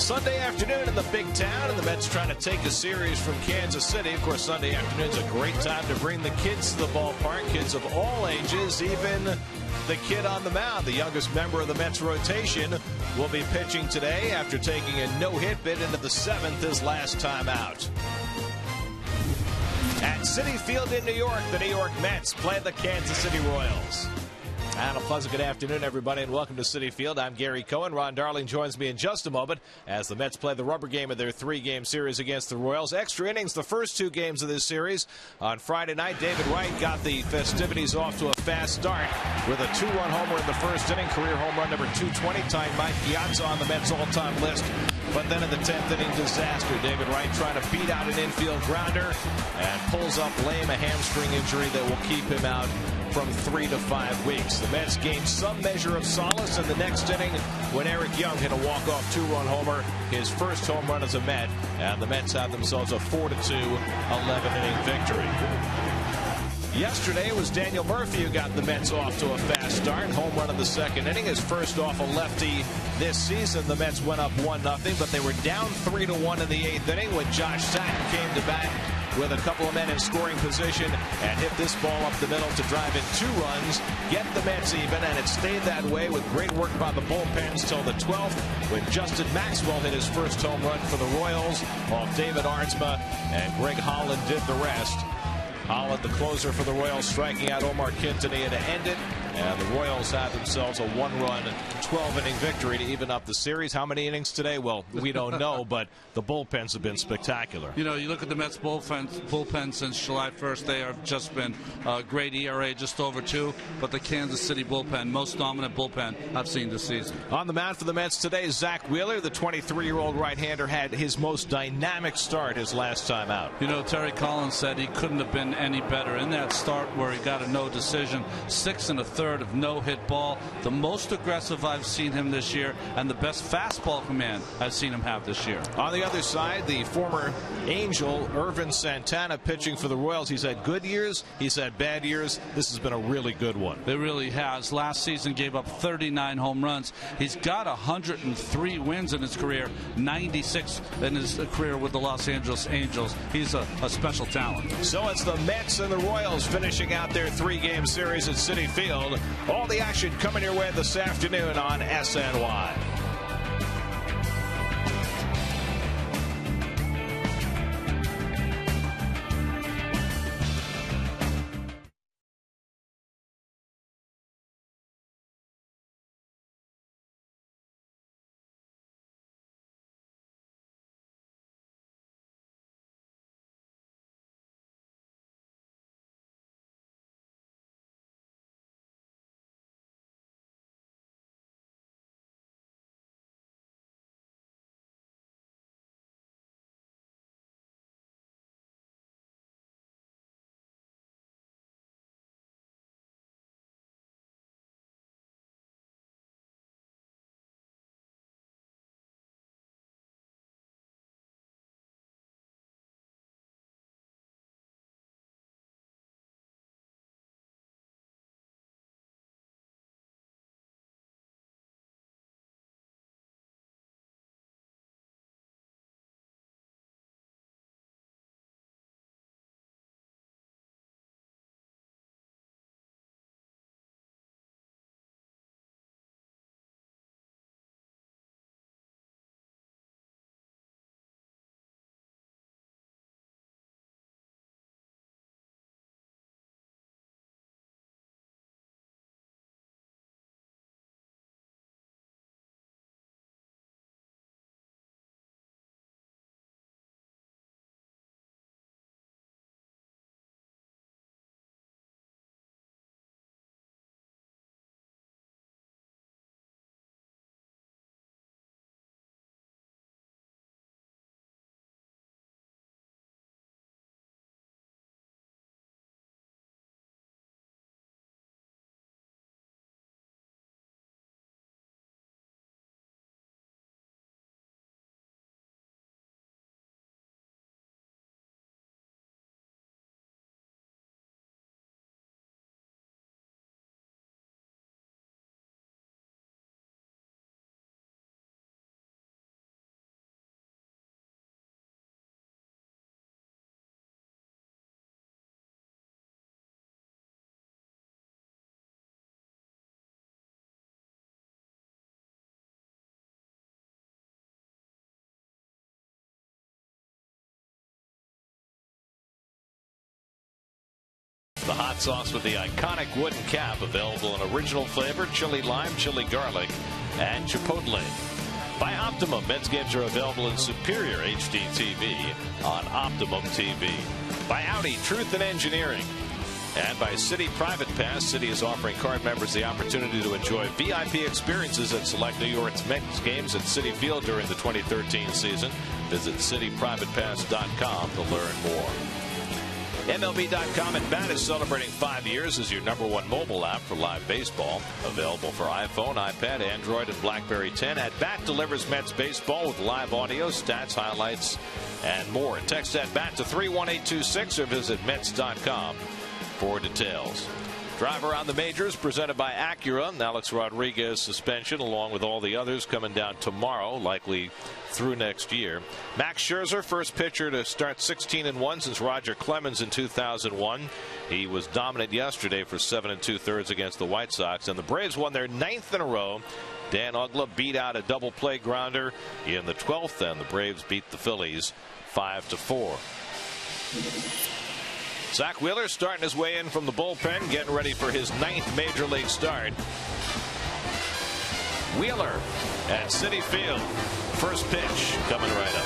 Sunday afternoon in the big town, and the Mets trying to take a series from Kansas City. Of course, Sunday afternoon's a great time to bring the kids to the ballpark, kids of all ages, even the kid on the mound, the youngest member of the Mets rotation, will be pitching today after taking a no-hit bid into the seventh his last time out. At Citi Field in New York, the New York Mets play the Kansas City Royals. And a pleasant good afternoon, everybody, and welcome to Citi Field. I'm Gary Cohen. Ron Darling joins me in just a moment as the Mets play the rubber game of their three-game series against the Royals. Extra innings, the first two games of this series. On Friday night, David Wright got the festivities off to a fast start with a two-run homer in the first inning, career home run number 220, tying Mike Piazza on the Mets all-time list. But then in the 10th inning, disaster. David Wright trying to beat out an infield grounder and pulls up lame, a hamstring injury that will keep him out from 3 to 5 weeks. The Mets gained some measure of solace in the next inning when Eric Young hit a walk-off two-run homer, his first home run as a Met, and the Mets have themselves a 4-2 11-inning victory. Yesterday it was Daniel Murphy who got the Mets off to a fast start. Home run in the second inning, his first off a lefty this season. The Mets went up 1-0, but they were down 3-1 in the 8th inning when Josh Satin came to bat with a couple of men in scoring position and hit this ball up the middle to drive in 2 runs, get the Mets even, and it stayed that way with great work by the bullpens till the 12th when Justin Maxwell hit his first home run for the Royals off David Aardsma, and Greg Holland did the rest. Holland, the closer for the Royals, striking out Omar Quintanilla to end it. And the Royals have themselves a 1-run, 12-inning victory to even up the series. How many innings today? Well, we don't know, but the bullpens have been spectacular. You know, you look at the Mets bullpen since July 1st, they have just been a great ERA, just over 2. But the Kansas City bullpen, most dominant bullpen I've seen this season. On the mound for the Mets today, Zach Wheeler, the 23-year-old right-hander, had his most dynamic start his last time out. You know, Terry Collins said he couldn't have been any better in that start where he got a no decision, 6 1/3 of no-hit ball, the most aggressive I've seen him this year, and the best fastball command I've seen him have this year. On the other side, the former Angel, Irvin Santana, pitching for the Royals. He's had good years, he's had bad years. This has been a really good one. It really has. Last season gave up 39 home runs. He's got 103 wins in his career, 96 in his career with the Los Angeles Angels. He's a special talent. So it's the Mets and the Royals finishing out their 3-game series at Citi Field. All the action coming your way this afternoon on SNY. the hot sauce with the iconic wooden cap, available in original flavor, chili lime, chili garlic, and chipotle. By Optimum, Mets games are available in superior HD TV on Optimum TV. By Audi, Truth in Engineering. And by City Private Pass, City is offering card members the opportunity to enjoy VIP experiences at select New York's Mets games at Citi Field during the 2013 season. Visit cityprivatepass.com to learn more. MLB.com at Bat is celebrating 5 years as your #1 mobile app for live baseball. Available for iPhone, iPad, Android, and BlackBerry 10. At Bat delivers Mets baseball with live audio, stats, highlights, and more. Text at Bat to 31826 or visit Mets.com for details. Drive Around the Majors presented by Acura. Alex Rodriguez suspension along with all the others coming down tomorrow, likely through next year. Max Scherzer, first pitcher to start 16-1 since Roger Clemens in 2001. He was dominant yesterday for 7 2/3 against the White Sox, and the Braves won their 9th in a row. Dan Uggla beat out a double play grounder in the 12th, and the Braves beat the Phillies 5-4. Zach Wheeler starting his way in from the bullpen, getting ready for his 9th major league start. Wheeler at Citi Field. First pitch coming right up.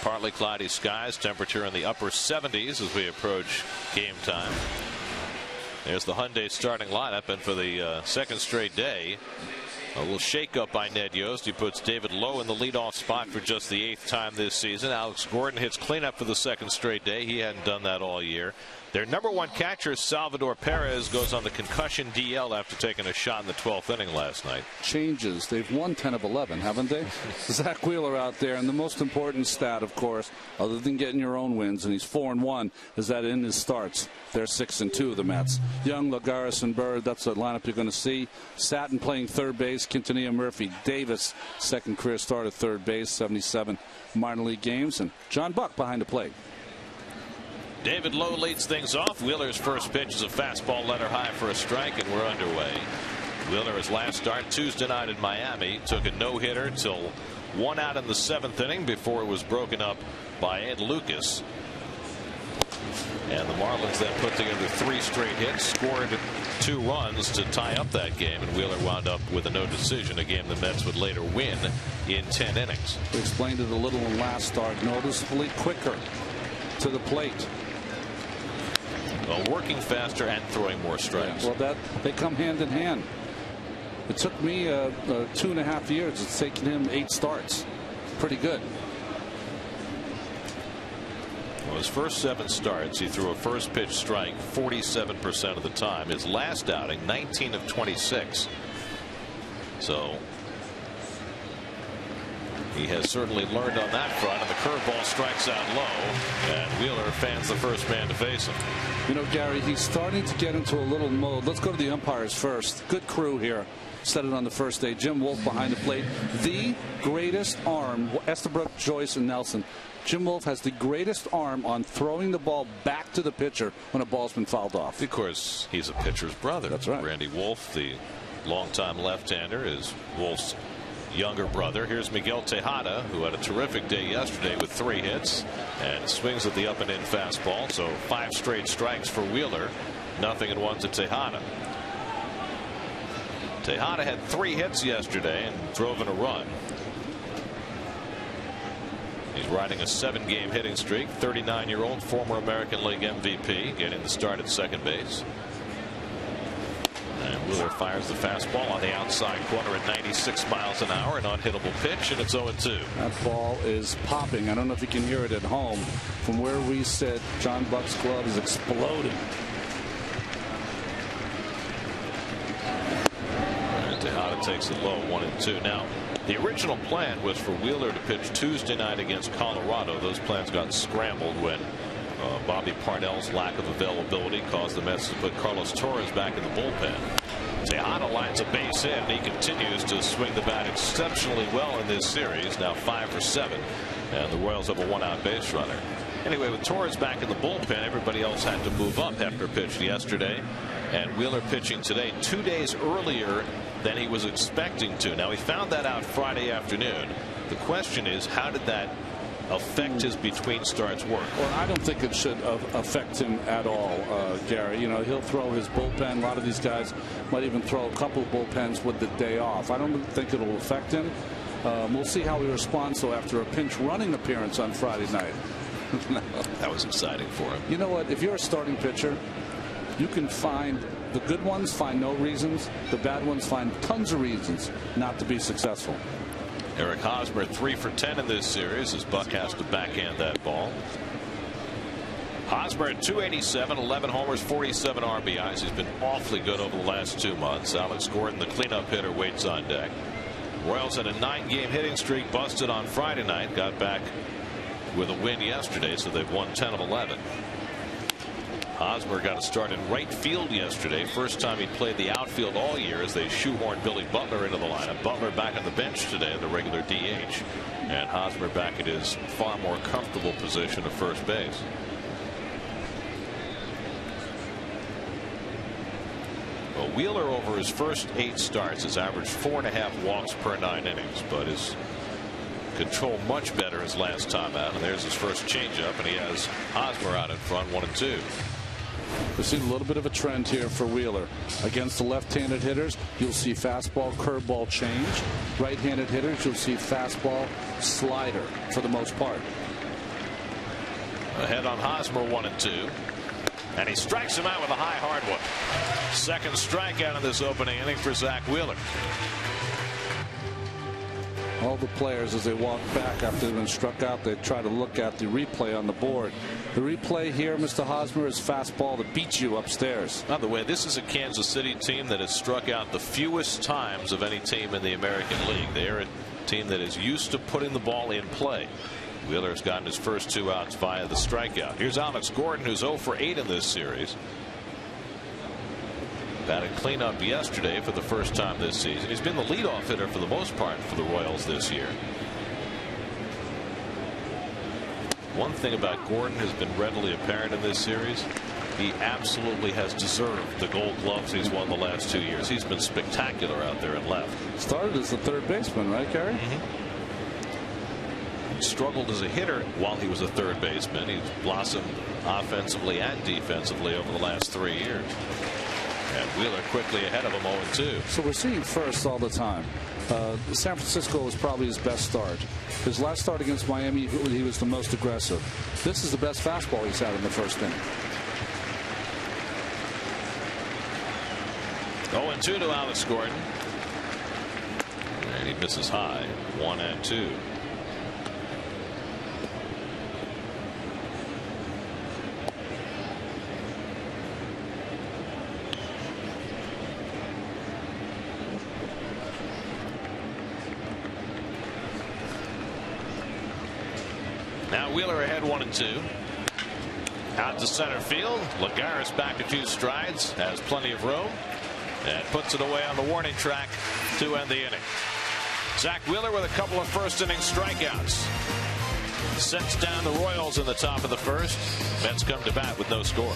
Partly cloudy skies, temperature in the upper 70s as we approach game time. There's the Hyundai starting lineup, and for the second straight day, a little shakeup by Ned Yost. He puts David Lowe in the leadoff spot for just the 8th time this season. Alex Gordon hits cleanup for the second straight day. He hadn't done that all year. Their #1 catcher, Salvador Perez, goes on the concussion DL after taking a shot in the 12th inning last night. Changes. They've won 10 of 11, haven't they? Zach Wheeler out there, and the most important stat, of course, other than getting your own wins, and he's 4-1, is that in his starts, they're 6-2, the Mets. Young, Lagares, and Bird, that's the lineup you're going to see. Satin playing third base, Quintanilla, Murphy, Davis, second career start at third base, 77 minor league games, and John Buck behind the plate. David Lowe leads things off. Wheeler's first pitch is a fastball letter high for a strike, and we're underway. Wheeler, his last start Tuesday night in Miami, took a no-hitter till 1 out in the 7th inning before it was broken up by Ed Lucas. And the Marlins then put together 3 straight hits, scored 2 runs to tie up that game, and Wheeler wound up with a no decision, a game the Mets would later win in 10 innings. We explained it a little in last start. Noticeably quicker to the plate. Well, working faster and throwing more strikes. Yeah, well, they come hand in hand. It took me 2.5 years. It's taken him 8 starts. Pretty good. Well, his first 7 starts, he threw a first pitch strike 47% of the time. His last outing, 19 of 26. So he has certainly learned on that front, and the curveball strikes out low, and Wheeler fans the first man to face him. You know, Gary, he's starting to get into a little mode. Let's go to the umpires first. Good crew here. Said it on the first day. Jim Wolf behind the plate. The greatest arm, Estabrook, Joyce, and Nelson. Jim Wolf has the greatest arm on throwing the ball back to the pitcher when a ball's been fouled off. Of course, he's a pitcher's brother. That's right. Randy Wolf, the longtime left-hander, is Wolf's younger brother. Here's Miguel Tejada, who had a terrific day yesterday with 3 hits and swings at the up and in fastball. So 5 straight strikes for Wheeler, 0-1 to Tejada. Tejada had 3 hits yesterday and drove in a run. He's riding a 7-game hitting streak. 39-year-old former American League MVP getting the start at second base. And Wheeler fires the fastball on the outside corner at 96 miles an hour, an unhittable pitch, and it's 0-2. That ball is popping. I don't know if you can hear it at home. From where we sit, John Buck's glove is exploding. And Tejada takes it low, 1-2. Now, the original plan was for Wheeler to pitch Tuesday night against Colorado. Those plans got scrambled when Bobby Parnell's lack of availability caused the Mets to put Carlos Torres back in the bullpen. Tejada lines a base hit, and he continues to swing the bat exceptionally well in this series. Now 5 for 7, and the Royals have a 1-out base runner. Anyway, with Torres back in the bullpen, everybody else had to move up after pitched yesterday, and Wheeler pitching today 2 days earlier than he was expecting to. Now, he found that out Friday afternoon. The question is, how did that affect his between starts work? Well, I don't think it should affect him at all, Gary. You know, he'll throw his bullpen. A lot of these guys might even throw a couple of bullpens with the day off. I don't think it'll affect him. We'll see how he responds, though, after a pinch running appearance on Friday night. That was exciting for him. You know what? If you're a starting pitcher, you can find the good ones find no reasons. The bad ones find tons of reasons not to be successful. Eric Hosmer 3 for 10 in this series as Buck has to backhand that ball. Hosmer at 287, 11 homers, 47 RBIs. He's been awfully good over the last 2 months. Alex Gordon, the cleanup hitter, waits on deck. Royals had a 9-game hitting streak, busted on Friday night, got back with a win yesterday, so they've won 10 of 11. Hosmer got a start in right field yesterday. First time he played the outfield all year as they shoehorned Billy Butler into the lineup. Butler back on the bench today, the regular DH. And Hosmer back at his far more comfortable position of first base. Well, Wheeler over his first 8 starts has averaged 4.5 walks per 9 innings, but his control much better his last time out. And there's his first changeup, and he has Hosmer out in front, 1-2. We've seen a little bit of a trend here for Wheeler. Against the left-handed hitters, you'll see fastball, curveball change. Right-handed hitters, you'll see fastball, slider for the most part. Ahead on Hosmer, 1-2. And he strikes him out with a high hard one. Second strikeout in this opening inning for Zach Wheeler. All the players, as they walk back after they've been struck out, they try to look at the replay on the board. The replay here, Mr. Hosmer, is fastball that beats you upstairs. By the way, this is a Kansas City team that has struck out the fewest times of any team in the American League. They're a team that is used to putting the ball in play. Wheeler's gotten his first 2 outs via the strikeout. Here's Alex Gordon, who's 0 for 8 in this series. Batted cleanup yesterday for the first time this season. He's been the leadoff hitter for the most part for the Royals this year. One thing about Gordon has been readily apparent in this series. he absolutely has deserved the Gold Gloves he's won the last 2 years. He's been spectacular out there at left. Started as the third baseman, right, Gary? He struggled as a hitter while he was a third baseman. He's blossomed offensively and defensively over the last 3 years. And Wheeler quickly ahead of him, 0-2. So we're seeing first all the time. San Francisco was probably his best start. His last start against Miami, he was the most aggressive. This is the best fastball he's had in the first inning. 0-2 to Alex Gordon. And he misses high. 1-2. Now Wheeler ahead 1-2. Out to center field. Lagares back a few strides. Has plenty of room. And puts it away on the warning track to end the inning. Zach Wheeler with a couple of first inning strikeouts. Sets down the Royals in the top of the first. Mets come to bat with no score.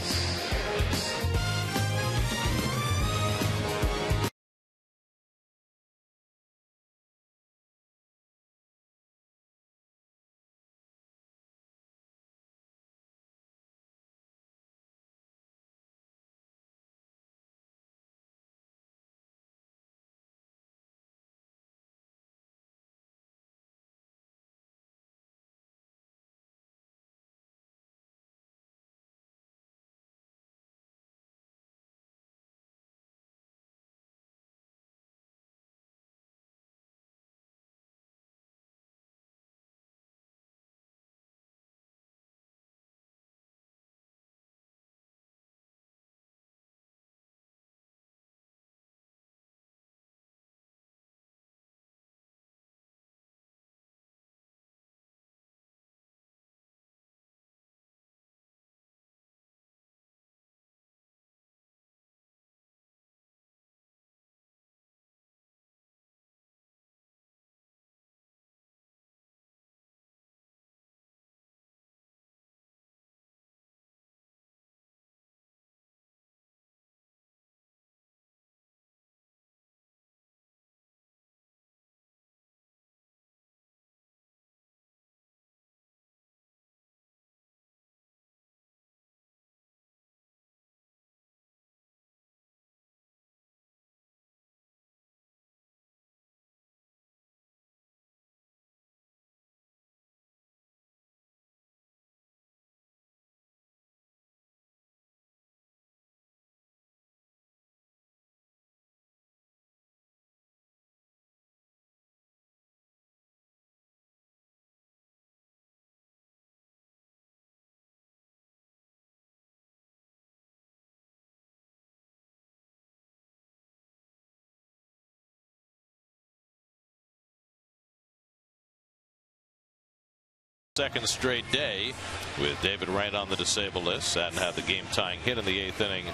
Second straight day with David Wright on the disabled list. Hadn't had the game-tying hit in the 8th inning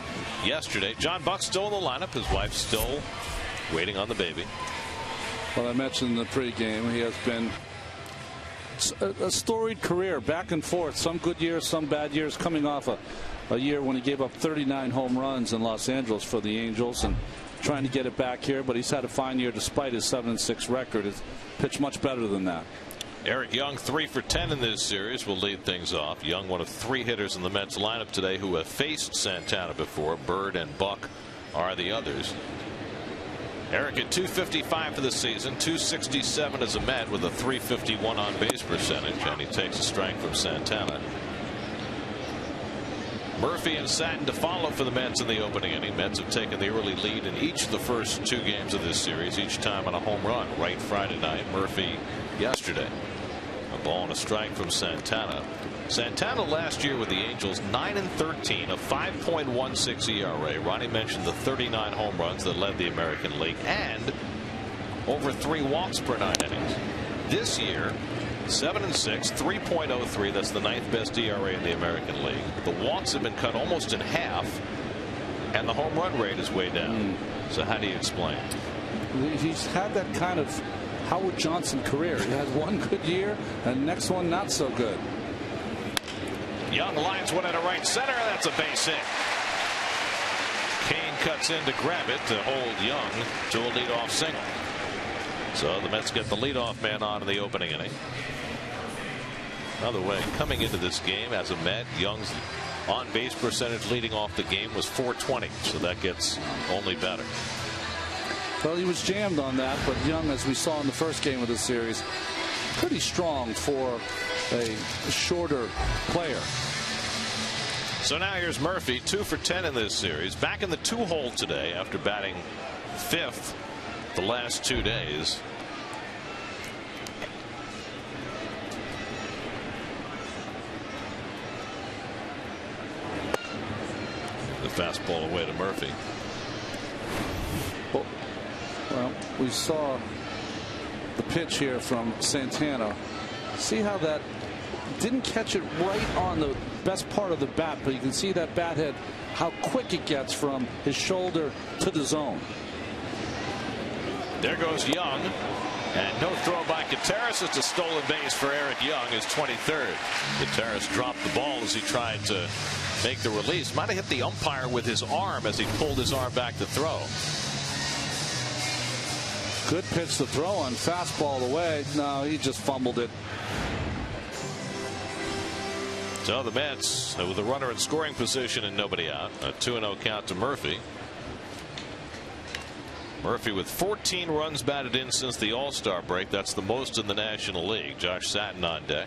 yesterday. John Buck's still in the lineup. His wife's still waiting on the baby. Well, I mentioned in the pregame, he has been a storied career, back and forth. Some good years, some bad years, coming off a year when he gave up 39 home runs in Los Angeles for the Angels and trying to get it back here. But he's had a fine year despite his 7-6 record. He's pitched much better than that. Eric Young 3 for 10 in this series will lead things off. Young, one of 3 hitters in the Mets lineup today who have faced Santana before. Bird and Buck are the others. Eric at .255 for the season, .267 as a Met with a .351 on base percentage, and he takes a strike from Santana. Murphy and Satin to follow for the Mets in the opening inning. Mets have taken the early lead in each of the first 2 games of this series, each time on a home run. Wright Friday night, Murphy yesterday. A ball and a strike from Santana. Santana last year with the Angels 9-13, a 5.16 ERA. Ronnie mentioned the 39 home runs that led the American League and over 3 walks per 9 innings. This year 7-6, 3.03. That's the 9th best ERA in the American League. The walks have been cut almost in half and the home run rate is way down. So how do you explain? He's had that kind of Howard Johnson career. He had one good year and the next one not so good. Young lines one into right center. That's a base hit. Kane cuts in to grab it to hold Young to a leadoff single. So the Mets get the leadoff man on in the opening inning. Another way, coming into this game as a Met, Young's on base percentage leading off the game was .420, so that gets only better. Well, he was jammed on that, but Young, as we saw in the first game of the series, pretty strong for a shorter player. So now here's Murphy, 2 for 10 in this series, back in the 2-hole today after batting 5th the last 2 days. The fastball away to Murphy. Well, we saw the pitch here from Santana. See how that didn't catch it right on the best part of the bat, but you can see that bat head, how quick it gets from his shoulder to the zone. There goes Young, and no throw by Gutierrez. It's a stolen base for Eric Young, his 23rd. Gutierrez dropped the ball as he tried to make the release. Might have hit the umpire with his arm as he pulled his arm back to throw. Good pitch to throw on, fastball away. No, he just fumbled it. So the Mets with a runner in scoring position and nobody out. A 2-0 count to Murphy. Murphy with 14 runs batted in since the All-Star break. That's the most in the National League. Josh Satin on deck.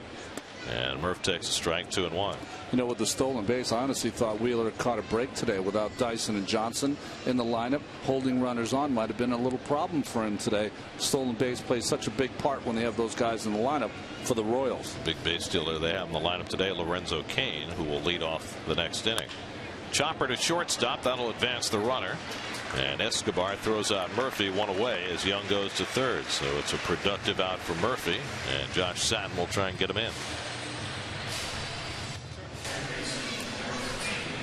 And Murph takes a strike, 2-1. You know, with the stolen base, I honestly thought Wheeler caught a break today without Dyson and Johnson in the lineup. Holding runners on might have been a little problem for him today. Stolen base plays such a big part when they have those guys in the lineup for the Royals. Big base stealer they have in the lineup today, Lorenzo Cain, who will lead off the next inning. Chopper to shortstop. That'll advance the runner. And Escobar throws out Murphy, one away as Young goes to third. So it's a productive out for Murphy, and Josh Satin will try and get him in.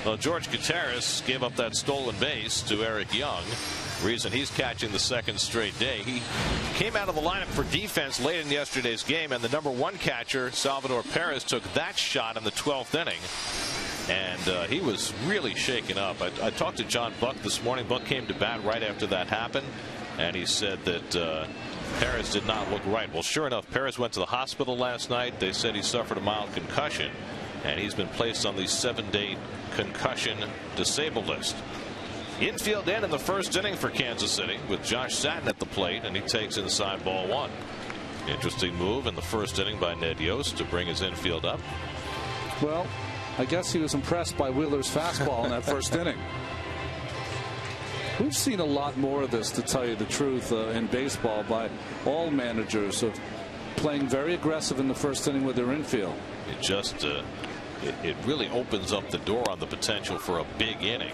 Well, George Gutierrez gave up that stolen base to Eric Young. Reason he's catching the second straight day. He came out of the lineup for defense late in yesterday's game, and the #1 catcher, Salvador Perez, took that shot in the 12th inning. And he was really shaken up. I talked to John Buck this morning. Buck came to bat right after that happened, and he said that Perez did not look right. Well, sure enough, Perez went to the hospital last night. They said he suffered a mild concussion, and he's been placed on the 7-day concussion disabled list. Infield in the first inning for Kansas City with Josh Satin at the plate, and he takes inside ball 1. Interesting move in the first inning by Ned Yost to bring his infield up. Well, I guess he was impressed by Wheeler's fastball in that first inning. We've seen a lot more of this, to tell you the truth, in baseball by all managers of playing very aggressive in the first inning with their infield. It just it really opens up the door on the potential for a big inning.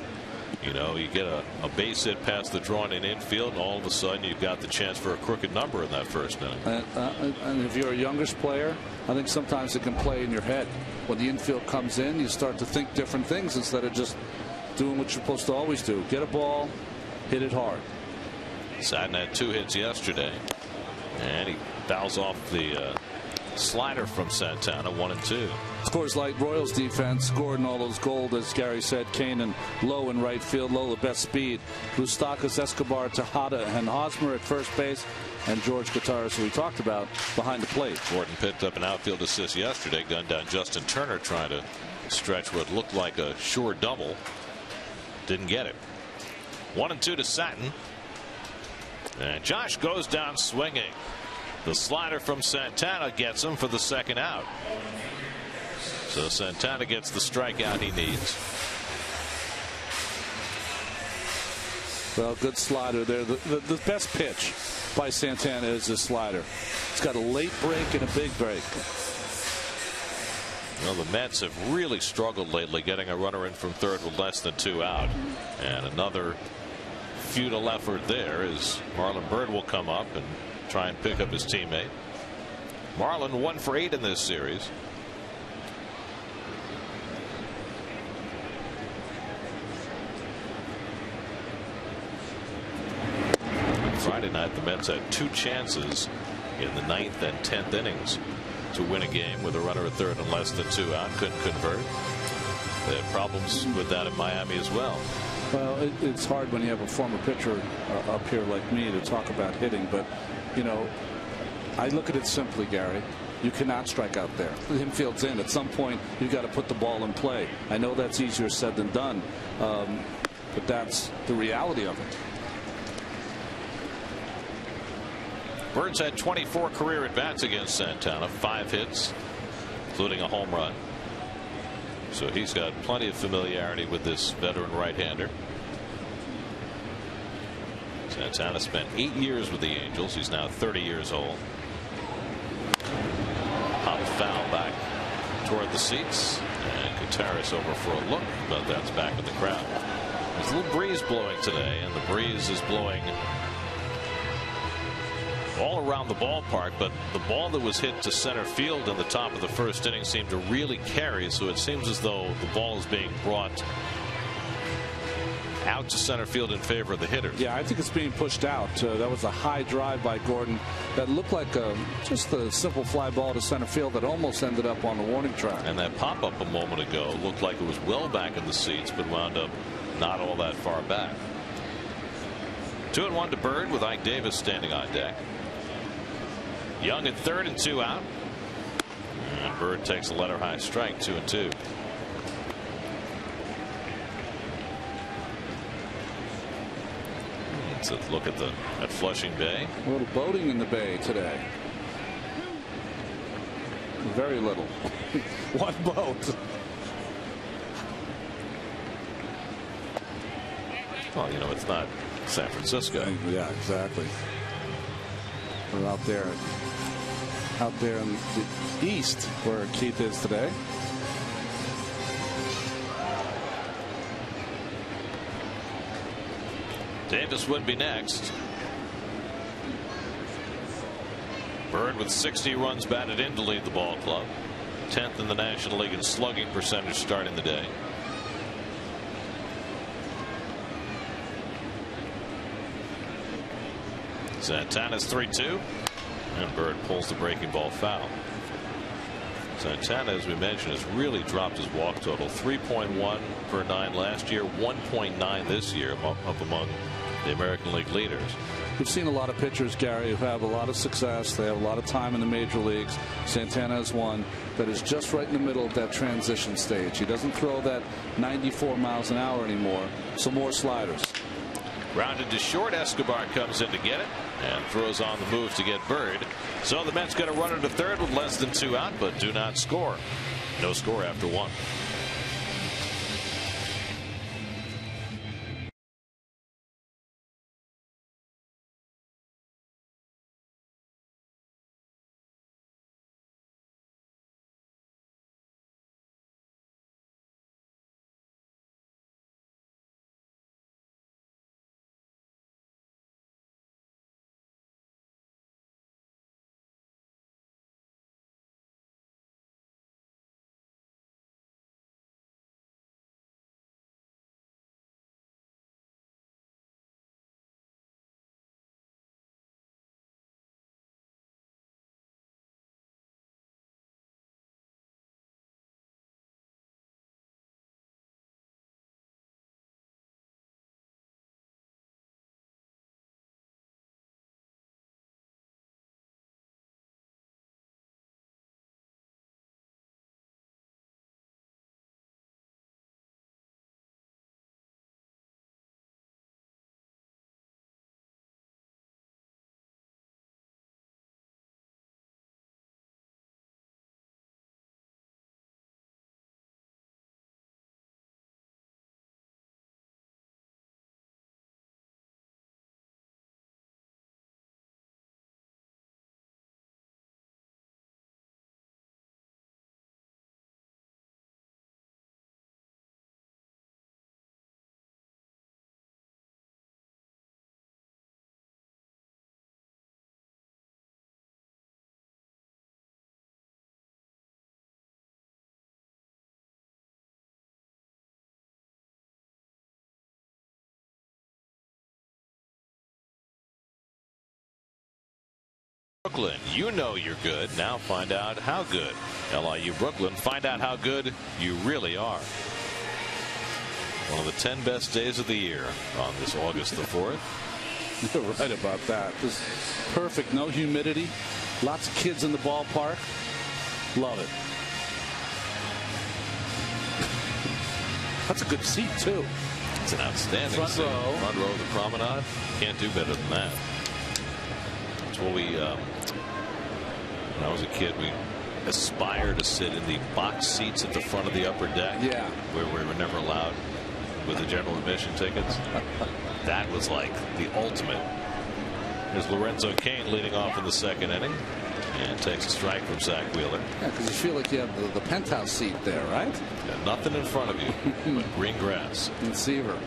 You know, you get a base hit past the drawn in infield, and all of a sudden you've got the chance for a crooked number in that first inning. And if you're a youngest player, I think sometimes it can play in your head. When the infield comes in, you start to think different things instead of just doing what you're supposed to always do. Get a ball, hit it hard. Satin had 2 hits yesterday, and he fouls off the slider from Santana, 1 and 2. Scores like Royals defense, scored in all those goals, as Gary said. Kane and Lowe in right field. Lowe the best speed. Moustakas, Escobar, Tejada, and Hosmer at first base. And George Gutierrez, who we talked about, behind the plate. Gordon picked up an outfield assist yesterday, gunned down Justin Turner trying to stretch what looked like a sure double. Didn't get it. 1 and 2 to Satin. And Josh goes down swinging. The slider from Santana gets him for the second out. So Santana gets the strikeout he needs. Well, good slider there. The best pitch by Santana is the slider. It's got a late break and a big break. Well, the Mets have really struggled lately getting a runner in from third with less than 2 out. And another futile effort there as Marlon Byrd will come up and try and pick up his teammate. Marlon 1 for 8 in this series. Friday night, the Mets had 2 chances in the 9th and 10th innings to win a game with a runner at third and less than 2 out. Couldn't convert. They had problems with that in Miami as well. Well, it's hard when you have a former pitcher up here like me to talk about hitting, but you know, I look at it simply, Gary. You cannot strike out there. The infield's in. At some point, you've got to put the ball in play. I know that's easier said than done, but that's the reality of it. Bird's had 24 career at-bats against Santana, 5 hits, including a home run. So he's got plenty of familiarity with this veteran right-hander. Santana spent 8 years with the Angels. He's now 30 years old. Hop foul back toward the seats, and Gutierrez over for a look, but that's back in the crowd. There's a little breeze blowing today, and the breeze is blowing all around the ballpark, but the ball that was hit to center field in the top of the first inning seemed to really carry, so it seems as though the ball is being brought out to center field in favor of the hitters. Yeah, I think it's being pushed out. That was a high drive by Gordon that looked like just a simple fly ball to center field that almost ended up on the warning track. And that pop-up a moment ago looked like it was well back in the seats, but wound up not all that far back. 2-1 to Bird with Ike Davis standing on deck. Young at third and 2 out. And Bird takes a letter high strike, 2-2. Let's look at Flushing Bay. A little boating in the bay today. Very little. One boat. Well, you know, it's not San Francisco. Yeah, exactly. We're out there in the east where Keith is today. Davis would be next. Bird with 60 runs batted in to lead the ball club. 10th in the National League in slugging percentage starting the day. Santana's 3-2, and Bird pulls the breaking ball foul. Santana, as we mentioned, has really dropped his walk total. 3.1 per 9 last year, 1.9 this year, up among the American League leaders. We've seen a lot of pitchers, Gary, who have a lot of success. They have a lot of time in the major leagues. Santana is one that is just right in the middle of that transition stage. He doesn't throw that 94 miles an hour anymore. Some more sliders. Grounded to short. Escobar comes in to get it and throws on the move to get Bird. So the Mets got a runner to third with less than 2 out, but do not score. No score after 1. Brooklyn. You know you're good. Now find out how good. LIU Brooklyn. Find out how good you really are. One of the 10 best days of the year on this August the 4th. You're right about that. Just perfect. No humidity. Lots of kids in the ballpark. Love it. That's a good seat, too. It's an outstanding seat. Front row of the promenade. Can't do better than that. That's what we, when I was a kid, we aspired to sit in the box seats at the front of the upper deck. Yeah. Where we were never allowed with the general admission tickets. That was like the ultimate. There's Lorenzo Cain leading off in the second inning and takes a strike from Zach Wheeler. Yeah, because you feel like you have the penthouse seat there, right? Got nothing in front of you but green grass. And Seaver.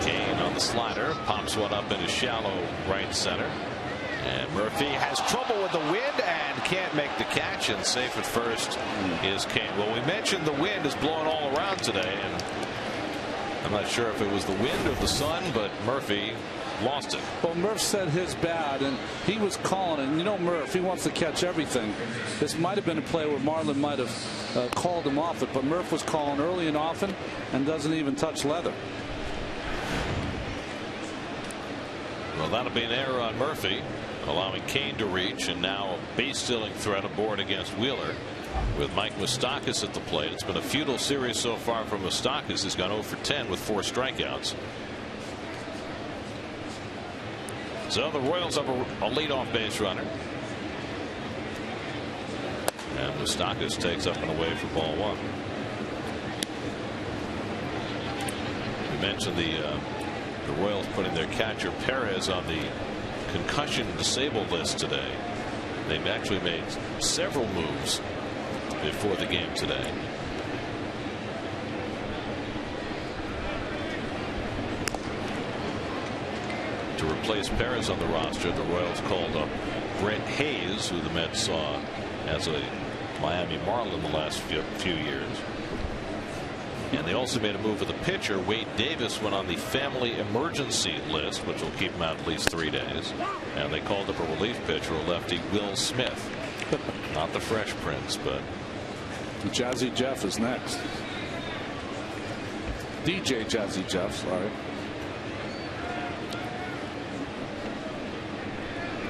Cain on the slider pops one up into shallow right center. And Murphy has trouble with the wind and can't make the catch, and safe at first is Cain. Well, we mentioned the wind is blowing all around today, and I'm not sure if it was the wind or the sun, but Murphy lost it. Well, Murph said his bad, and he was calling it. And you know Murph, he wants to catch everything. This might have been a play where Marlin might have called him off it, but Murph was calling early and often and doesn't even touch leather. Well, that'll be an error on Murphy, allowing Cain to reach, and now a base-stealing threat aboard against Wheeler with Mike Moustakas at the plate. It's been a futile series so far from Moustakas. He's gone 0 for 10 with 4 strikeouts. So the Royals have a leadoff base runner. And Moustakas takes up and away for ball 1. We mentioned the Royals putting their catcher Perez on the concussion disabled list today. They've actually made several moves before the game today. To replace Perez on the roster, the Royals called up Brent Hayes, who the Mets saw as a Miami Marlin the last few years. And they also made a move with the pitcher. Wade Davis went on the family emergency list, which will keep him out at least 3 days. And they called up a relief pitcher, a lefty, Will Smith. Not the Fresh Prince, but Jazzy Jeff is next. DJ Jazzy Jeff, sorry.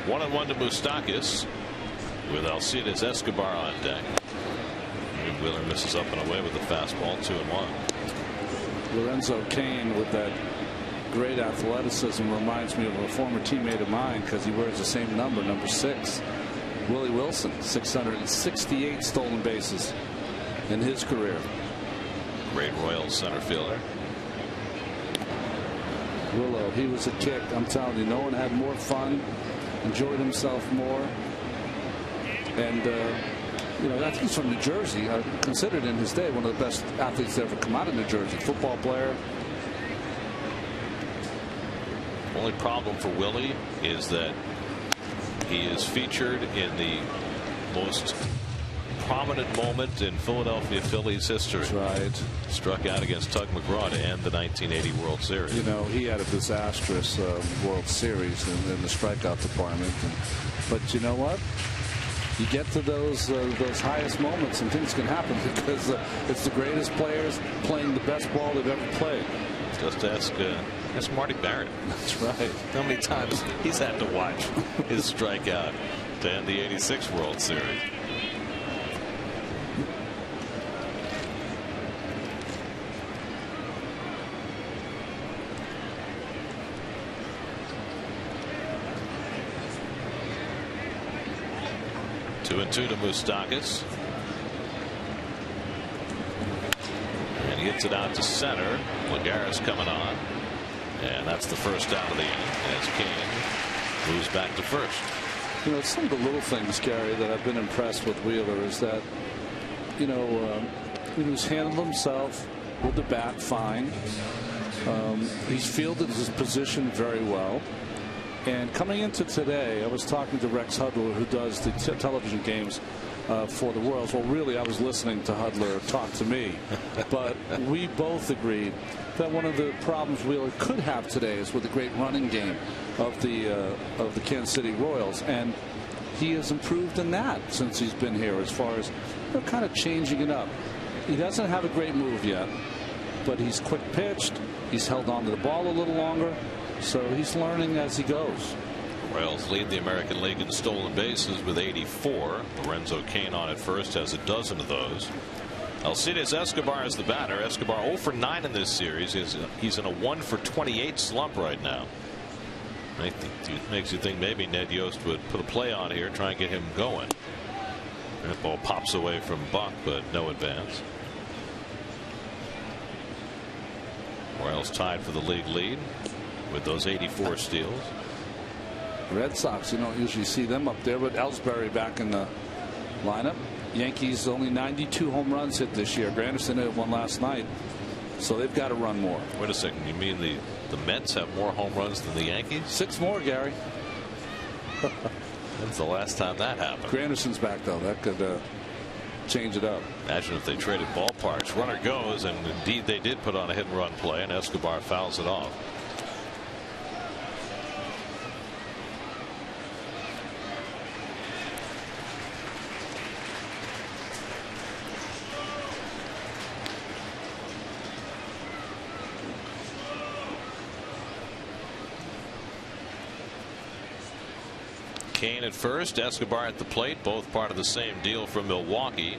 1-1 to Moustakas with Alcides Escobar on deck. Wheeler misses up and away with the fastball. 2-1. Lorenzo Cain with that great athleticism reminds me of a former teammate of mine because he wears the same number, number 6. Willie Wilson, 668 stolen bases in his career. Great Royals center fielder. Willow, he was a kick. I'm telling you, no one had more fun, enjoyed himself more. And you know, I think he's from New Jersey, considered in his day one of the best athletes to ever come out of New Jersey. Football player. Only problem for Willie is that he is featured in the most prominent moment in Philadelphia Phillies history. That's right. Struck out against Tug McGraw to end the 1980 World Series. You know, he had a disastrous World Series in the strikeout department. But you know what? You get to those highest moments and things can happen because it's the greatest players playing the best ball they've ever played. Just ask Marty Barrett. That's right. How many times he's had to watch his strikeout to end the '86 World Series. Two and 2 to Moustakas. And he hits it out to center. Lagares coming on. And that's the first out of the inning as Cain moves back to first. You know, some of the little things, Gary, that I've been impressed with Wheeler is that, you know, he's handled himself with the bat fine. He's fielded his position very well. And coming into today, I was talking to Rex Hudler, who does the television games for the Royals. Well, really, I was listening to Hudler talk to me. But we both agreed that one of the problems Wheeler could have today is with the great running game of the Kansas City Royals, and he has improved in that since he's been here, as far as kind of changing it up. He doesn't have a great move yet, but he's quick pitched. He's held on to the ball a little longer, so he's learning as he goes. Royals lead the American League in stolen bases with 84. Lorenzo Cain on at first has a dozen of those. Alcides Escobar is the batter. Escobar 0 for 9 in this series. He's in a 1 for 28 slump right now. Makes you think maybe Ned Yost would put a play on here, try and get him going. That ball pops away from Buck, but no advance. Royals tied for the league lead with those 84 steals. Red Sox, you don't usually see them up there, but Ellsbury back in the lineup. Yankees only 92 home runs hit this year. Granderson hit one last night, so they've got to run more. Wait a second, you mean the Mets have more home runs than the Yankees? 6 more, Gary. When's the last time that happened? Granderson's back, though. That could change it up. Imagine if they traded ballparks. Runner goes, and indeed they did put on a hit and run play, and Escobar fouls it off. Cain at first, Escobar at the plate, both part of the same deal from Milwaukee,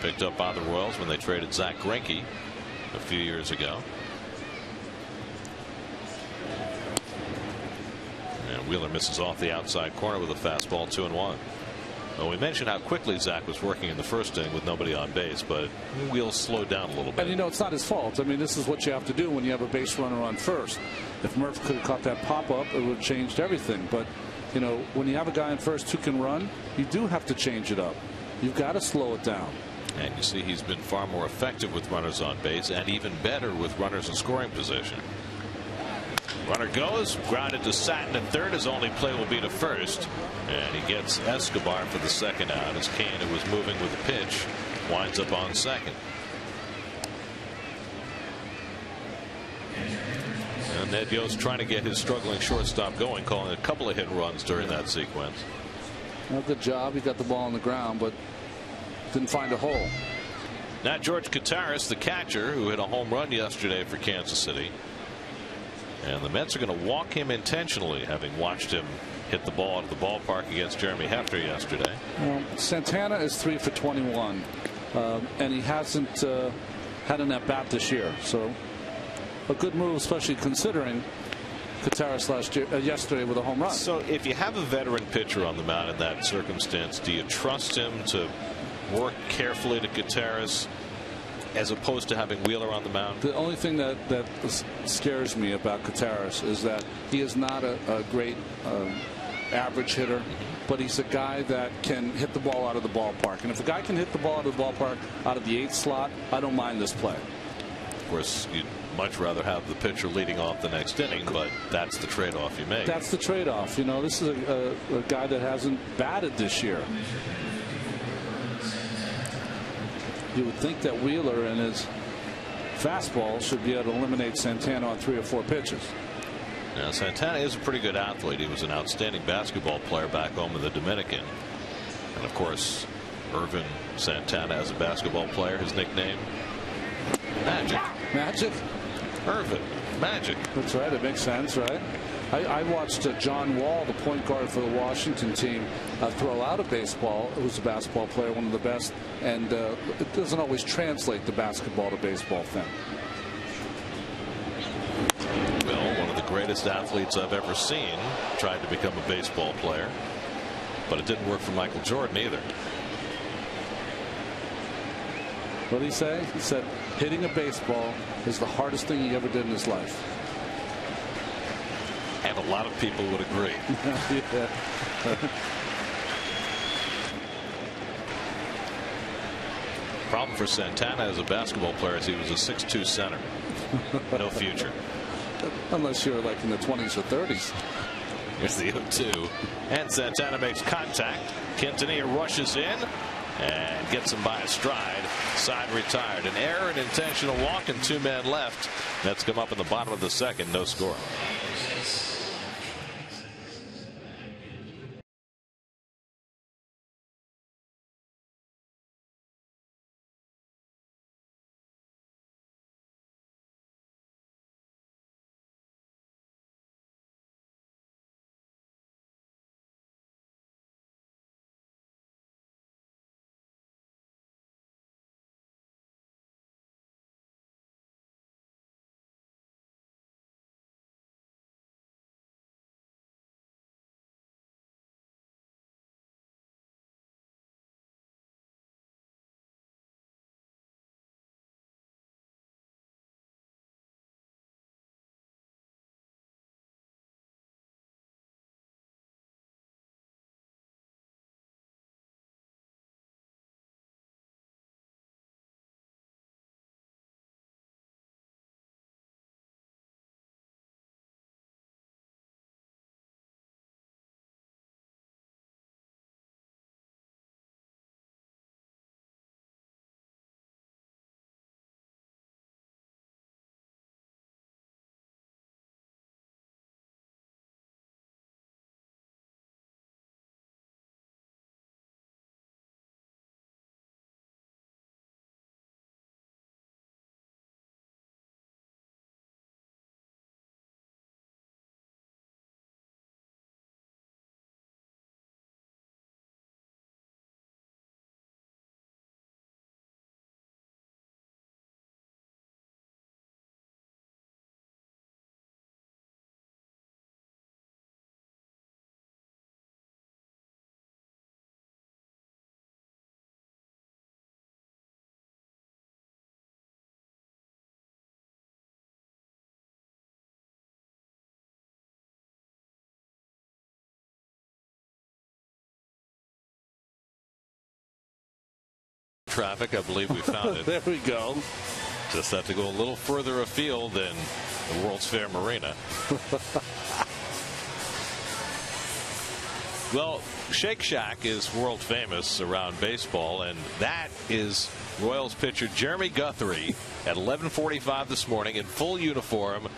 picked up by the Royals when they traded Zach Greinke a few years ago. And Wheeler misses off the outside corner with a fastball, 2-1. Well, we mentioned how quickly Zach was working in the first inning with nobody on base, but Wheels slowed down a little bit. And it's not his fault. I mean, this is what you have to do when you have a base runner on first. If Murph could have caught that pop up, it would have changed everything. But when you have a guy in first who can run, you do have to change it up. You've got to slow it down. And you see he's been far more effective with runners on base, and even better with runners in scoring position. Runner goes, grounded to Satin at third. His only play will be to first, and he gets Escobar for the second out as Cain, who was moving with the pitch, winds up on second. And Ned Yost trying to get his struggling shortstop going, calling a couple of hit and runs during that sequence. Well, good job. He got the ball on the ground, but didn't find a hole. Now George Kataris, the catcher, who hit a home run yesterday for Kansas City. And the Mets are going to walk him intentionally, having watched him hit the ball out of the ballpark against Jeremy Hefner yesterday. Well, Santana is 3 for 21, and he hasn't had an at-bat this year. So a good move, especially considering Kataris yesterday with a home run. So if you have a veteran pitcher on the mound in that circumstance, do you trust him to work carefully to Kataris as opposed to having Wheeler on the mound? The only thing that scares me about Kataris is that he is not a great average hitter, but he's a guy that can hit the ball out of the ballpark. And if a guy can hit the ball out of the ballpark out of the 8th slot, I don't mind this play. Of course, you'd much rather have the pitcher leading off the next inning, but that's the trade-off you make. That's the trade-off. This is a guy that hasn't batted this year. You would think that Wheeler and his fastball should be able to eliminate Santana on 3 or 4 pitches. Now, Santana is a pretty good athlete. He was an outstanding basketball player back home in the Dominican. And, of course, Irvin Santana as a basketball player, his nickname, Magic. Magic? Irvin. Magic. That's right. It makes sense, right? I watched John Wall, the point guard for the Washington team, throw out a baseball. It was a basketball player, one of the best, and it doesn't always translate the basketball to baseball thing. Well, one of the greatest athletes I've ever seen tried to become a baseball player, but it didn't work for Michael Jordan either. What did he say? He said hitting a baseball is the hardest thing he ever did in his life. And a lot of people would agree. Yeah. Problem for Santana as a basketball player is he was a 6'2" center. No future. Unless you're like in the 20s or 30s. Here's the 0-2. And Santana makes contact. Quintanilla rushes in. and gets him by a stride. Side retired. An error, an intentional walk, and 2 men left. Mets come up in the bottom of the second. No score. Traffic, I believe we found it. There we go. Just have to go a little further afield than the World's Fair Marina. Well, Shake Shack is world famous around baseball, and that is Royals pitcher Jeremy Guthrie at 11:45 this morning in full uniform,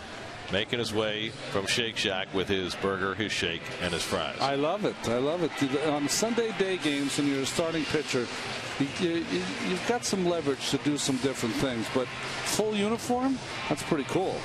making his way from Shake Shack with his burger, his shake, and his fries. I love it. I love it. On Sunday day games, when you're a starting pitcher, you've got some leverage to do some different things, but full uniform, that's pretty cool.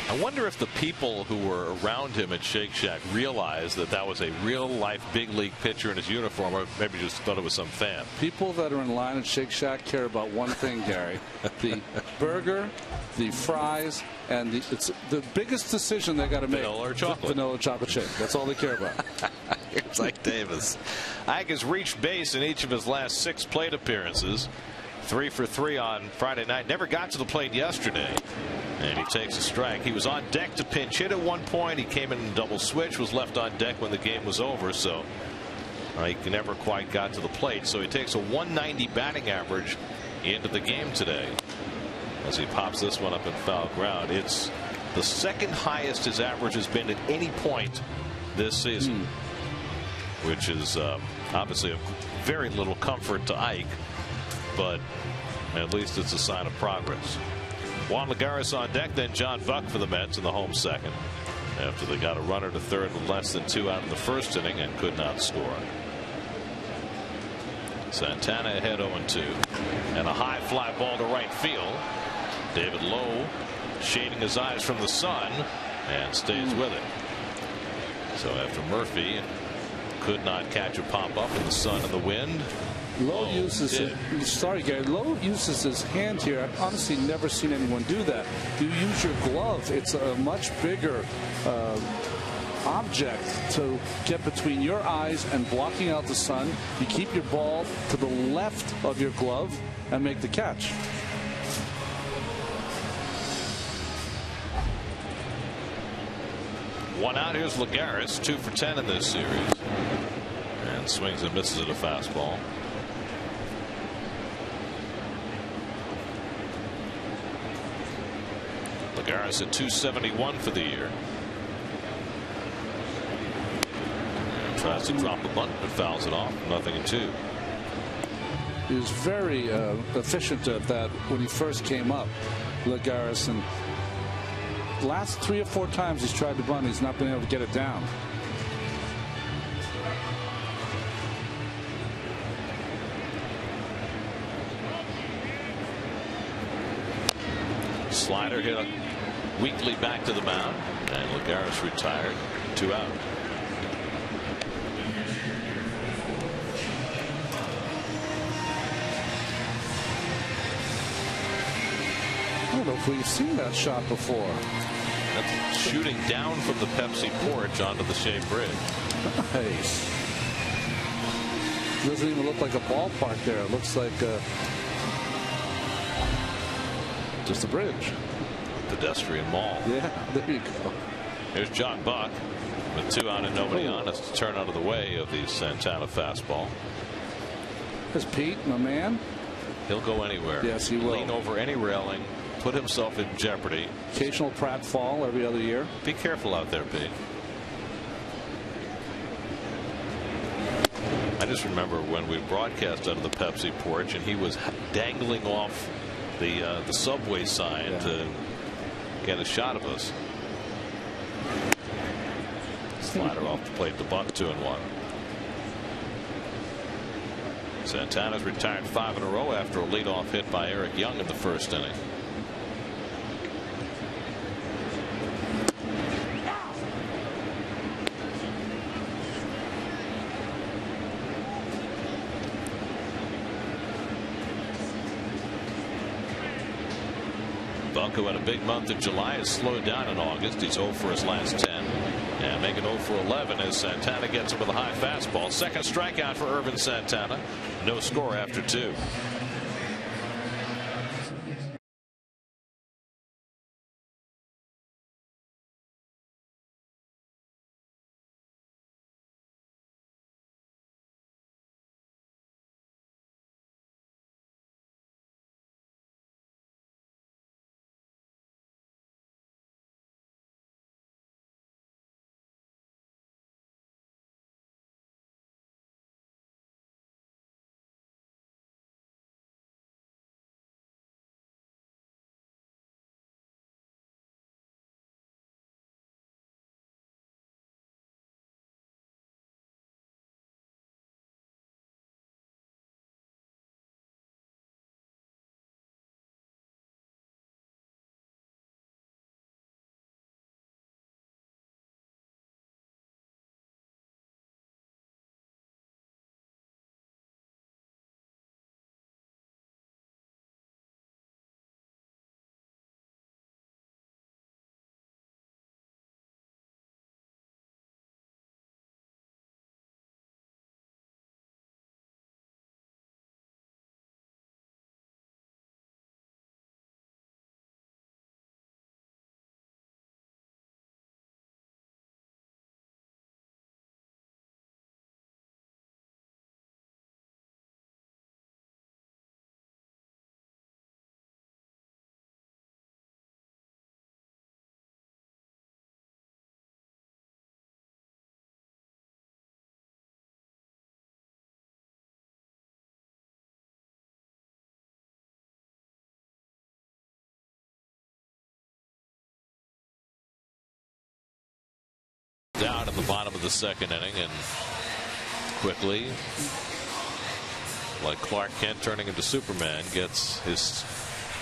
I wonder if the people who were around him at Shake Shack realized that that was a real-life big league pitcher in his uniform, or maybe just thought it was some fan. People that are in line at Shake Shack care about one thing, Gary: the burger, the fries, and it's the biggest decision they got to make. Vanilla or chocolate? Vanilla chocolate shake. That's all they care about. Here's Ike Davis. Ike has reached base in each of his last 6 plate appearances. 3 for 3 on Friday night. Never got to the plate yesterday. And he takes a strike. He was on deck to pinch hit at one point. He came in a double switch, was left on deck when the game was over. So he never quite got to the plate. So he takes a 190 batting average into the game today as he pops this one up in foul ground. It's the second highest his average has been at any point this season, which is obviously of very little comfort to Ike, but at least it's a sign of progress. Juan Lagares on deck, then John Buck for the Mets in the home second, after they got a runner to third with less than 2 out in the first inning and could not score. Santana ahead 0-2, and a high fly ball to right field. David Lowe shading his eyes from the sun and stays with it. So after Murphy could not catch a pop up in the sun and the wind, Lowe uses Lowe uses his hand here. I've honestly never seen anyone do that. You use your glove. It's a much bigger object to get between your eyes and blocking out the sun. You keep your ball to the left of your glove and make the catch. One out. Here's Lagares, 2 for 10 in this series, and swings and misses at a fastball. Lagares at 271 for the year. Tries to drop the bunt, but fouls it off. 0-2. He was very efficient at that when he first came up, Lagares, and the last 3 or 4 times he's tried to bunt, he's not been able to get it down. Slider hit weakly back to the mound, and Lagares retired. 2 out. I don't know if we've seen that shot before. That's shooting down from the Pepsi porch onto the Shea Bridge. Nice. Doesn't even look like a ballpark there. It looks like just a bridge. Pedestrian mall. Yeah, there you go. Here's John Buck with 2 out and nobody on. It's to turn out of the way of the Santana fastball. There's Pete, my man. He'll go anywhere. Yes, he will. Lean over any railing, put himself in jeopardy. Occasional pratfall every other year. Be careful out there, Pete. I just remember when we broadcast out of the Pepsi porch, and he was dangling off the subway sign to get a shot of us. Slider off the plate, the bunt, 2-1. Santana's retired 5 in a row after a leadoff hit by Eric Young in the first inning. Bunko had a big month of July, has slowed down in August. He's 0 for his last 10. And making 0 for 11 as Santana gets him with a high fastball. Second strikeout for Irvin Santana. No score after 2. Down at the bottom of the second inning, and quickly, like Clark Kent turning into Superman, gets his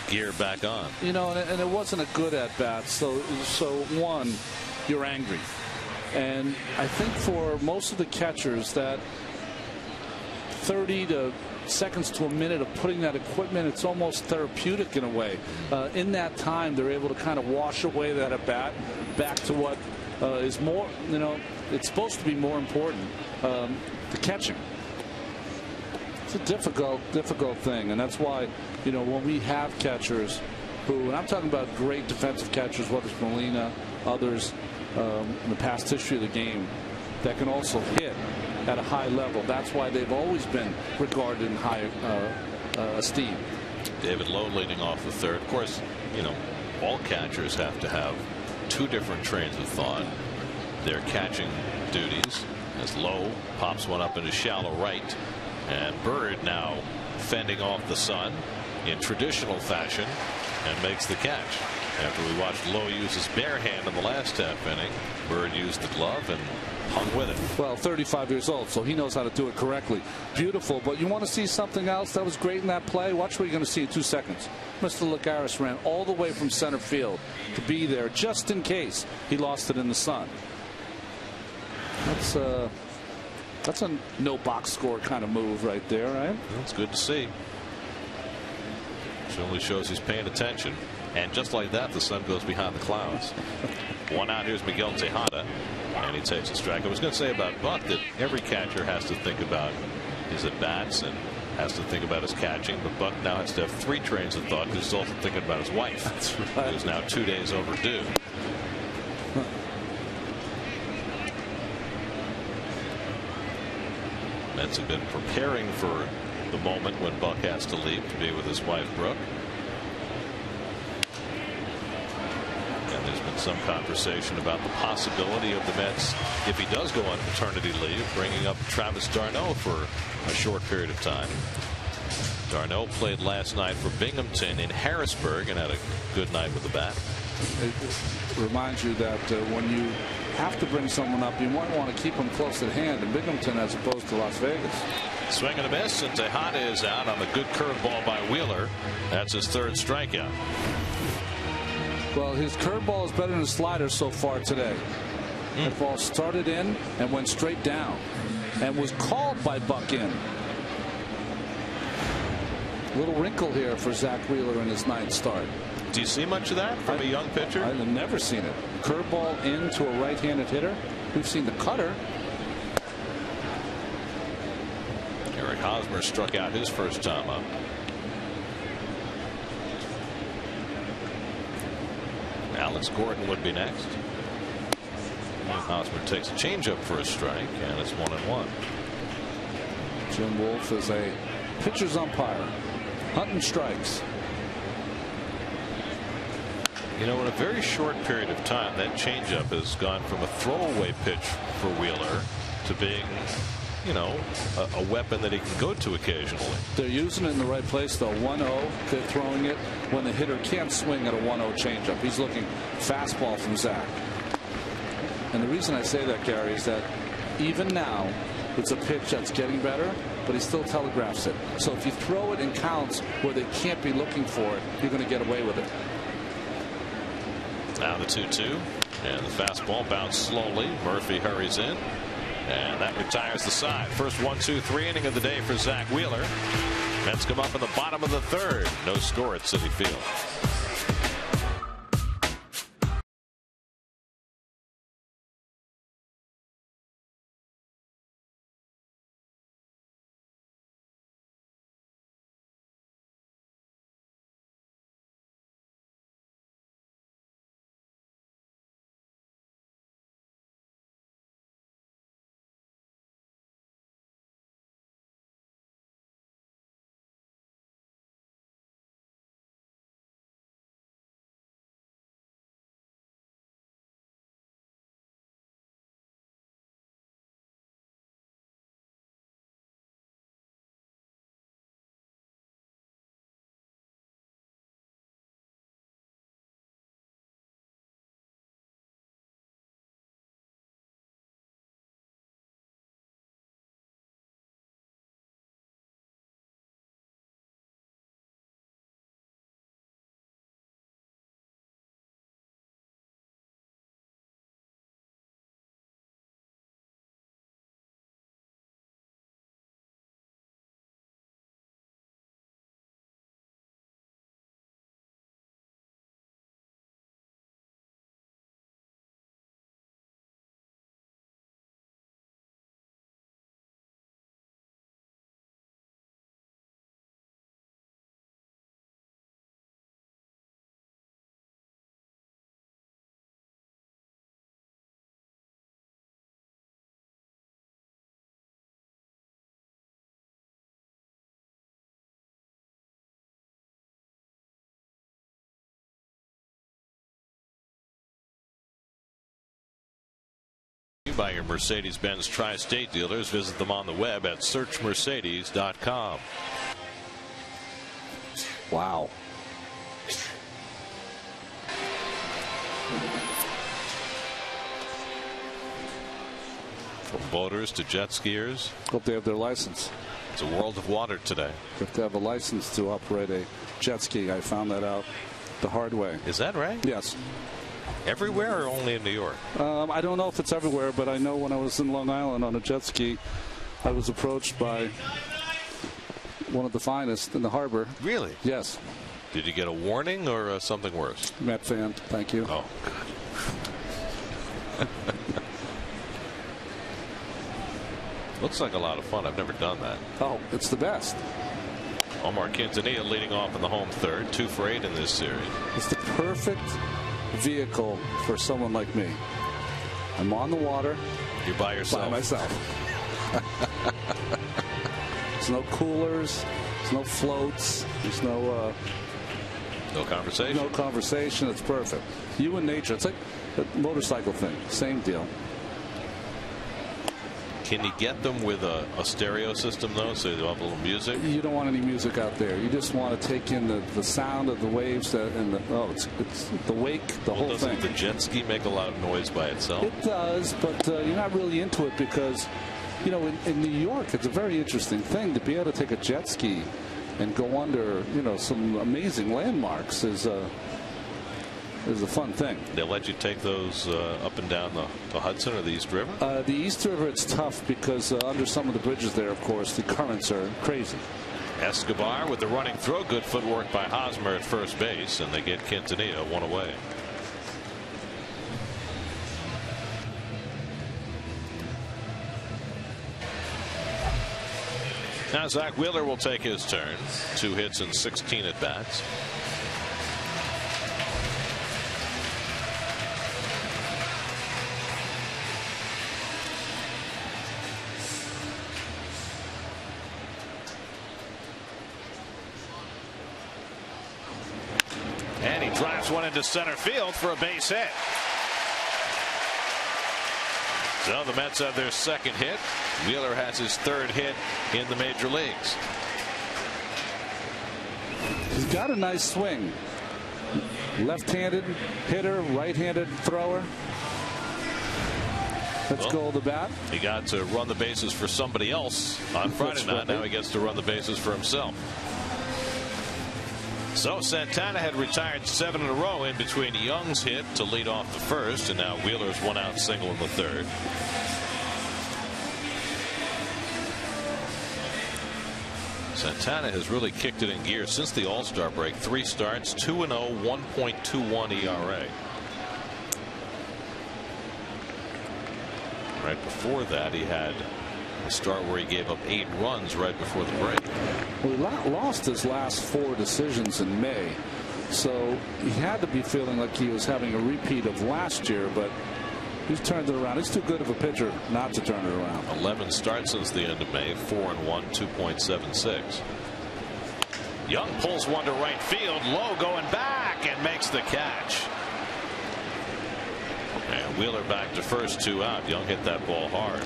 gear back on. You know, and it wasn't a good at bat. So one, you're angry, and I think for most of the catchers, that 30 seconds to a minute of putting that equipment, it's almost therapeutic in a way. In that time, they're able to kind of wash away that at bat back to what is more, you know, it's supposed to be more important, the catching. It's a difficult thing, and that's why, you know, when we have catchers who, and I'm talking about great defensive catchers, whether it's Molina, others in the past history of the game, that can also hit at a high level. That's why they've always been regarded in high esteem. David Lowe leading off the third. Of course, you know, all catchers have to have 2 different trains of thought. Their catching duties As Lowe pops one up into shallow right, and Bird now fending off the sun in traditional fashion and makes the catch. After we watched Lowe use his bare hand in the last half inning, Bird used the glove and hung with it. Well, 35 years old, so he knows how to do it correctly. Beautiful, but you want to see something else that was great in that play? Watch what you're going to see in 2 seconds. Mr. Lagares ran all the way from center field to be there just in case he lost it in the sun. That's a no box score kind of move right there, right? That's good to see. Certainly shows he's paying attention. And just like that, the sun goes behind the clouds. One out. Here's Miguel Tejada, and he takes a strike. I was going to say about Buck that every catcher has to think about his at bats and has to think about his catching, but Buck now has to have 3 trains of thought because he's also thinking about his wife. That's right. Who's now 2 days overdue. Mets have been preparing for the moment when Buck has to leave to be with his wife Brooke. And there's been some conversation about the possibility of the Mets, if he does go on paternity leave, bringing up Travis d'Arnaud for a short period of time. d'Arnaud played last night for Binghamton in Harrisburg and had a good night with the bat. It reminds you that when you have to bring someone up, you might want to keep them close at hand in Binghamton as opposed to Las Vegas. Swing and a miss, and Tejada is out on the good curveball by Wheeler. That's his 3rd strikeout. Well, his curveball is better than his slider so far today. That ball started in and went straight down and was called by Buck in. Little wrinkle here for Zach Wheeler in his 9th start. Do you see much of that from a young pitcher? I've never seen it. Curveball into a right-handed hitter. We've seen the cutter. Eric Hosmer struck out his first time up. Alex Gordon would be next. Hosmer takes a changeup for a strike, and it's 1-1. Jim Wolf is a pitcher's umpire, hunting strikes. You know, in a very short period of time, that changeup has gone from a throwaway pitch for Wheeler to being, you know, a weapon that he can go to occasionally. They're using it in the right place, though. 1-0, they're throwing it when the hitter can't swing at a 1-0 changeup. He's looking fastball from Zach. And the reason I say that, Gary, is that even now, it's a pitch that's getting better, but he still telegraphs it. So if you throw it in counts where they can't be looking for it, you're going to get away with it. Now the 2-2, and the fastball bounced slowly. Murphy hurries in, and that retires the side. First 1-2-3 inning of the day for Zach Wheeler. Mets come up in the bottom of the 3rd. No score at Citi Field. made by your Mercedes-Benz Tri-State dealers. Visit them on the web at searchmercedes.com. Wow. From boaters to jet skiers. Hope they have their license. It's a world of water today. You have to have a license to operate a jet ski. I found that out the hard way. Is that right? Yes. Everywhere or only in New York? I don't know if it's everywhere, but I know when I was in Long Island on a jet ski, I was approached by one of the finest in the harbor. Really? Yes. Did you get a warning or something worse? Met fan. Thank you. Oh, God. Looks like a lot of fun. I've never done that. Oh, it's the best. Omar Quintanilla leading off in the home third, 2 for 8 in this series. It's the perfect vehicle for someone like me. I'm on the water. You're by yourself. By myself. There's no coolers. There's no floats. There's no conversation. No conversation. It's perfect. You and nature. It's like a motorcycle thing. Same deal. Can you get them with a stereo system, though, so you have a little music? You don't want any music out there. You just want to take in the sound of the waves and it's the wake, the whole thing. Doesn't the jet ski make a lot of noise by itself? It does, but you're not really into it because, you know, in New York, it's a very interesting thing to be able to take a jet ski and go under, you know, some amazing landmarks is a fun thing. They'll let you take those up and down the Hudson or the East River? The East River, it's tough because under some of the bridges there, of course, the currents are crazy. Escobar with the running throw. Good footwork by Hosmer at first base, and they get Quintanilla 1 away. Now Zach Wheeler will take his turn. 2 hits and 16 at bats. And he drives one into center field for a base hit. So the Mets have their second hit. Wheeler has his 3rd hit in the major leagues. He's got a nice swing. Left-handed hitter, right-handed thrower. Let's go to the bat. He got to run the bases for somebody else on Friday night. Now he gets to run the bases for himself. So Santana had retired 7 in a row in between Young's hit to lead off the first, and now Wheeler's 1-out single in the 3rd. Santana has really kicked it in gear since the All-Star break. 3 starts, 2-0, 1.21 ERA. Right before that, he had a start where he gave up 8 runs right before the break. Well, he lost his last 4 decisions in May, so he had to be feeling like he was having a repeat of last year, but he's turned it around. He's too good of a pitcher not to turn it around. 11 starts since the end of May, 4-1, 2.76. Young pulls one to right field, low going back and makes the catch. And Wheeler back to first, 2 out. Young hit that ball hard.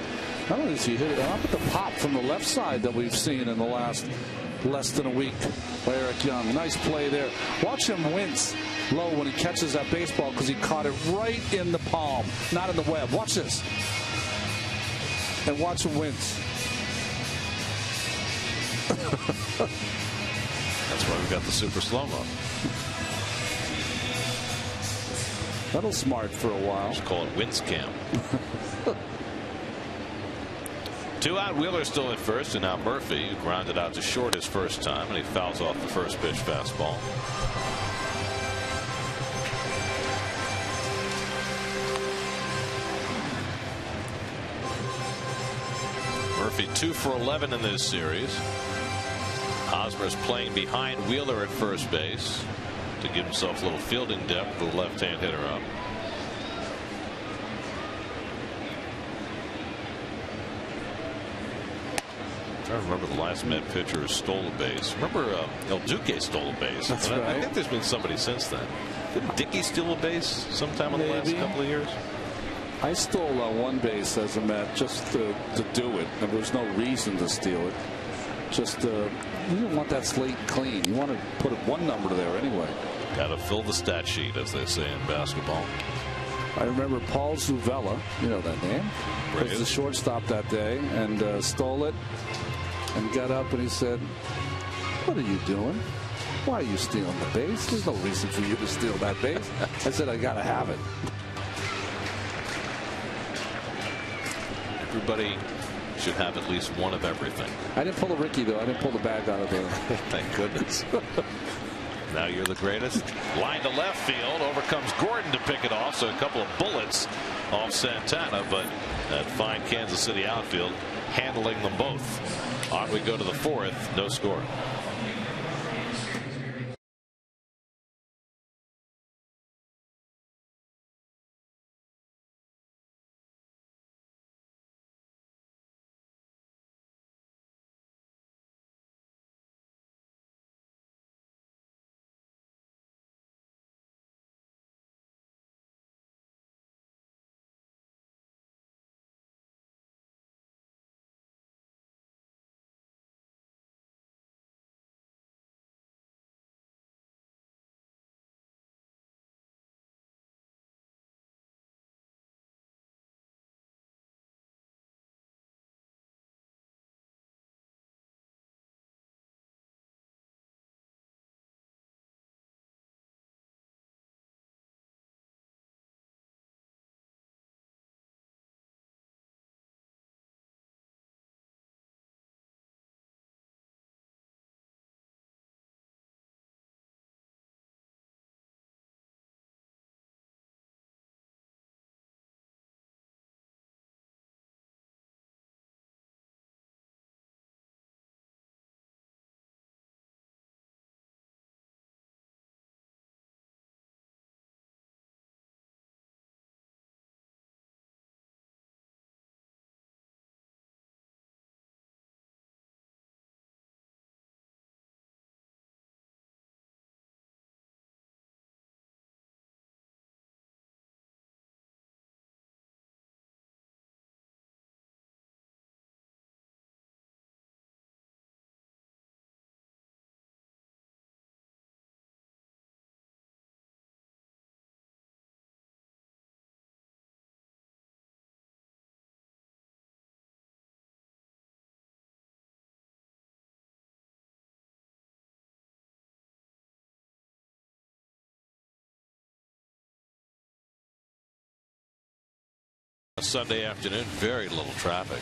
Not only does he hit it up at the pop from the left side that we've seen in the last less than a week by Eric Young. Nice play there. Watch him wince low when he catches that baseball because he caught it right in the palm, not in the web. Watch this. And watch him wince. That's why we got the super slow-mo. That'll smart for a while. Just call it wince cam. 2 out. Wheeler still at first, and now Murphy, who grounded out to short his first time, and he fouls off the first pitch fastball. Murphy 2 for 11 in this series. Hosmer's playing behind Wheeler at first base to give himself a little fielding depth with the left-hand hitter up. I remember the last Met pitcher who stole a base. Remember El Duque stole a base. That's right. I think there's been somebody since then. Didn't Dickey steal a base sometime in the last couple of years? I stole one base as a Met just to do it. There was no reason to steal it. Just you don't want that slate clean. You want to put one number there anyway. Got to fill the stat sheet, as they say in basketball. I remember Paul Zuvella, you know that name, was the shortstop that day, and stole it and got up and he said, "What are you doing? Why are you stealing the base? There's no reason for you to steal that base." I said, "I got to have it." Everybody should have at least one of everything. I didn't pull a Ricky, though. I didn't pull the bag out of there. Thank goodness. Now you're the greatest. Line to left field. Over comes Gordon to pick it off. So a couple of bullets off Santana, but that fine Kansas City outfield handling them both. On we go to the fourth. No score. Sunday afternoon, very little traffic.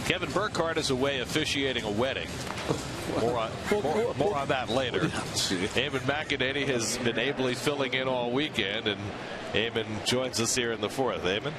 Kevin Burkhardt is away officiating a wedding. More on that later. Eamon McEnany has been ably filling in all weekend, and Eamon joins us here in the fourth. Eamon?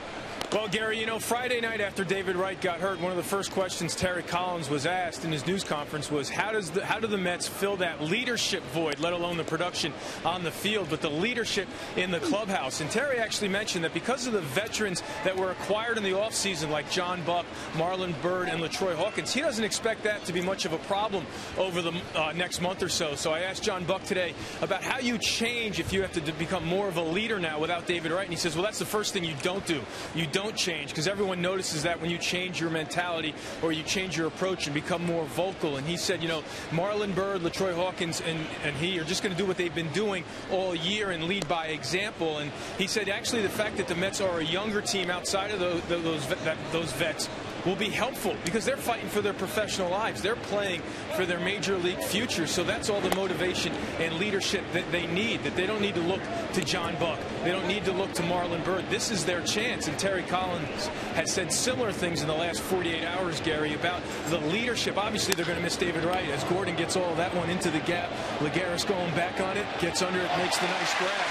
Well, Gary, you know, Friday night after David Wright got hurt, one of the first questions Terry Collins was asked in his news conference was how do the Mets fill that leadership void, let alone the production on the field, but the leadership in the clubhouse. And Terry actually mentioned that because of the veterans that were acquired in the offseason, like John Buck, Marlon Byrd, and LaTroy Hawkins, he doesn't expect that to be much of a problem over the next month or so. So I asked John Buck today about how you change if you have to become more of a leader now without David Wright. And he says, well, that's the first thing you don't do. You don't change, because everyone notices that when you change your mentality or you change your approach and become more vocal. And he said, you know, Marlon Byrd, LaTroy Hawkins, and he are just going to do what they've been doing all year and lead by example. And he said actually the fact that the Mets are a younger team outside of those vets will be helpful because they're fighting for their professional lives. They're playing for their major league future. So that's all the motivation and leadership that they need, that they don't need to look to John Buck. They don't need to look to Marlon Byrd. This is their chance. And Terry Collins has said similar things in the last 48 hours, Gary, about the leadership. Obviously, they're going to miss David Wright as Gordon gets all that one into the gap. Lagares going back on it, gets under it, makes the nice grab.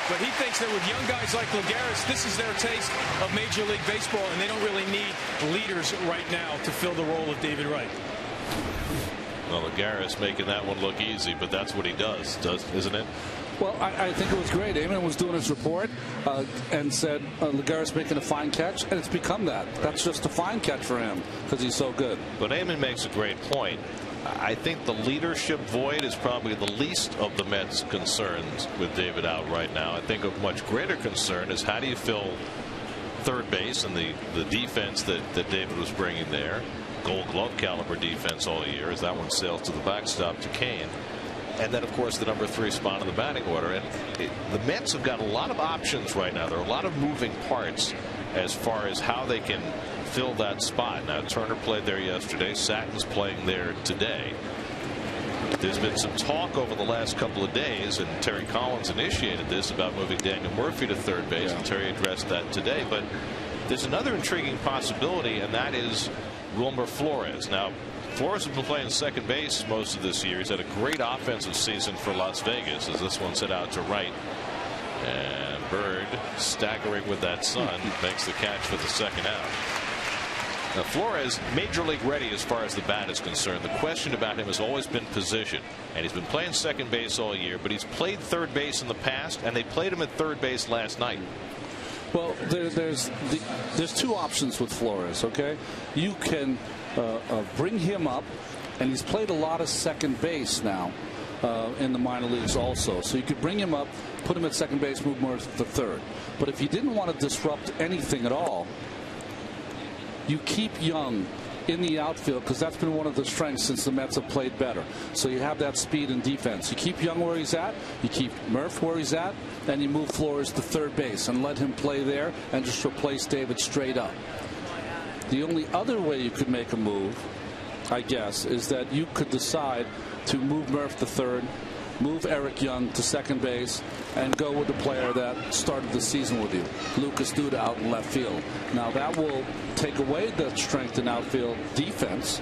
But he thinks that with young guys like Lagares, this is their taste of Major League Baseball, and they don't really need leaders right now to fill the role of David Wright. Well, Lagares making that one look easy, but that's what he does, isn't it? Well, I think it was great. Eamon was doing his report and said Lagares making a fine catch, and it's become that. That's just a fine catch for him because he's so good. But Eamon makes a great point. I think the leadership void is probably the least of the Mets' concerns with David out right now. I think a much greater concern is how do you fill third base and the defense that David was bringing there. Gold Glove caliber defense all year as that one sails to the backstop to Kane. And then, of course, the number 3 spot in the batting order. And the Mets have got a lot of options right now. There are a lot of moving parts as far as how they can fill that spot. Now, Turner played there yesterday. Satton's playing there today. There's been some talk over the last couple of days, and Terry Collins initiated this about moving Daniel Murphy to third base, and Terry addressed that today. But there's another intriguing possibility, and that is Wilmer Flores. Now, Flores has been playing second base most of this year. He's had a great offensive season for Las Vegas as this one's hit out to right. And Bird, staggering with that sun, makes the catch for the second out. Now, Flores, major league ready as far as the bat is concerned. The question about him has always been position. And he's been playing second base all year, but he's played third base in the past, and they played him at third base last night. Well, there's 2 options with Flores, okay? You can bring him up, and he's played a lot of second base now in the minor leagues also. So you could bring him up, put him at second base, move more to third. But if you didn't want to disrupt anything at all, you keep Young in the outfield because that's been one of the strengths since the Mets have played better. So you have that speed and defense. You keep Young where he's at, you keep Murph where he's at, and you move Flores to third base and let him play there and just replace David straight up. The only other way you could make a move, I guess, is that you could decide to move Murph to third, move Eric Young to second base, and go with the player that started the season with you, Lucas Duda, out in left field. Now that will take away the strength in outfield defense.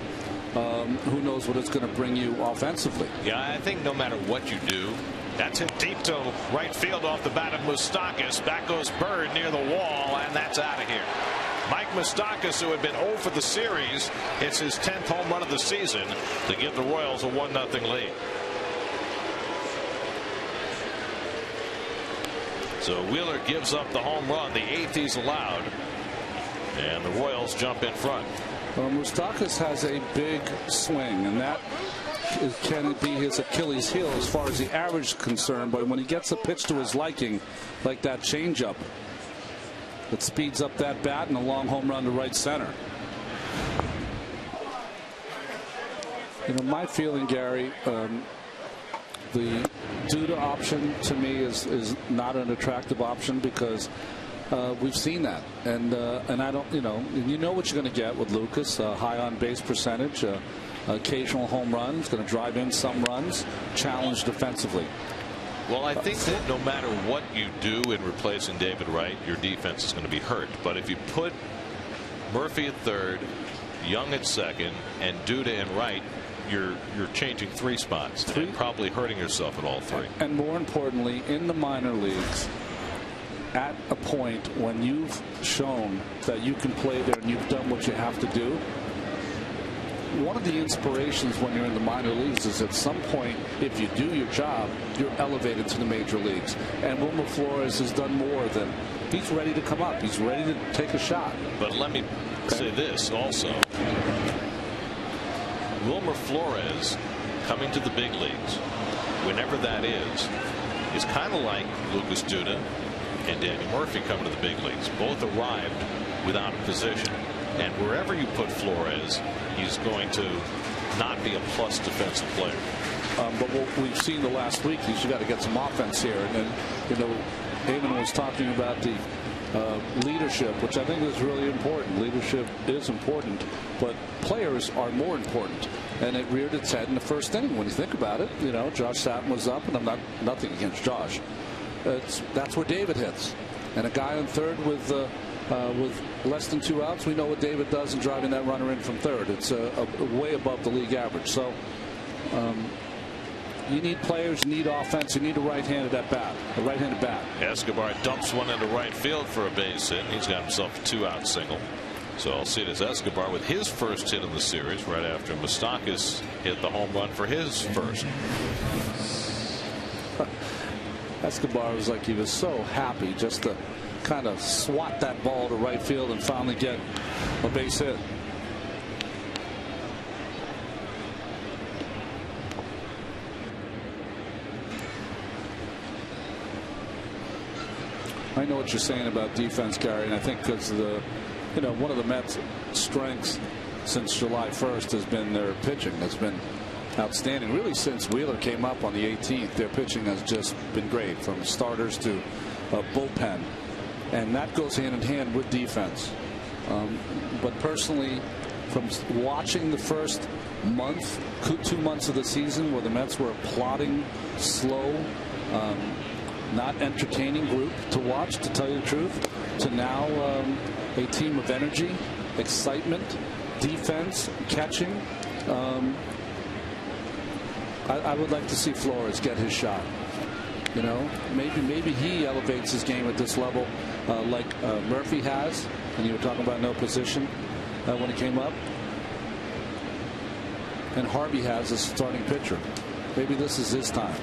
Who knows what it's going to bring you offensively? Yeah, I think no matter what you do, that's hit deep to right field off the bat of Moustakas. Back goes Bird near the wall, and that's out of here. Mike Moustakas, who had been 0 for the series, hits his 10th home run of the season to give the Royals a 1-0 lead. So Wheeler gives up the home run, the 8th he's allowed, and the Royals jump in front. Well, Moustakas has a big swing, and that can be his Achilles heel as far as the average is concerned. But when he gets a pitch to his liking, like that changeup, it speeds up that bat and a long home run to right center. You know, my feeling, Gary, the Duda option to me is not an attractive option because we've seen that, and I don't, you know what you're going to get with Lucas. High on base percentage, occasional home runs, going to drive in some runs, challenge defensively. Well, I think that no matter what you do in replacing David Wright, your defense is going to be hurt. But if you put Murphy at third, Young at second, and Duda and Wright, you're changing 3 spots and probably hurting yourself at all 3. And more importantly, in the minor leagues, at a point when you've shown that you can play there and you've done what you have to do, one of the inspirations when you're in the minor leagues is at some point, if you do your job, you're elevated to the major leagues. And Wilmer Flores has done more than he's ready to come up. He's ready to take a shot. But let me say this also. Wilmer Flores coming to the big leagues, whenever that is kind of like Lucas Duda and Daniel Murphy coming to the big leagues. Both arrived without a position. And wherever you put Flores, he's going to not be a plus defensive player. But what we've seen the last week is you got to get some offense here. And then, you know, Eamon was talking about the leadership, which I think is really important. Leadership is important, but players are more important. And it reared its head in the first inning. When you think about it, you know, Josh Satton was up, and I'm nothing against Josh. That's where David hits. And a guy on third with less than 2 outs, we know what David does in driving that runner in from third. It's way above the league average. So you need players, you need offense, you need a right-handed bat. Escobar dumps one into right field for a base hit. He's got himself a 2-out single. So I'll see it as Escobar with his first hit in the series right after Moustakas hit the home run for his first. Escobar was like he was so happy just to kind of swat that ball to right field and finally get a base hit. I know what you're saying about defense, Gary, and I think because one of the Mets' strengths since July 1st has been their pitching. That's been outstanding. Really, since Wheeler came up on the 18th, their pitching has just been great, from starters to bullpen, and that goes hand in hand with defense. But personally, from watching the first month, 2 months of the season where the Mets were a plodding, slow, not entertaining group to watch, to tell you the truth, to now a team of energy, excitement, defense, catching. I would like to see Flores get his shot. Maybe he elevates his game at this level like Murphy has, and you were talking about no position when he came up, and Harvey has as starting pitcher. Maybe this is his time.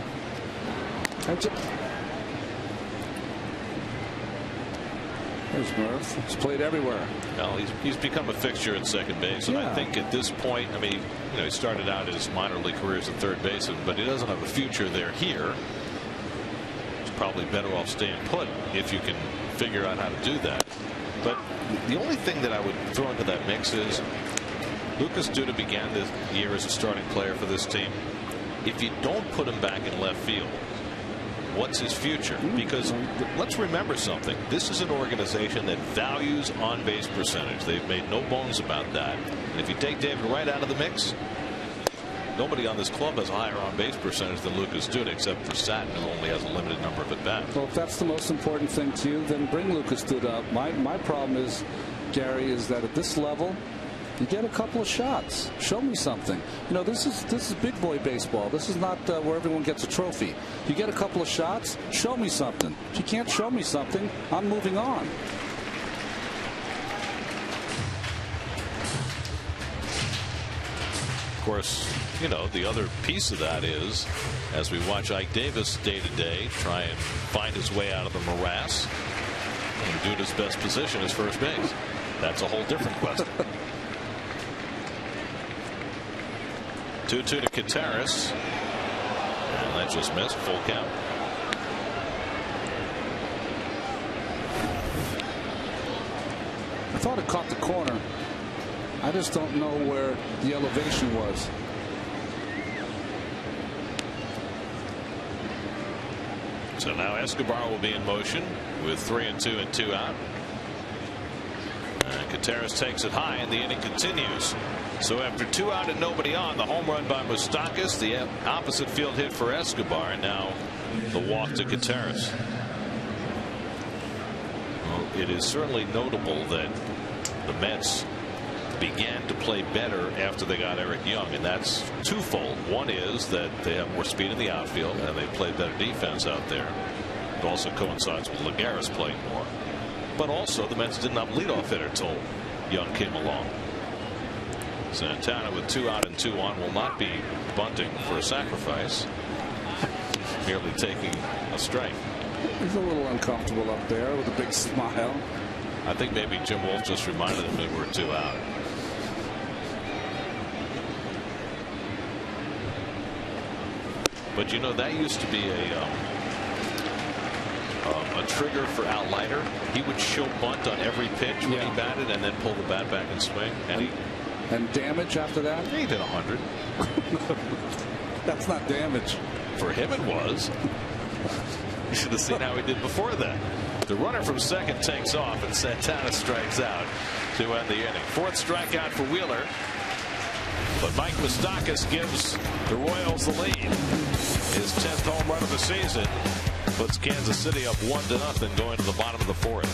There's Murph. He's played everywhere. Well, he's become a fixture at second base, and I think at this point, I mean, he started out his minor league career as a third baseman, but he doesn't have a future there here. He's probably better off staying put if you can figure out how to do that. But the only thing that I would throw into that mix is Lucas Duda began this year as a starting player for this team. If you don't put him back in left field, what's his future? Because let's remember something. This is an organization that values on-base percentage. They've made no bones about that. And if you take David Wright out of the mix, nobody on this club has a higher on-base percentage than Lucas Duda, except for Satin, who only has a limited number of at-bats. Well, if that's the most important thing to you, then bring Lucas Duda up. My problem is, Gary, is that at this level, you get a couple of shots. Show me something. This is big boy baseball. This is not where everyone gets a trophy. You get a couple of shots. Show me something. If you can't show me something, I'm moving on. Of course, the other piece of that is, as we watch Ike Davis day to day try and find his way out of the morass, and Duda's best position is first base. That's a whole different question. 2-2 to Contreras, and that just missed. Full count. I thought it caught the corner. I just don't know where the elevation was. So now Escobar will be in motion with 3-2 and 2 out. And Contreras takes it high, and the inning continues. So after 2 out and nobody on, the home run by Moustakas, the opposite field hit for Escobar, and now the walk to Contreras. Well, it is certainly notable that the Mets began to play better after they got Eric Young, and that's twofold. One is that they have more speed in the outfield, and they play better defense out there. It also coincides with Lagares playing more. But also, the Mets didn't have leadoff hitter until Young came along. Santana with 2 out and 2 on will not be bunting for a sacrifice, merely taking a strike. He's a little uncomfortable up there with a big smile. I think maybe Jim Wolf just reminded him that we're 2 out. But that used to be a trigger for Al Leiter. He would show bunt on every pitch when he batted, and then pull the bat back and swing. And damage after that? He did 100. That's not damage. For him, it was. You should have seen how he did before that. The runner from second takes off, and Santana strikes out to end the inning. 4th strikeout for Wheeler. But Mike Moustakas gives the Royals the lead. His 10th home run of the season puts Kansas City up 1-0 going to the bottom of the 4th.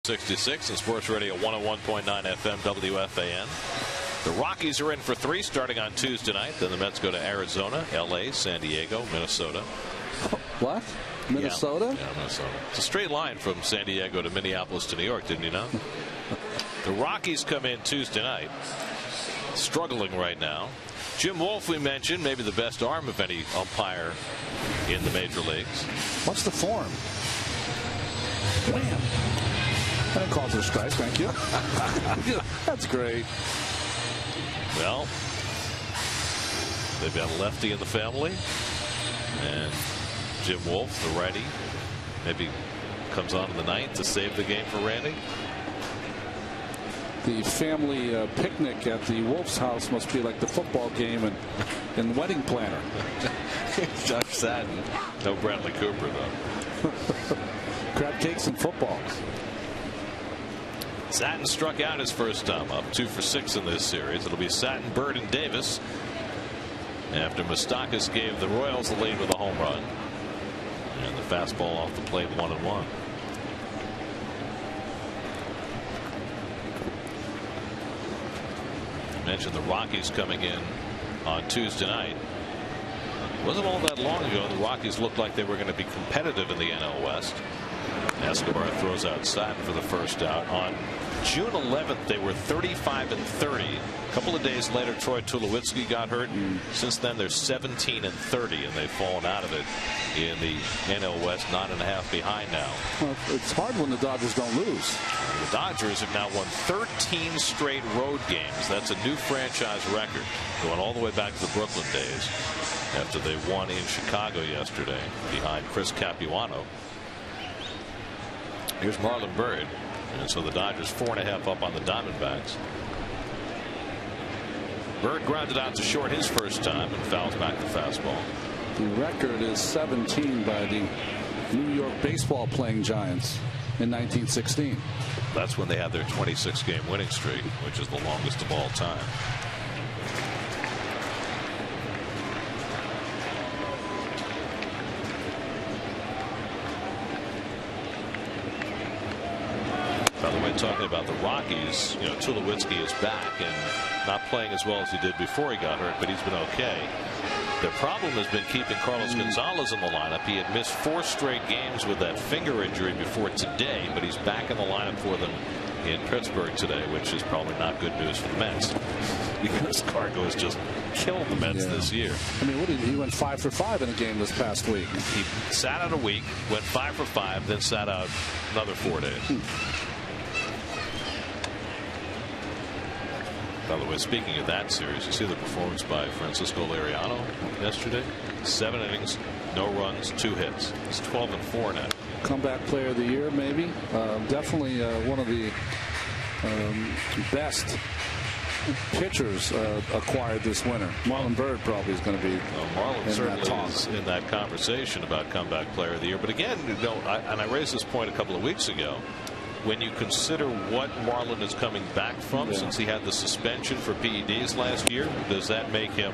66 and Sports Radio 101.9 FM WFAN. The Rockies are in for 3 starting on Tuesday night. Then the Mets go to Arizona, LA, San Diego, Minnesota. What? Minnesota? Yeah, Minnesota. It's a straight line from San Diego to Minneapolis to New York, didn't you know? The Rockies come in Tuesday night, struggling right now. Jim Wolf, we mentioned, maybe the best arm of any umpire in the major leagues. What's the form? Wham! I didn't call for a strike, thank you. That's great. Well, they've got a lefty in the family, and Jim Wolf, the righty, maybe comes on in the ninth to save the game for Randy. The family picnic at the Wolf's house must be like the football game and wedding planner. Josh Satin. No Bradley Cooper, though. Crab cakes and football. Satin struck out his first time up, 2 for 6 in this series. It'll be Satin, Bird, and Davis after Moustakas gave the Royals the lead with a home run. And the fastball off the plate, 1-1. I mentioned the Rockies coming in on Tuesday night. It wasn't all that long ago the Rockies looked like they were going to be competitive in the NL West. Escobar throws out Satin for the first out. On June 11th, they were 35-30. A couple of days later, Troy Tulowitzki got hurt. Since then, they're 17-30, and they've fallen out of it in the NL West, 9.5 behind now. Well, it's hard when the Dodgers don't lose. The Dodgers have now won 13 straight road games. That's a new franchise record, going all the way back to the Brooklyn days, after they won in Chicago yesterday behind Chris Capuano. Here's Marlon Byrd. And so the Dodgers 4.5 up on the Diamondbacks. Byrd grounded out to short his first time and fouls back the fastball. The record is 17 by the New York baseball playing Giants in 1916. That's when they had their 26-game winning streak, which is the longest of all time. By the way, talking about the Rockies, you know, Tulowitzki is back and not playing as well as he did before he got hurt, but he's been okay. Their problem has been keeping Carlos Gonzalez in the lineup. He had missed 4 straight games with that finger injury before today, but he's back in the lineup for them in Pittsburgh today, which is probably not good news for the Mets, because Cargo has just killed the Mets this year. I mean, he went 5 for 5 in a game this past week. He sat out a week, went 5 for 5, then sat out another 4 days. By the way, speaking of that series, you see the performance by Francisco Liriano yesterday. 7 innings, no runs, 2 hits. He's 12-4 now. Comeback player of the year, maybe. Definitely one of the best pitchers acquired this winter. Marlon Byrd probably is going to be Marlon in certainly that talk. is in that conversation about comeback player of the year. But again, you know, and I raised this point a couple of weeks ago. When you consider what Marlon is coming back from since he had the suspension for PEDs last year, does that make him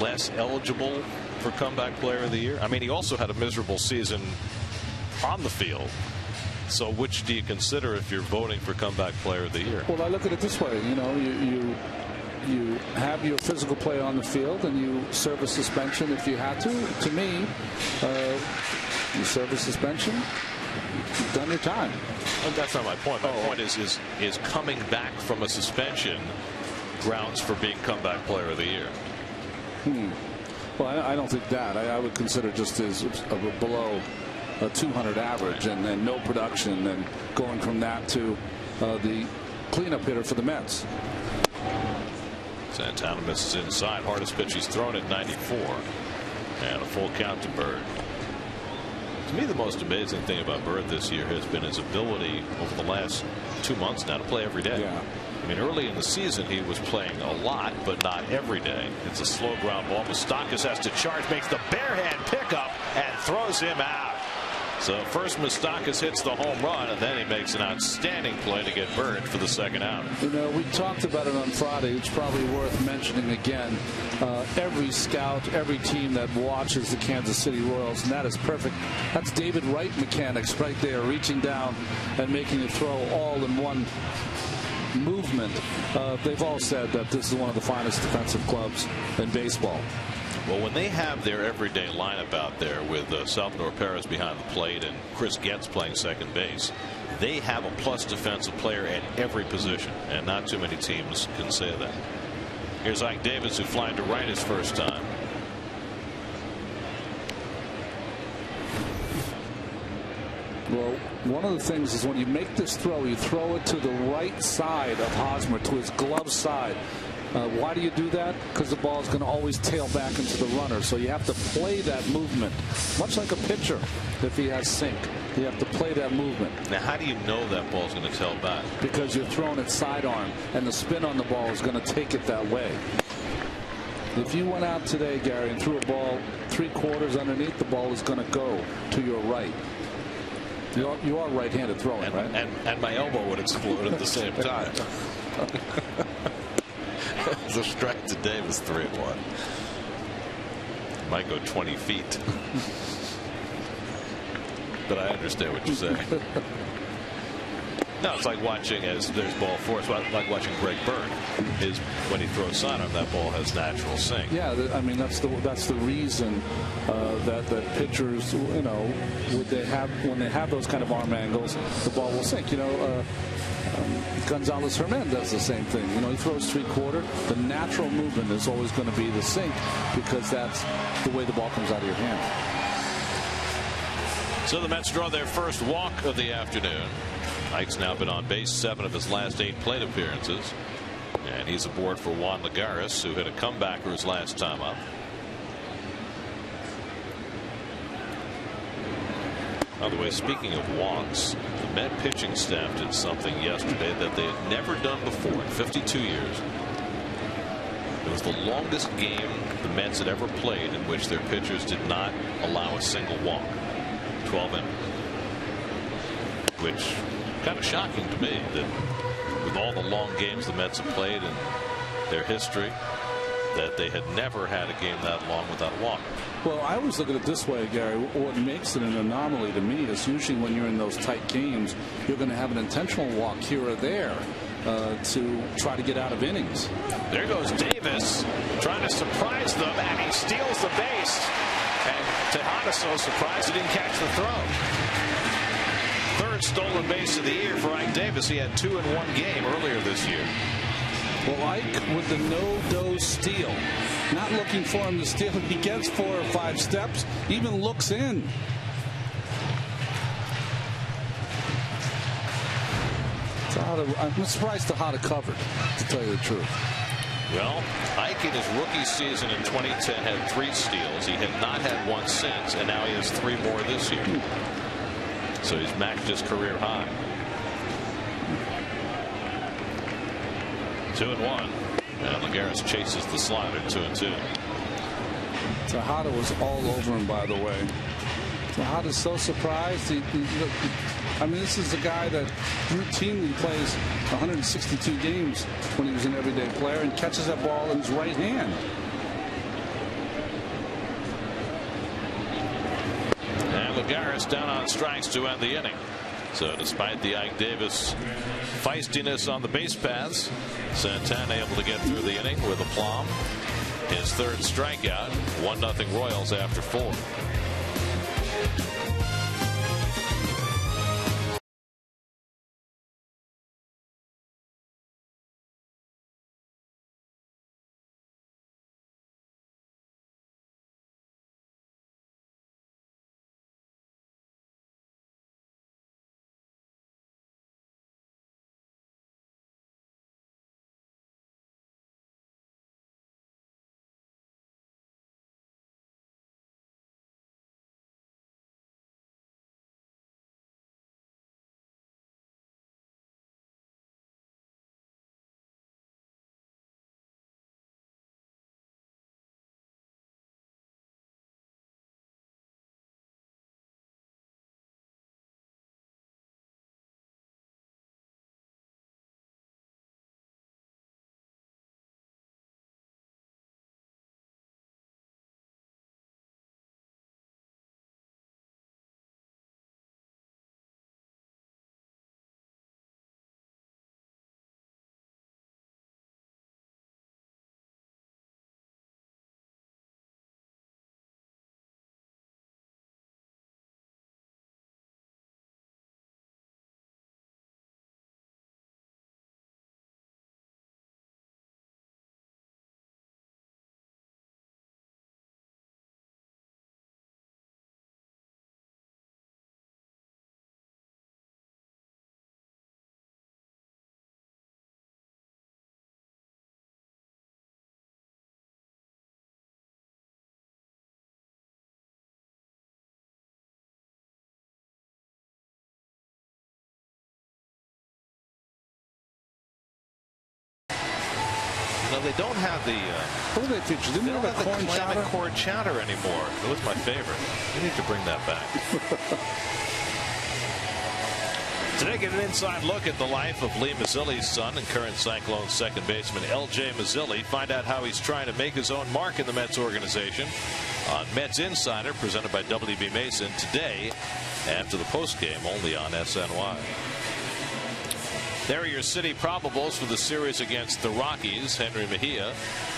less eligible for comeback player of the year? I mean, he also had a miserable season on the field. So which do you consider if you're voting for comeback player of the year? Well, I look at it this way. You know, you have your physical play on the field and you serve a suspension if you had to. To me, you serve a suspension, you've done your time. Well, that's not my point. My point is coming back from a suspension grounds for being comeback player of the year? Well, I don't think that. I would consider just as below a 200 average and then no production, and going from that to the cleanup hitter for the Mets. Santana misses inside. Hardest pitch he's thrown at 94. And a full count to Byrd. To me, the most amazing thing about Byrd this year has been his ability over the last 2 months now to play every day. Yeah. I mean, early in the season, he was playing a lot, but not every day. It's a slow ground ball. Moustakas has to charge, makes the bare hand pickup, and throws him out. So first Moustakas hits the home run, and then he makes an outstanding play to get Bird for the second out. You know, we talked about it on Friday. It's probably worth mentioning again. Every scout, every team that watches the Kansas City Royals, and that is perfect. That's David Wright mechanics right there, reaching down and making a throw all in one movement. They've all said that this is one of the finest defensive clubs in baseball. Well, when they have their everyday lineup out there with Salvador Perez behind the plate and Chris Getz playing second base, they have a plus defensive player at every position, and not too many teams can say that. Here's Ike Davis, who flying to right his first time. Well, one of the things is when you make this throw, you throw it to the right side of Hosmer, to his glove side. Why do you do that? Because the ball is going to always tail back into the runner. So you have to play that movement, much like a pitcher. If he has sink, you have to play that movement. Now, how do you know that ball is going to tail back? Because you're throwing it sidearm, and the spin on the ball is going to take it that way. If you went out today, Gary, and threw a ball 3/4 underneath, the ball is going to go to your right. You are right-handed throwing, right? And my elbow would explode at the same time. It's a strike to Davis, 3-1. Might go 20 feet. But I understand what you're saying. No, it's like watching, as there's ball four, it's like watching Greg Bird. When he throws sidearm, that ball has natural sink. Yeah, I mean that's the reason that pitchers, you know, when they have those kind of arm angles, the ball will sink. You know, Gonzalez Herman does the same thing. You know, he throws 3/4. The natural movement is always going to be the sink because that's the way the ball comes out of your hand. So the Mets draw their first walk of the afternoon. Ike's now been on base 7 of his last 8 plate appearances. And he's aboard for Juan Lagares, who hit a comebacker his last time up. By the way, speaking of walks, the Met pitching staff did something yesterday that they had never done before in 52 years. It was the longest game the Mets had ever played in which their pitchers did not allow a single walk. 12 innings. Which kind of shocking to me that with all the long games the Mets have played in their history, that they had never had a game that long without a walk. Well, I always look at it this way, Gary. What makes it an anomaly to me is usually when you're in those tight games, you're going to have an intentional walk here or there to try to get out of innings. There goes Davis trying to surprise them, and he steals the base. And Tejada so surprised he didn't catch the throw. Third stolen base of the year for Ike Davis. He had 2 in 1 game earlier this year. Well, Ike with the no-dose steal. Not looking for him to steal. He gets 4 or 5 steps, even looks in. I'm surprised Tejada covered, to tell you the truth. Well, Ike in his rookie season in 2010 had 3 steals. He had not had 1 since, and now he has 3 more this year. So he's matched his career high. 2-1. And Lagares chases the slider, 2-2. Tejada was all over him, by the way. Tejada's so surprised. I mean, this is a guy that routinely plays 162 games when he was an everyday player and catches that ball in his right hand. And Lagares down on strikes to end the inning. So despite the Ike Davis feistiness on the base paths, Santana able to get through the inning with aplomb. His 3rd strikeout. 1-0 Royals after 4. know, they don't have the. What do they feature? Didn't They don't have the corn clam chowder? and corn chowder anymore. It was my favorite. We need to bring that back. Today, get an inside look at the life of Lee Mazzilli's son and current Cyclones second baseman L.J. Mazzilli. Find out how he's trying to make his own mark in the Mets organization on Mets Insider, presented by W.B. Mason, today after the postgame, only on SNY. There are your city probables for the series against the Rockies. Henry Mejia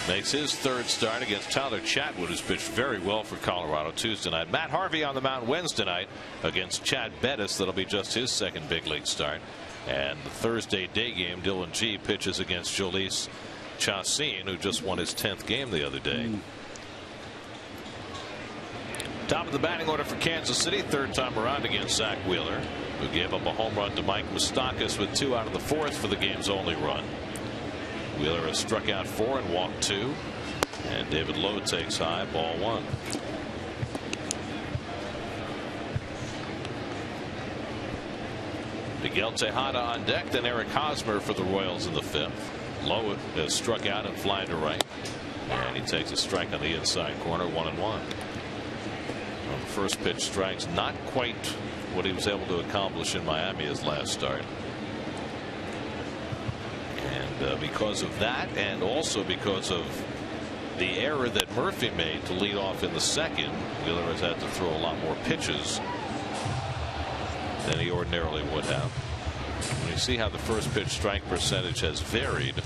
makes his third start against Tyler Chatwood, who's pitched very well for Colorado Tuesday night. Matt Harvey on the mound Wednesday night against Chad Bettis. That'll be just his second big league start. And the Thursday day game, Dylan G pitches against Jhoulys Chacin, who just won his 10th game the other day. Top of the batting order for Kansas City, third time around against Zach Wheeler, who gave up a home run to Mike Moustakas with 2 out of the 4th for the game's only run. Wheeler has struck out 4 and walked 2. And David Lowe takes high, ball 1. Miguel Tejada on deck, then Eric Hosmer for the Royals in the 5th. Lowe has struck out and flying to right. And he takes a strike on the inside corner, 1-1. The first pitch strikes, not quite what he was able to accomplish in Miami his last start. And because of that, and also because of the error that Murphy made to lead off in the second, Wheeler has had to throw a lot more pitches than he ordinarily would have. When you see how the first pitch strike percentage has varied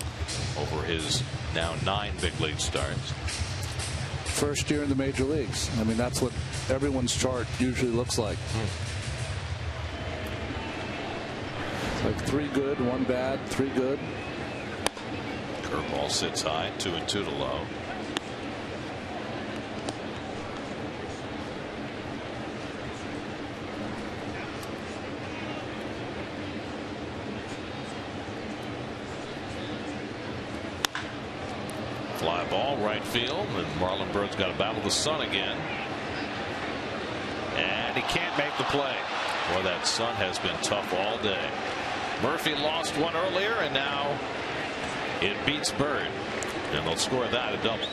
over his now 9 big league starts. First year in the major leagues. I mean, that's what everyone's chart usually looks like. It's like 3 good, 1 bad, 3 good. Curveball sits high, 2-2 to Lowe. Fly ball, right field, and Marlon Byrd's got to battle the sun again. And he can't make the play. Boy, that sun has been tough all day. Murphy lost one earlier, and now it beats Byrd. And they'll score that, a double.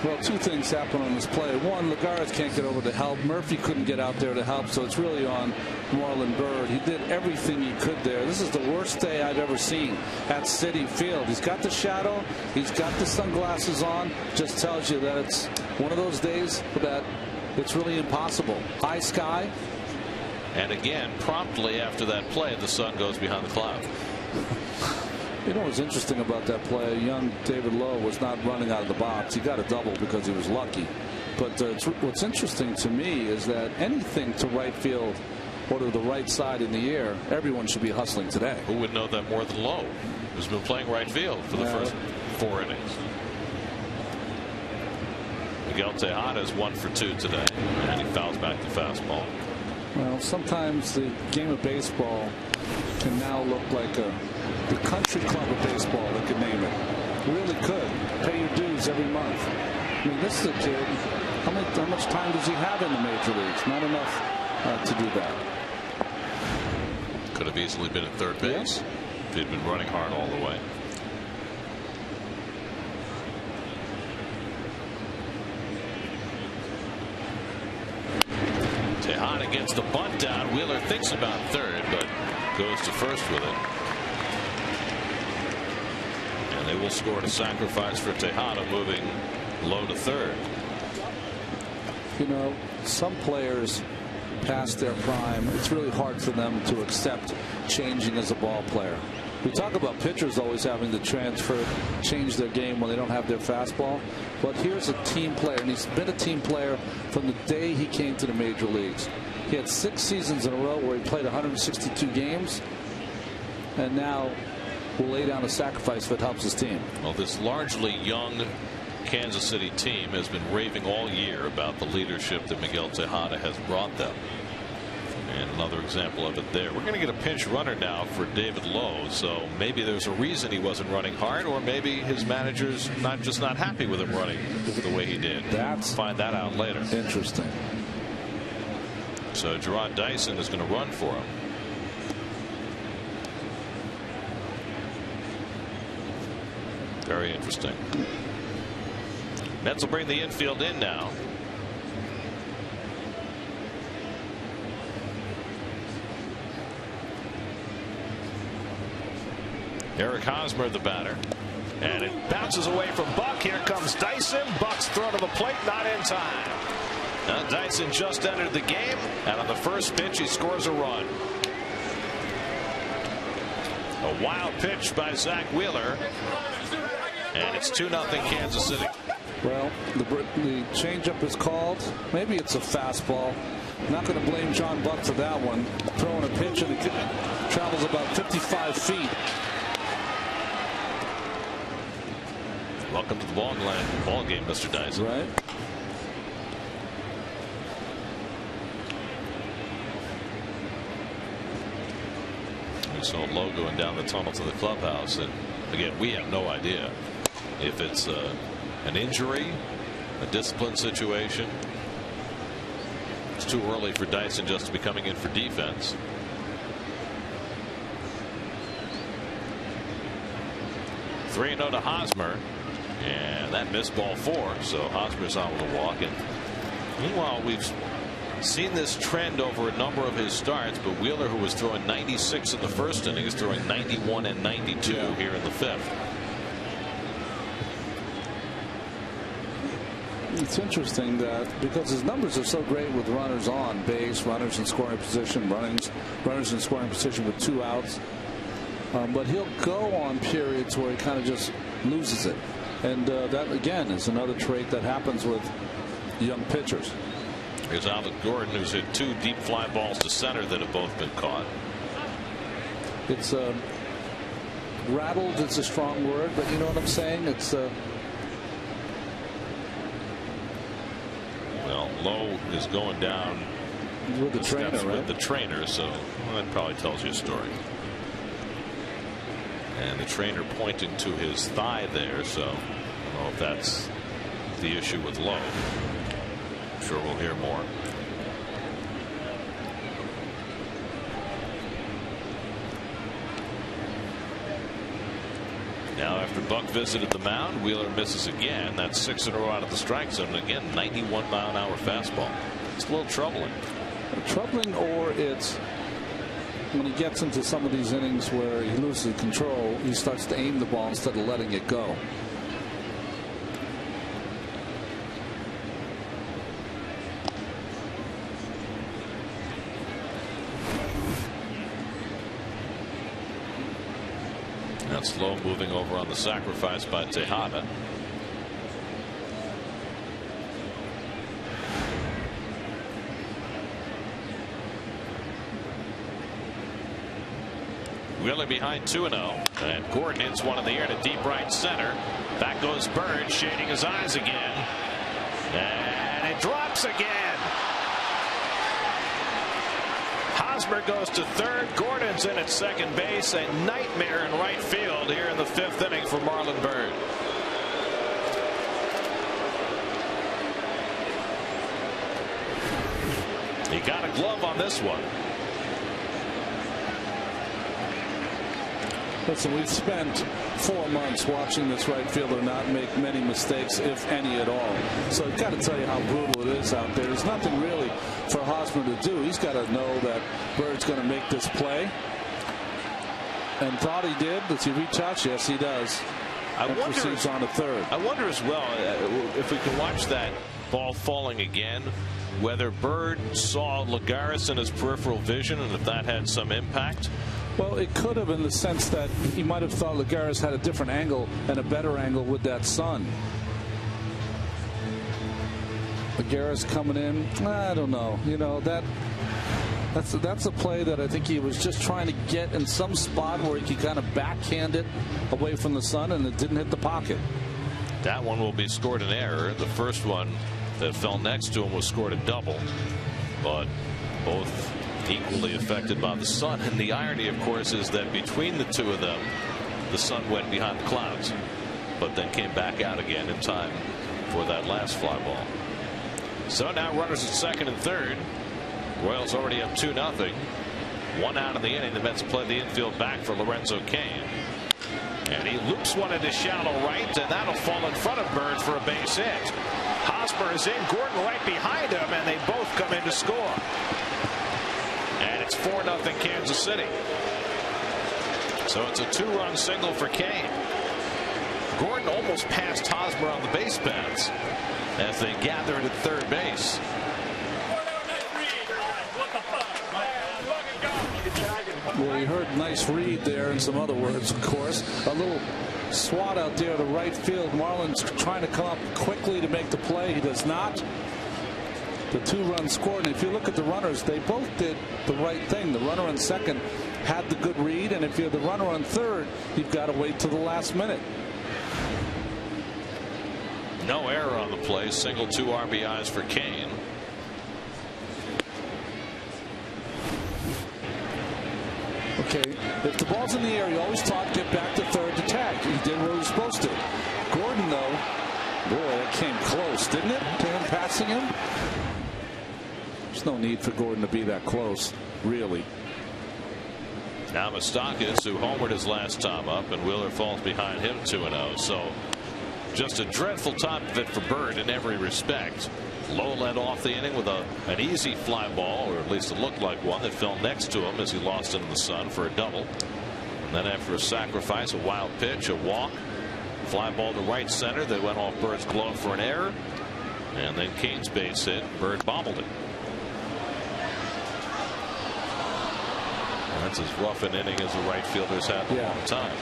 Well, 2 things happen on this play. One, Lagares can't get over to help. Murphy couldn't get out there to help, so it's really on Marlon Byrd. He did everything he could there. This is the worst day I've ever seen at Citi Field. He's got the shadow. He's got the sunglasses on. Just tells you that it's one of those days that it's really impossible. High sky. And again, promptly after that play, the sun goes behind the cloud. You know what's interesting about that play? Young David Lowe was not running out of the box. He got a double because he was lucky. But what's interesting to me is that anything to right field or to the right side in the air, everyone should be hustling today. Who would know that more than Lowe, who's been playing right field for the first 4 innings? Miguel Tejada is 1 for 2 today, and he fouls back the fastball. Well, sometimes the game of baseball can now look like the country club of baseball, they could name it. Really could. Pay your dues every month. I mean, this is a kid. How much time does he have in the major leagues? Not enough to do that. Could have easily been at third base if he'd been running hard all the way. Tejada gets the bunt down. Wheeler thinks about third, but goes to first with it. And they will score a sacrifice for Tejada, moving Lowe to third. You know, some players past their prime, it's really hard for them to accept changing as a ball player. We talk about pitchers always having to change their game when they don't have their fastball. But here's a team player, and he's been a team player from the day he came to the major leagues. He had 6 seasons in a row where he played 162 games, and now will lay down a sacrifice if it helps his team. Well, this largely young Kansas City team has been raving all year about the leadership that Miguel Tejada has brought them. And another example of it there. We're going to get a pinch runner now for David Lowe, so maybe there's a reason he wasn't running hard, or maybe his manager's not happy with him running the way he did. Find that out later. Interesting. So Gerard Dyson is going to run for him. Very interesting. Mets will bring the infield in now. Eric Hosmer, the batter. And it bounces away from Buck. Here comes Dyson. Buck's throw to the plate, not in time. Now Dyson just entered the game, and on the first pitch he scores a run. A wild pitch by Zach Wheeler, and it's 2-0 Kansas City. Well, the changeup is called. Maybe it's a fastball. Not going to blame John Buck for that one. Throwing a pitch and it travels about 55 feet. Welcome to the ball game, Mr. Dyson. Right. We saw Lowe going down the tunnel to the clubhouse, and again, we have no idea if it's an injury, a discipline situation. It's too early for Dyson just to be coming in for defense. Three 0 to Hosmer, and that missed ball 4, so Hosmer's out with a walk. And meanwhile, we've seen this trend over a number of his starts, but Wheeler, who was throwing 96 in the first inning, is throwing 91 and 92 here in the 5th. It's interesting that because his numbers are so great with runners on base, runners in scoring position, runners in scoring position with 2 outs, but he'll go on periods where he kind of just loses it, and that again is another trait that happens with young pitchers. Here's Alec Gordon, who's hit 2 deep fly balls to center that have both been caught. It's rattled. It's a strong word, but you know what I'm saying. It's well, Lowe is going down with the trainer, right? With the trainer, so that probably tells you a story. And the trainer pointing to his thigh there, so I don't know if that's the issue with Lowe. I'm sure we'll hear more. Now, after Buck visited the mound, Wheeler misses again. That's 6 in a row out of the strike zone. And again, 91-mile-an-hour fastball. It's a little troubling. Troubling, or it's when he gets into some of these innings where he loses control, he starts to aim the ball instead of letting it go. That's Lowe moving over on the sacrifice by Tejada. Wheeler behind 2-0, and Gordon hits one in the air to deep right center. Back goes Bird, shading his eyes again, and it drops again. Hosmer goes to third. Gordon's in at second base. A nightmare in right field here in the 5th inning for Marlon Byrd. He got a glove on this one. Listen, we've spent 4 months watching this right fielder not make many mistakes, if any at all. So I've got to tell you how brutal it is out there. There's nothing really for Hosmer to do. He's got to know that Bird's going to make this play. And thought he did. Does he reach out? Yes, he does. And proceeds on to third. I wonder as well if we can watch that ball falling again, whether Bird saw Lagares in his peripheral vision and if that had some impact. Well, it could have, in the sense that he might have thought Lagares had a different angle and a better angle with that sun. Lagares coming in, I don't know. You know, that's a play that I think he was just trying to get in some spot where he could kind of backhand it away from the sun, and it didn't hit the pocket. That one will be scored an error. The first one that fell next to him was scored a double, but both equally affected by the sun. And the irony, of course, is that between the two of them, the sun went behind the clouds, but then came back out again in time for that last fly ball. So now runners at second and third. Royals already up 2-0. 1 out of the inning. The Mets play the infield back for Lorenzo Cain. And he loops one into shallow right, and that'll fall in front of Bird for a base hit. Hosmer is in, Gordon right behind him, and they both come in to score. And it's 4-0 Kansas City. So it's a 2-run single for Kane. Gordon almost passed Hosmer on the base paths as they gathered at third base. Well, you heard nice read there and some other words, of course. A little swat out there to right field. Marlon's trying to come up quickly to make the play. He does not. The 2-run scored. And if you look at the runners, they both did the right thing. The runner on second had the good read, and if you're the runner on third, you've got to wait till the last minute. No error on the play. Single, 2 RBIs for Kane. Okay, if the ball's in the air, you always talk, get back to third to tag. He did what he was supposed to. Gordon, though, boy, that came close, didn't it, to him passing him? There's no need for Gordon to be that close, really. Now Moustakas, who homered his last time up, and Wheeler falls behind him 2-0. So just a dreadful top of it for Bird in every respect. Lowe led off the inning with an easy fly ball, or at least it looked like one, that fell next to him as he lost into the sun for a double. And then after a sacrifice, a wild pitch, a walk, fly ball to right center that went off Bird's glove for an error. And then Kane's base hit. Bird bobbled it. And that's as rough an inning as the right fielder's had in a long time.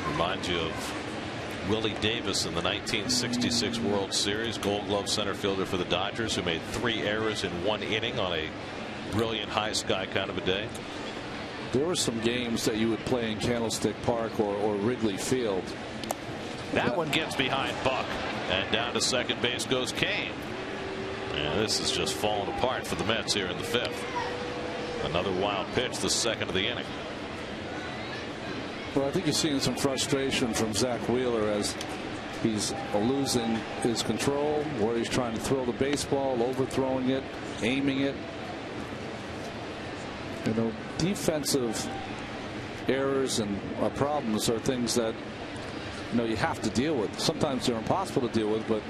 Reminds you of Willie Davis in the 1966 World Series, Gold Glove center fielder for the Dodgers, who made 3 errors in 1 inning on a brilliant high sky kind of a day. There were some games that you would play in Candlestick Park or Wrigley Field. That one gets behind Buck, and down to second base goes Kane. And this is just falling apart for the Mets here in the 5th. Another wild pitch, the second of the inning. Well, I think you're seeing some frustration from Zach Wheeler as he's losing his control, where he's trying to throw the baseball, overthrowing it, aiming it. You know, defensive errors and problems are things that, you know, you have to deal with. Sometimes they're impossible to deal with, but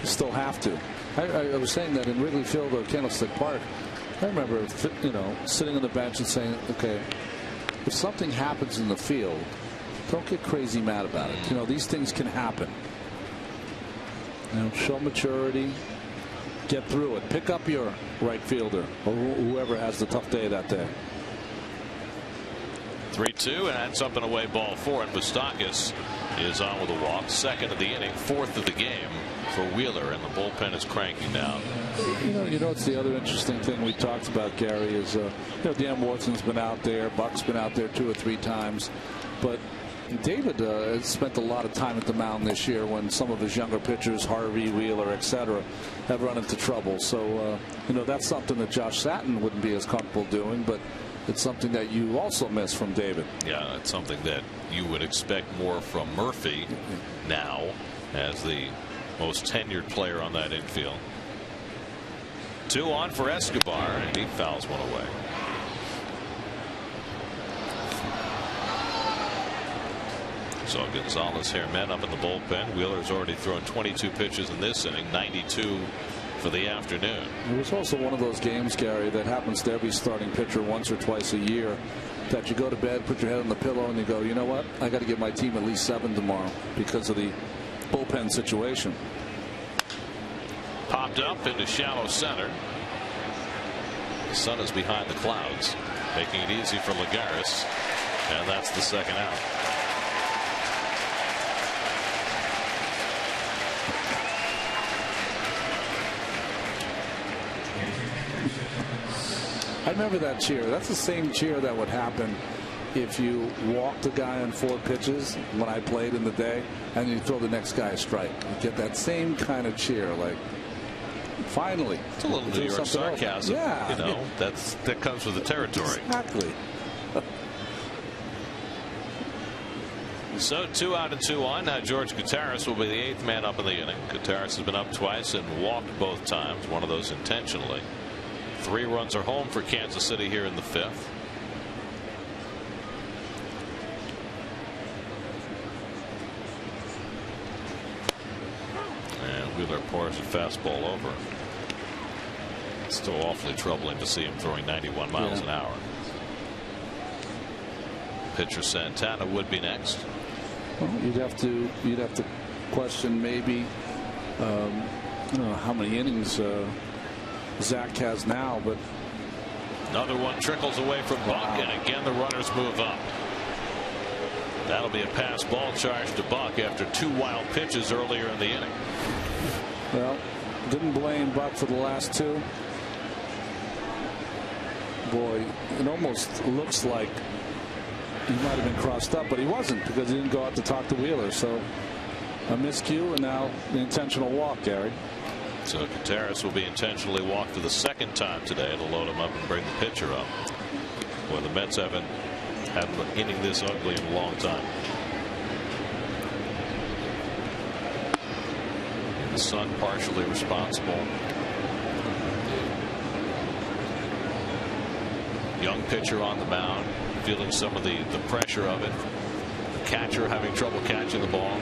you still have to. I was saying that in Wrigley Field or Candlestick Park. I remember, you know, sitting on the bench and saying, okay, if something happens in the field, don't get crazy mad about it. You know, these things can happen. You know, show maturity, get through it. Pick up your right fielder or whoever has the tough day that day. 3-2, and that's up and away ball 4. And Moustakas is on with a walk. Second of the inning, 4th of the game for Wheeler, and the bullpen is cranking down. You know, it's the other interesting thing we talked about, Gary, is you know, Dan Watson's been out there, Buck's been out there 2 or 3 times, but David has spent a lot of time at the mound this year when some of his younger pitchers, Harvey, Wheeler, etc., have run into trouble. So you know, that's something that Josh Satin wouldn't be as comfortable doing, but it's something that you also miss from David. Yeah, it's something that you would expect more from Murphy now as the most tenured player on that infield. 2 on for Escobar, and he fouls one away. So Gonzalez here, men up in the bullpen. Wheeler's already thrown 22 pitches in this inning, 92 for the afternoon. It was also one of those games, Gary, that happens to every starting pitcher once or twice a year, that you go to bed, put your head on the pillow, and you go, you know what, I got to give my team at least 7 tomorrow because of the bullpen situation. Popped up into shallow center. The sun is behind the clouds, making it easy for Lagares, and that's the second out. I remember that cheer. That's the same cheer that would happen if you walked a guy on 4 pitches when I played in the day, and you throw the next guy a strike. You get that same kind of cheer, like, finally. It's a little New York sarcasm. Yeah. You know, that comes with the territory. Exactly. So 2 out and 2 on. Now George Gutierrez will be the 8th man up in the inning. Gutierrez has been up twice and walked both times, one of those intentionally. 3 runs are home for Kansas City here in the 5th. And Wheeler pours a fastball over. It's still awfully troubling to see him throwing 91 miles an hour. Pitcher Santana would be next. Well, you'd have to question maybe I don't know how many innings Zach has now, but another one trickles away from Buck, and again the runners move up. That'll be a pass ball charge to Buck after 2 wild pitches earlier in the inning. Well, didn't blame Buck for the last 2. Boy, it almost looks like he might have been crossed up, but he wasn't, because he didn't go out to talk to Wheeler. So a miscue, and now the intentional walk, Gary. So Contreras will be intentionally walked for the 2nd time today to load him up and bring the pitcher up. Well, the Mets haven't had an inning this ugly in a long time. The Sun partially responsible. Young pitcher on the mound, feeling some of the pressure of it. The catcher having trouble catching the ball.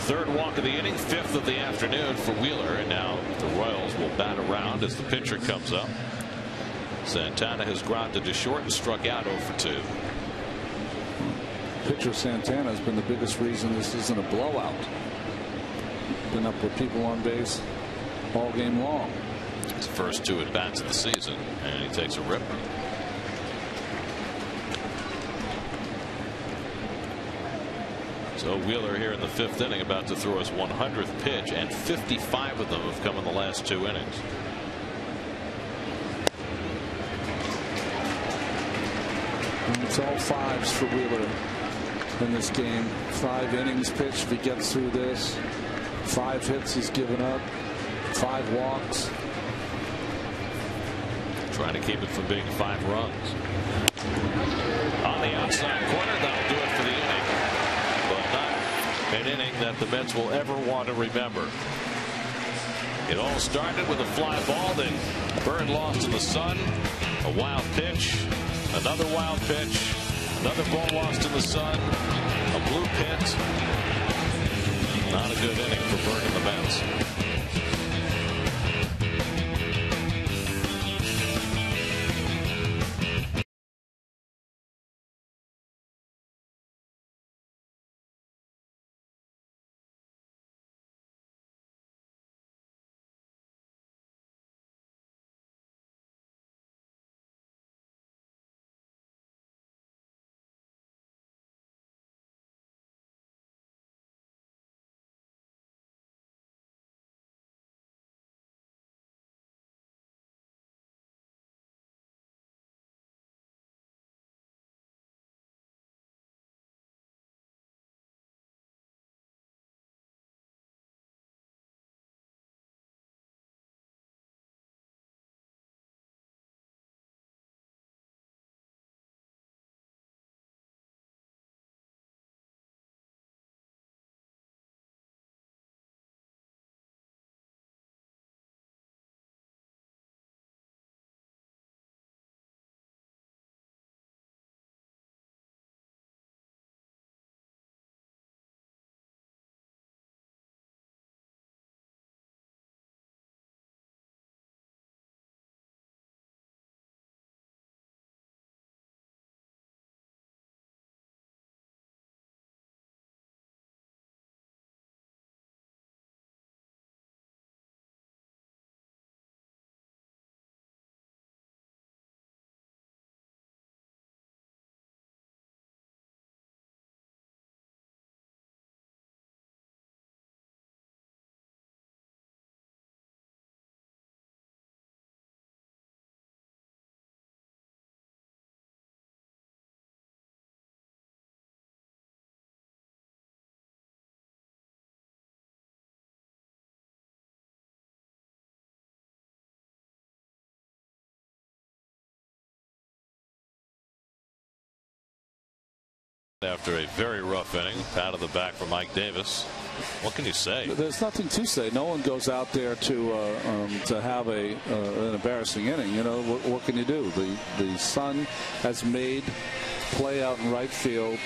Third walk of the inning, 5th of the afternoon for Wheeler, and now the Royals will bat around as the pitcher comes up. Santana has grounded to short and struck out 0 for 2. Pitcher Santana has been the biggest reason this isn't a blowout. Been up with people on base all game long. His first 2 at bats of the season, and he takes a rip. So Wheeler here in the 5th inning, about to throw his 100th pitch, and 55 of them have come in the last 2 innings. And it's all 5s for Wheeler in this game. 5 innings pitched. If he gets through this, 5 hits he's given up, 5 walks. Trying to keep it from being 5 runs. On the outside corner, that'll do it for the inning. But not an inning that the Mets will ever want to remember. It all started with a fly ball that Bird lost to the Sun. A wild pitch, another wild pitch, another ball lost to the Sun, a blue pit. Not a good inning for Bird and the Mets. After a very rough inning, pat on the back for Mike Davis. what can you say? There's nothing to say. No one goes out there to have an embarrassing inning. You know, what can you do? The sun has made play out in right field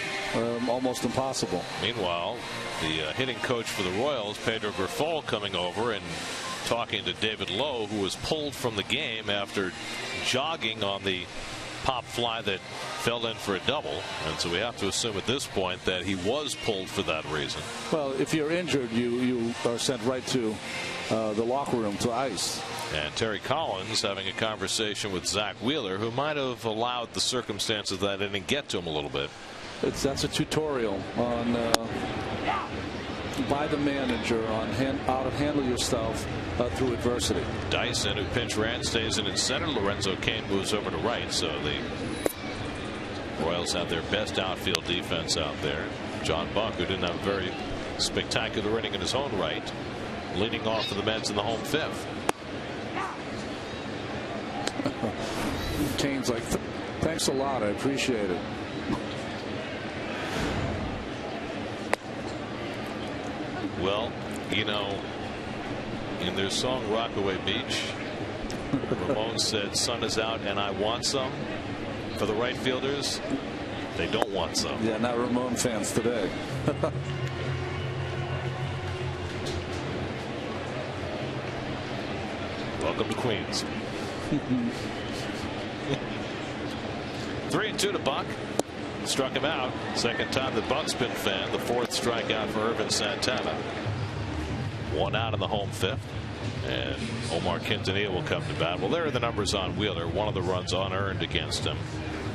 almost impossible. Meanwhile, the hitting coach for the Royals, Pedro Grifol, coming over and talking to David Lowe, who was pulled from the game after jogging on the pop fly that fell in for a double. And so we have to assume at this point that he was pulled for that reason. Well, if you're injured, you are sent right to the locker room, to ice. And Terry Collins having a conversation with Zach Wheeler, who might have allowed the circumstances of that inning get to him a little bit. That's a tutorial on by the manager on how to handle yourself through adversity. Dyson, who pinch ran, stays in center. Lorenzo Cain moves over to right. So the Royals have their best outfield defense out there. John Buck, who didn't have a very spectacular inning in his own right, leading off for the Mets in the home fifth. Cain's like, thanks a lot, I appreciate it. Well, you know, in their song Rockaway Beach, Ramon said, sun is out and I want some. For the right fielders, they don't want some. Yeah, not Ramon fans today. Welcome to Queens. 3-2 to Buck. Struck him out. Second time that Buck's been fanned. The fourth strikeout for Irvin Santana. One out in the home fifth. And Omar Quintanilla will come to bat. Well, there are the numbers on Wheeler. One of the runs unearned against him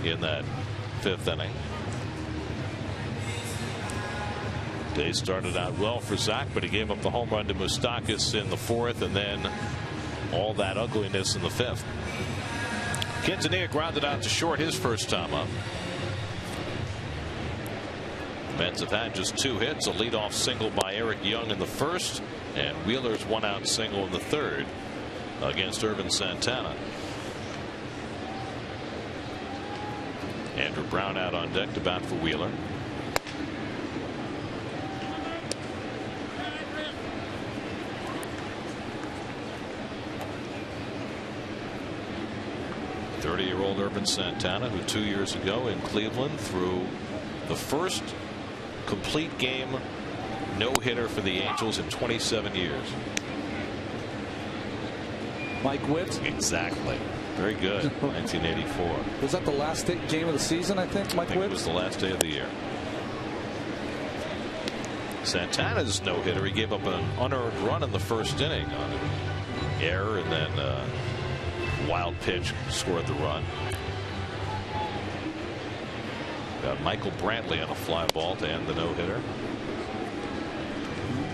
in that fifth inning. Day started out well for Zach, but he gave up the home run to Moustakas in the fourth, and then all that ugliness in the fifth. Quintanilla grounded out to short his first time up. The Mets have had just 2 hits, a leadoff single by Eric Young in the first, and Wheeler's 1-out single in the third against Irvin Santana. Andrew Brown out on deck to bat for Wheeler. Thirty-year-old Irvin Santana, who 2 years ago in Cleveland threw the first complete game no-hitter for the Angels in 27 years. Mike Witt. Exactly. Very good. 1984. Was that the last game of the season, I think, Mike Witt? It was the last day of the year. Santana's no-hitter, he gave up an unearned run in the first inning on an error, and then wild pitch scored the run. Got Michael Brantley on a fly ball to end the no-hitter.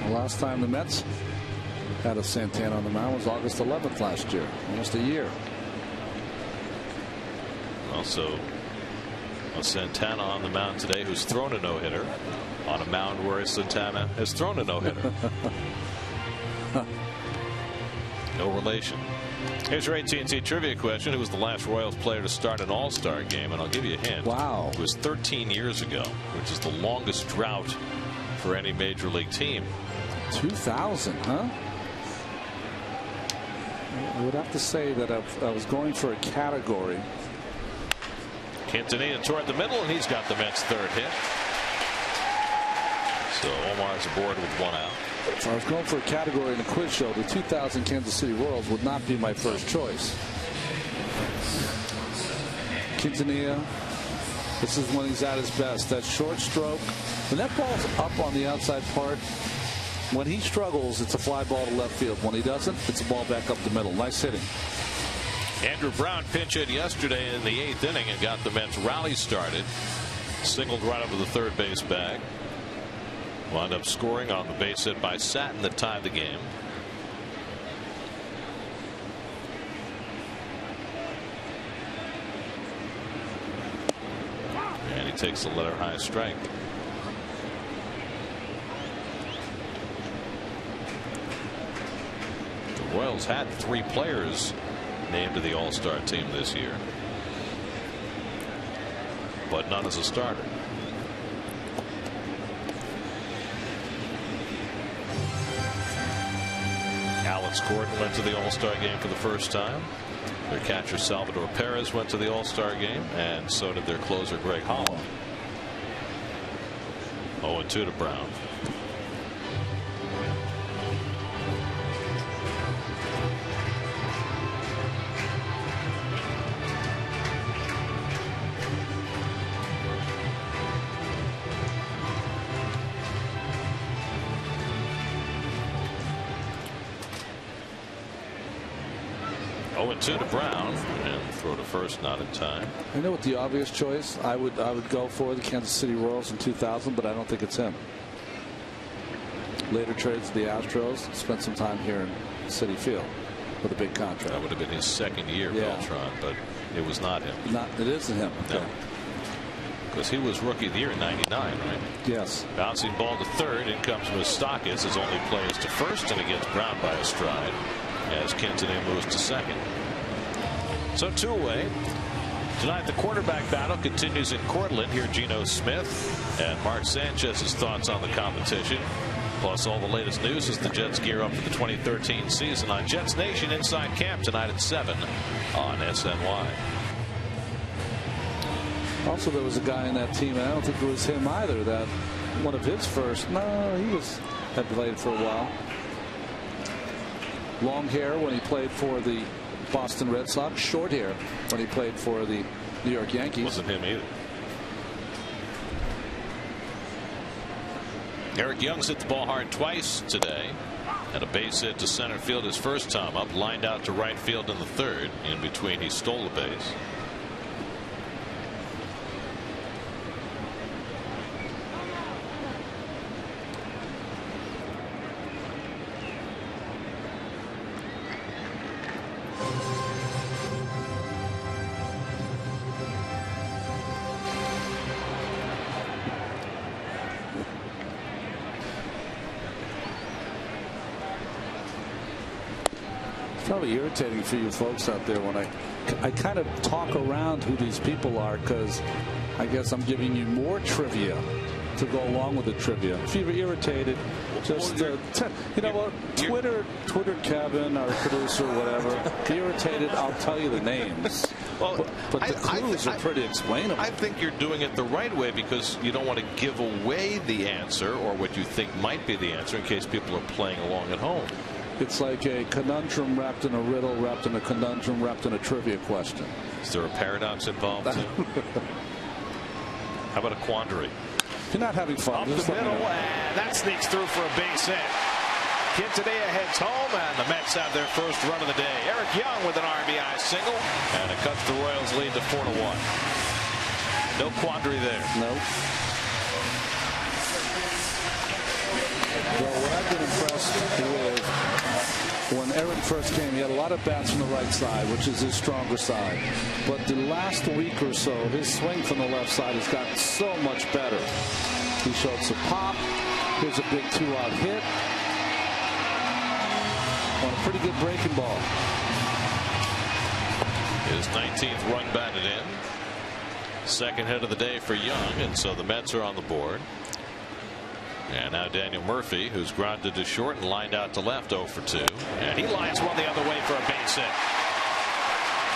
The last time the Mets had a Santana on the mound was August 11th last year. Almost a year. Also, a Santana on the mound today who's thrown a no-hitter on a mound where Santana has thrown a no-hitter. No relation. Here's your AT&T trivia question. Who was the last Royals player to start an All-Star game? And I'll give you a hint. Wow. It was 13 years ago, which is the longest drought for any major league team. 2000, huh? I would have to say that I was going for a category. Quintanilla toward the middle, and he's got the Mets' third hit. So Omar's aboard with 1 out. If I was going for a category in the quiz show, the 2000 Kansas City Royals would not be my first choice. Quintanilla, this is when he's at his best. That short stroke, when that ball's up on the outside part, when he struggles, it's a fly ball to left field. When he doesn't, it's a ball back up the middle. Nice hitting. Andrew Brown pinch hit yesterday in the 8th inning and got the Mets rally started. Singled right up to the third base bag. Wound up scoring on the base hit by Satin that tied the game. And he takes the letter high strike. The Royals had 3 players named to the All-Star team this year, but none as a starter. Alex Gordon went to the All-Star game for the first time. Their catcher Salvador Perez went to the All-Star game, and so did their closer Greg Holland. 0-2 to Brown. Two to Brown, and throw to first, not in time. I know what the obvious choice I would go for, the Kansas City Royals in 2000, but I don't think it's him. Later trades to the Astros, spent some time here in Citi Field with a big contract. That would have been his second year, Beltran, but it was not him. It isn't him. No. Because he was rookie of the year in '99, right? Yes. Bouncing ball to third. In comes Moustakas. His only play is to first, and he gets Brown by a stride as Quintanilla moves to second. So 2 away. Tonight the quarterback battle continues in Cortland. Here Geno Smith and Mark Sanchez's thoughts on the competition. Plus all the latest news as the Jets gear up for the 2013 season on Jets Nation Inside Camp tonight at 7 on SNY. Also, there was a guy in that team, and I don't think it was him either, that one of his first. No, he had played for a while. Long hair when he played for the Boston Red Sox. Short hair when he played for the New York Yankees. Wasn't him either. Eric Young's hit the ball hard twice today. Had a base hit to center field his first time up. Lined out to right field in the third. In between, he stole the base. Probably irritating for you folks out there when I kind of talk around who these people are, because I guess I'm giving you more trivia to go along with the trivia. If you're irritated, just you know what, Twitter Kevin, our producer, whatever. If you're irritated, I'll tell you the names. Well, but the clues are pretty explainable. I think you're doing it the right way, because you don't want to give away the answer or what you think might be the answer in case people are playing along at home. It's like a conundrum wrapped in a riddle, wrapped in a conundrum, wrapped in a trivia question. Is there a paradox involved too? How about a quandary? You're not having fun. Up the middle, and that sneaks through for a base hit. Quintanilla heads home, and the Mets have their first run of the day. Eric Young with an RBI single, and it cuts the Royals' lead to 4-1. No quandary there. No. Well, what I've been impressed with, when Eric first came, he had a lot of bats from the right side, which is his stronger side. But the last week or so, his swing from the left side has gotten so much better. He showed some pop. Here's a big 2-out hit on a pretty good breaking ball. His 19th run batted in. Second hit of the day for Young, and so the Mets are on the board. And now Daniel Murphy, who's grounded to short and lined out to left, 0 for 2. And he lines one the other way for a base hit.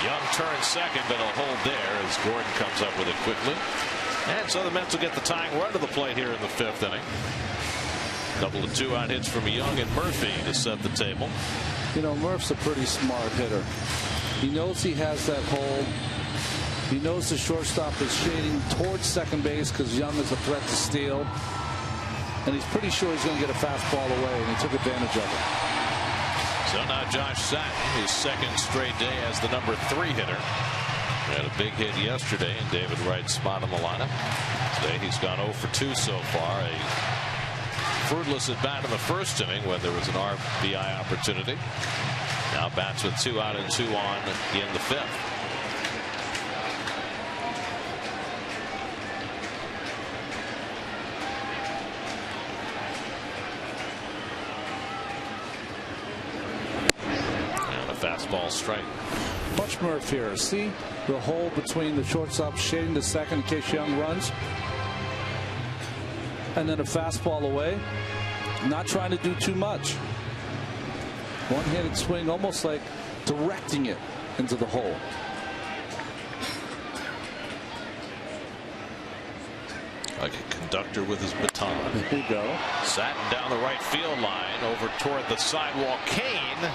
Young turns second, but he'll hold there as Gordon comes up with it quickly. And so the Mets will get the tying run to the plate here in the 5th inning. Couple of 2-out hits from Young and Murphy to set the table. You know, Murph's a pretty smart hitter. He knows he has that hole. He knows the shortstop is shading towards second base because Young is a threat to steal. And he's pretty sure he's going to get a fastball away, and he took advantage of it. So now Josh Satin, his second straight day as the number 3 hitter. He had a big hit yesterday, and David Wright spot in the lineup. Today he's gone 0 for 2 so far. A fruitless at bat in the first inning when there was an RBI opportunity. Now bats with 2 out and 2 on in the 5th. Fastball strike. Much Murph here. See the hole between the shortstop shading to second in case Young runs. And then a fastball away. Not trying to do too much. One-handed swing, almost like directing it into the hole. Like a conductor with his baton. There you go. Satin down the right field line over toward the sidewalk. Kane,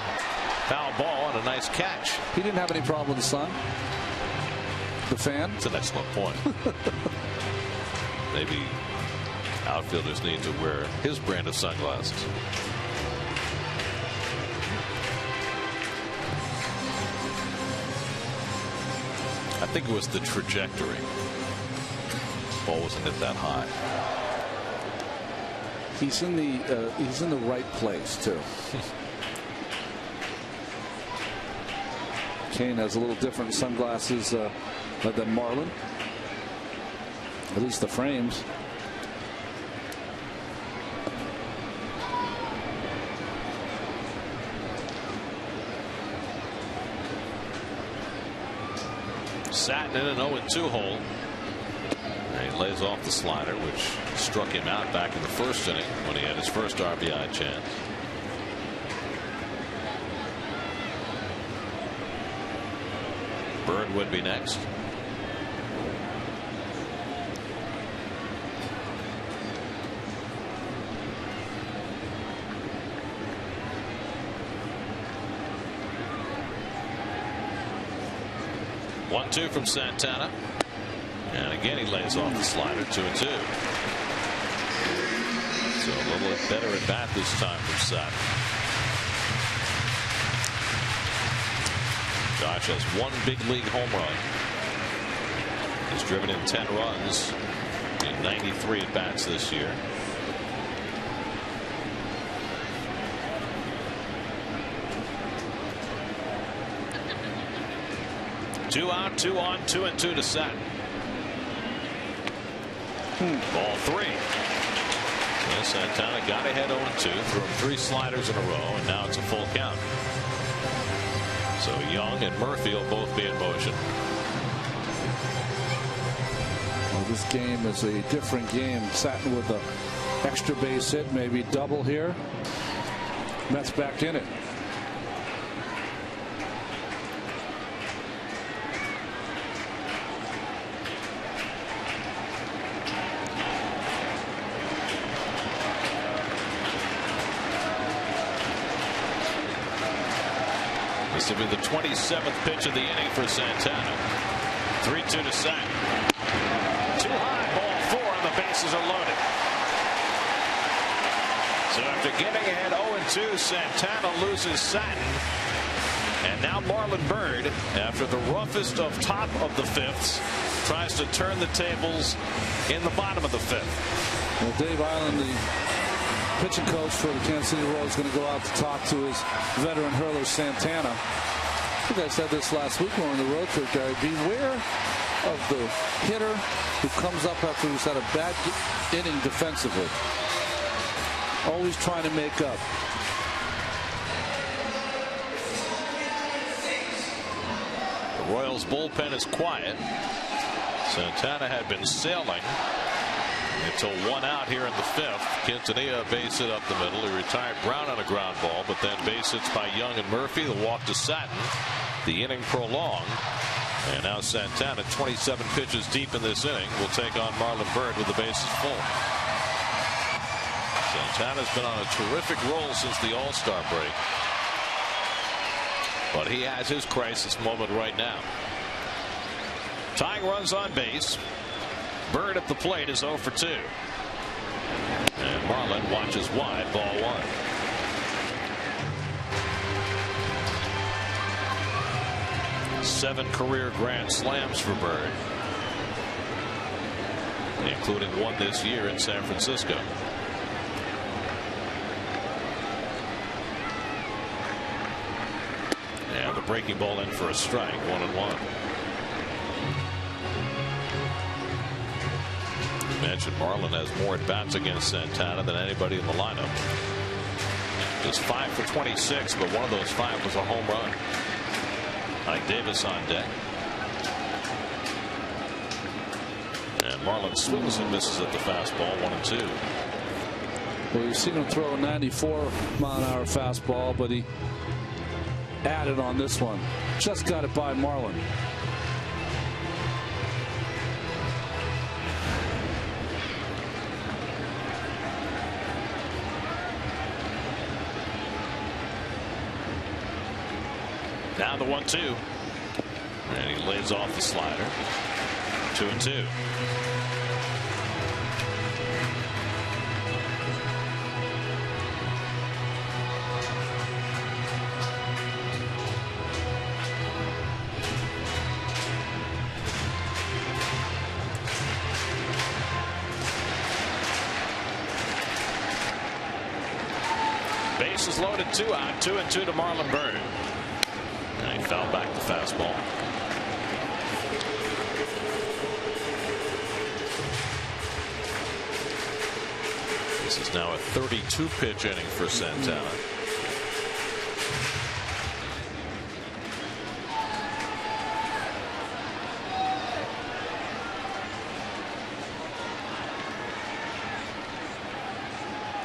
foul ball and a nice catch. He didn't have any problem with the sun. The fan. That's an excellent point. Maybe outfielders need to wear his brand of sunglasses. I think it was the trajectory. Ball wasn't hit that high. He's in the right place too. Kane has a little different sunglasses than Marlin. At least the frames. Satin in an 0-2 hole. And he lays off the slider, which struck him out back in the first inning when he had his first RBI chance. Bird would be next. One-two from Santana. And again he lays off the slider. 2-2. So a little bit better at bat this time from Satin. Josh has one big league home run. He's driven in 10 runs in 93 at bats this year. Two out, 2 on, 2-2 to Satin. Ball 3. And Santana got ahead 0-2, threw him 3 sliders in a row, and now it's a full count. So Young and Murphy will both be in motion. Well, this game is a different game. Satin with the extra base hit, maybe double here. Mets back in it. This will be the 27th pitch of the inning for Santana. 3-2 to Satin. Too high, ball 4, and the bases are loaded. So after getting ahead 0-2, Santana loses Satin. And now Marlon Byrd, after the roughest of top of the fifths, tries to turn the tables in the bottom of the 5th. Well, Dave Island, the pitching coach for the Kansas City Royals, is going to go out to talk to his veteran hurler Santana. I think I said this last week when we were on the road trip, Gary. Beware of the hitter who comes up after he's had a bad inning defensively. Always trying to make up. The Royals bullpen is quiet. Santana had been sailing until 1 out here in the 5th. Quintanilla base hit up the middle. He retired Brown on a ground ball, but then base hits by Young and Murphy. The walk to Satin. The inning prolonged. And now Santana, 27 pitches deep in this inning, will take on Marlon Byrd with the bases full. Santana's been on a terrific roll since the All-Star break. But he has his crisis moment right now. Tying runs on base. Byrd at the plate is 0 for 2. And Marlin watches wide, ball 1. Seven career grand slams for Byrd, including one this year in San Francisco. And the breaking ball in for a strike, 1-1. Mentioned Marlin has more at bats against Santana than anybody in the lineup. Just 5 for 26, but one of those 5 was a home run. Mike Davis on deck. And Marlin swings and misses at the fastball, 1-2. Well, you've seen him throw a 94-mile-an-hour fastball, but he added on this one. Just got it by Marlin. Now the 1-2. And he lays off the slider. 2-2. Bases loaded, 2 out, 2-2 to Marlon Byrd. And he fouled back the fastball. This is now a 32-pitch inning for Santana.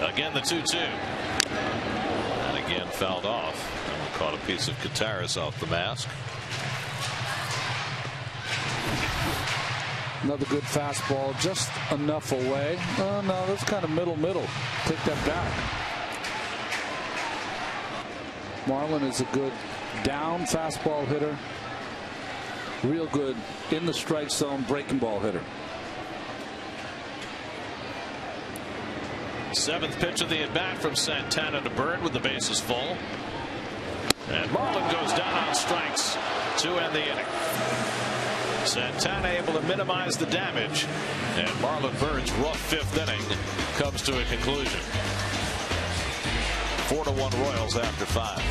Again, the 2-2. And again, fouled off. And caught a piece of Kataris off the mask. Another good fastball, just enough away. Oh, no, that's kind of middle. Take that back. Marlin is a good down fastball hitter. Real good in the strike zone breaking ball hitter. 7th pitch of the at-bat from Santana to Byrd with the bases full. And Marlin goes down on strikes to end the inning. Santana able to minimize the damage, and Marlon Byrd's rough 5th inning comes to a conclusion. 4-1 Royals after 5.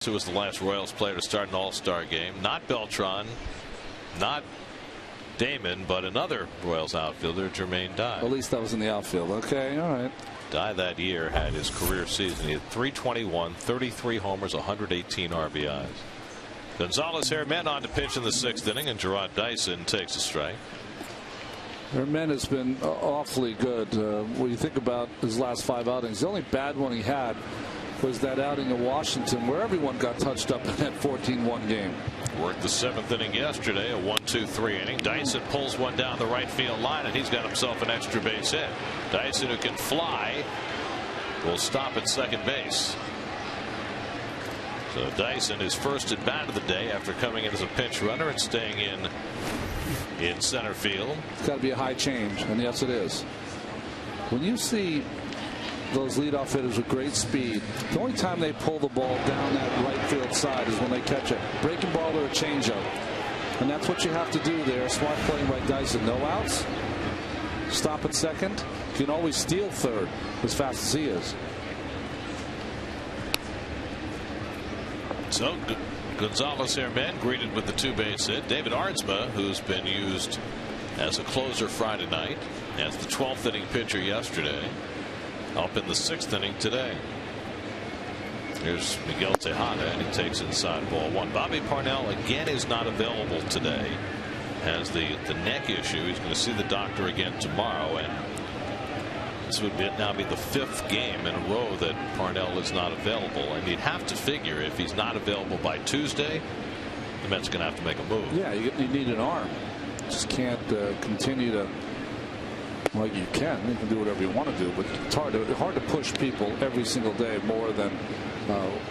Who was the last Royals player to start an All-Star game? Not Beltran, not Damon, but another Royals outfielder, Jermaine Dye. At least that was in the outfield. Okay, all right. Dye that year had his career season. He had 321, 33 homers, 118 RBIs. Gonzalez Hermen on to pitch in the 6th inning, and Gerard Dyson takes a strike. Hermen has been awfully good. When you think about his last 5 outings, the only bad one he had was that outing in Washington where everyone got touched up in that 14-1 game. Worked the 7th inning yesterday, a 1-2-3 inning. Dyson pulls one down the right field line, and he's got himself an extra base hit. Dyson, who can fly, will stop at second base. So Dyson is first at bat of the day after coming in as a pinch runner and staying in center field. It's got to be a high change, and yes, it is. When you see those leadoff hitters with great speed, the only time they pull the ball down that right field side is when they catch a breaking ball or a changeup. And that's what you have to do there. Smart playing by Dyson. No outs. Stop at second. You can always steal third as fast as he is. So Gonzalez Herman greeted with the 2-base hit. David Arnsma, who's been used as a closer Friday night, as the 12th inning pitcher yesterday, up in the 6th inning today. Here's Miguel Tejada, and he takes inside ball 1. Bobby Parnell again is not available today. Has the neck issue. He's going to see the doctor again tomorrow, and this would now be the 5th game in a row that Parnell is not available. And you'd have to figure if he's not available by Tuesday, the Mets are going to have to make a move. Yeah, you need an arm. Just can't continue to. Well, you can do whatever you want to do, but it's hard to push people every single day more than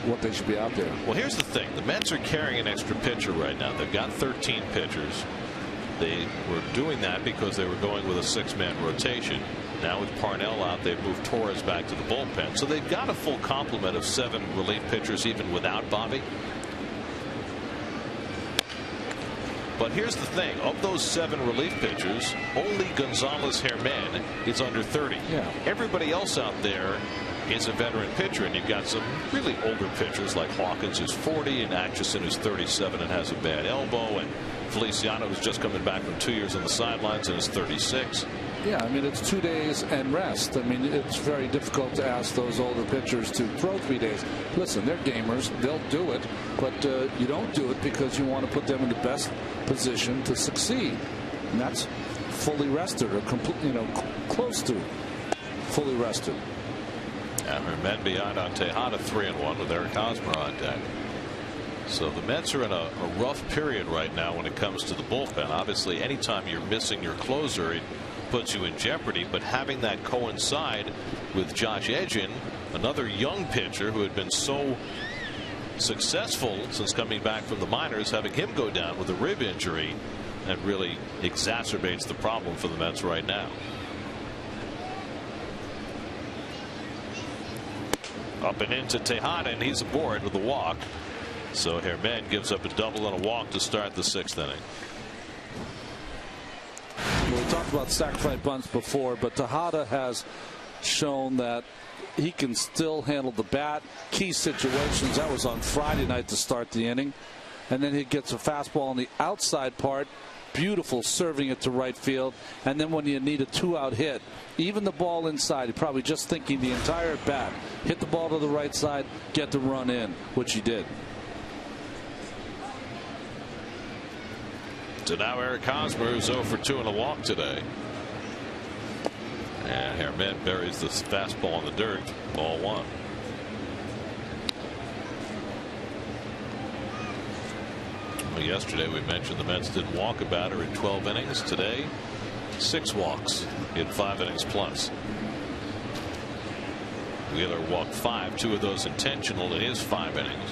what they should be out there. Well, here's the thing. The Mets are carrying an extra pitcher right now. They've got 13 pitchers. They were doing that because they were going with a 6-man rotation. Now with Parnell out, they've moved Torres back to the bullpen. So they've got a full complement of 7 relief pitchers even without Bobby. But here's the thing. Of those 7 relief pitchers, only Gonzalez Herman is under 30. Yeah. Everybody else out there is a veteran pitcher, and you've got some really older pitchers like Hawkins, who's 40, and Atchison, who's 37 and has a bad elbow, and Feliciano, who's just coming back from 2 years on the sidelines and is 36. Yeah, I mean, it's 2 days and rest. I mean, it's very difficult to ask those older pitchers to throw 3 days. Listen, they're gamers. They'll do it, but you don't do it because you want to put them in the best position to succeed. And that's fully rested or close to fully rested. And Herman behind on Tejada, 3-1 with Eric Hosmer on deck. So the Mets are in a rough period right now when it comes to the bullpen. Obviously, anytime you're missing your closer, it puts you in jeopardy. But having that coincide with Josh Edgin, another young pitcher who had been so successful since coming back from the minors, having him go down with a rib injury, that really exacerbates the problem for the Mets right now. Up and into Tejada, and he's aboard with a walk. So Herman gives up a double and a walk to start the 6th inning. Well, we talked about sac fly bunts before, but Tejada has shown that he can still handle the bat. Key situations. That was on Friday night to start the inning. And then he gets a fastball on the outside part. Beautiful serving it to right field. And then when you need a 2-out hit, even the ball inside, you're probably just thinking the entire at bat. Hit the ball to the right side, get the run in, which he did. So now Eric Hosmer, who's 0 for 2 in a walk today. And Herman buries the fastball in the dirt. Ball 1. Well, yesterday we mentioned the Mets did walk a batter in 12 innings. Today, 6 walks in 5 innings plus. Wheeler walked 5, 2 of those intentional in his 5 innings.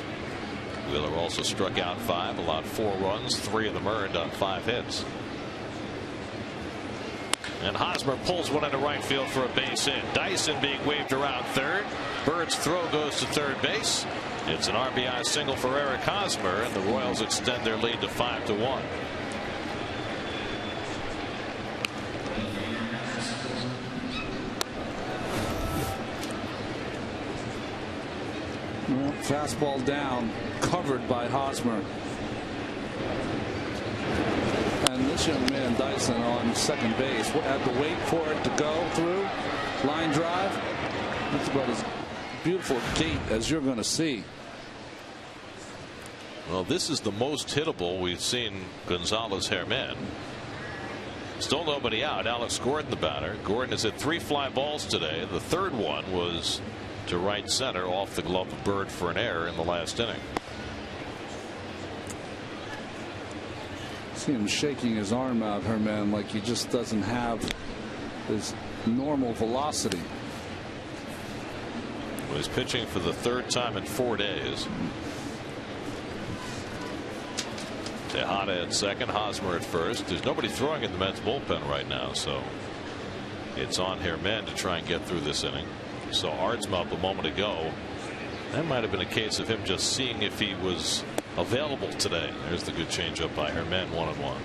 Wheeler also struck out 5, allowed 4 runs, 3 of them earned on 5 hits. And Hosmer pulls one into right field for a base hit. Dyson being waved around third. Bird's throw goes to third base. It's an RBI single for Eric Hosmer, and the Royals extend their lead to 5-1. Fastball down, covered by Hosmer. And this young man, Dyson, on second base, had to wait for it to go through. Line drive. That's about as beautiful gate as you're going to see. Well, this is the most hittable we've seen Gonzalez Herman. Still nobody out. Alex Gordon, the batter. Gordon has hit 3 fly balls today. The third one was to right center off the glove of Bird for an error in the last inning. See him shaking his arm out, Herman, like he just doesn't have his normal velocity. Well, he's pitching for the third time in 4 days. Tejada at second, Hosmer at first. There's nobody throwing in the Mets bullpen right now, so it's on Herman to try and get through this inning. So Aardsma up a moment ago. That might have been a case of him just seeing if he was available today. There's the good changeup by Herman, 1-1.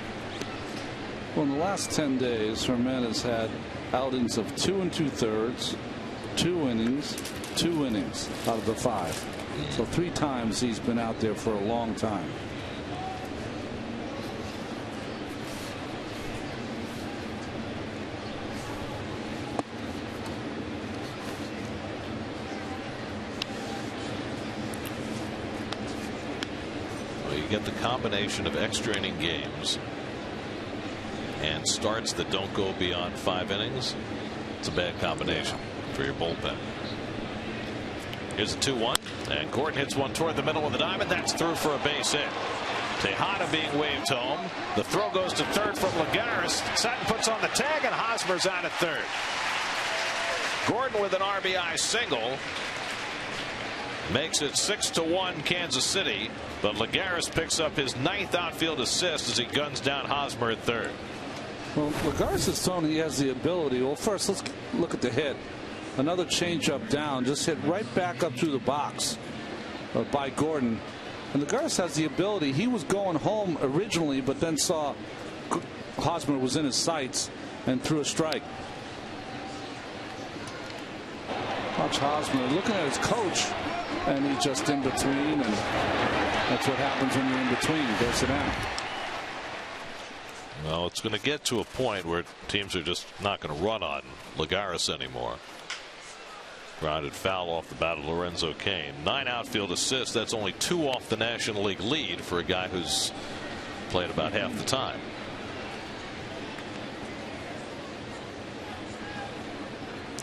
Well, in the last 10 days, Herman has had outings of 2 2/3, 2 innings, 2 innings out of the 5. So 3 times he's been out there for a long time. Get the combination of extra inning games and starts that don't go beyond 5 innings. It's a bad combination for your bullpen. Here's a 2-1, and Gordon hits one toward the middle of the diamond. That's through for a base hit. Tejada being waved home. The throw goes to third from Lagares. Sutton puts on the tag, and Hosmer's out at third. Gordon with an RBI single makes it 6-1 Kansas City, but Lagares picks up his 9th outfield assist as he guns down Hosmer at third. Well, Lagares has shown he has the ability. Well, first let's look at the hit. Another changeup down, just hit right back up through the box by Gordon. And Lagares has the ability. He was going home originally, but then saw Hosmer was in his sights and threw a strike. Watch Hosmer looking at his coach, and he's just in between, and that's what happens when you're in between. You go sit down. Well, it's going to get to a point where teams are just not going to run on Lagares anymore. Grounded foul off the bat of Lorenzo Cain. 9 outfield assists. That's only 2 off the National League lead for a guy who's played about half the time.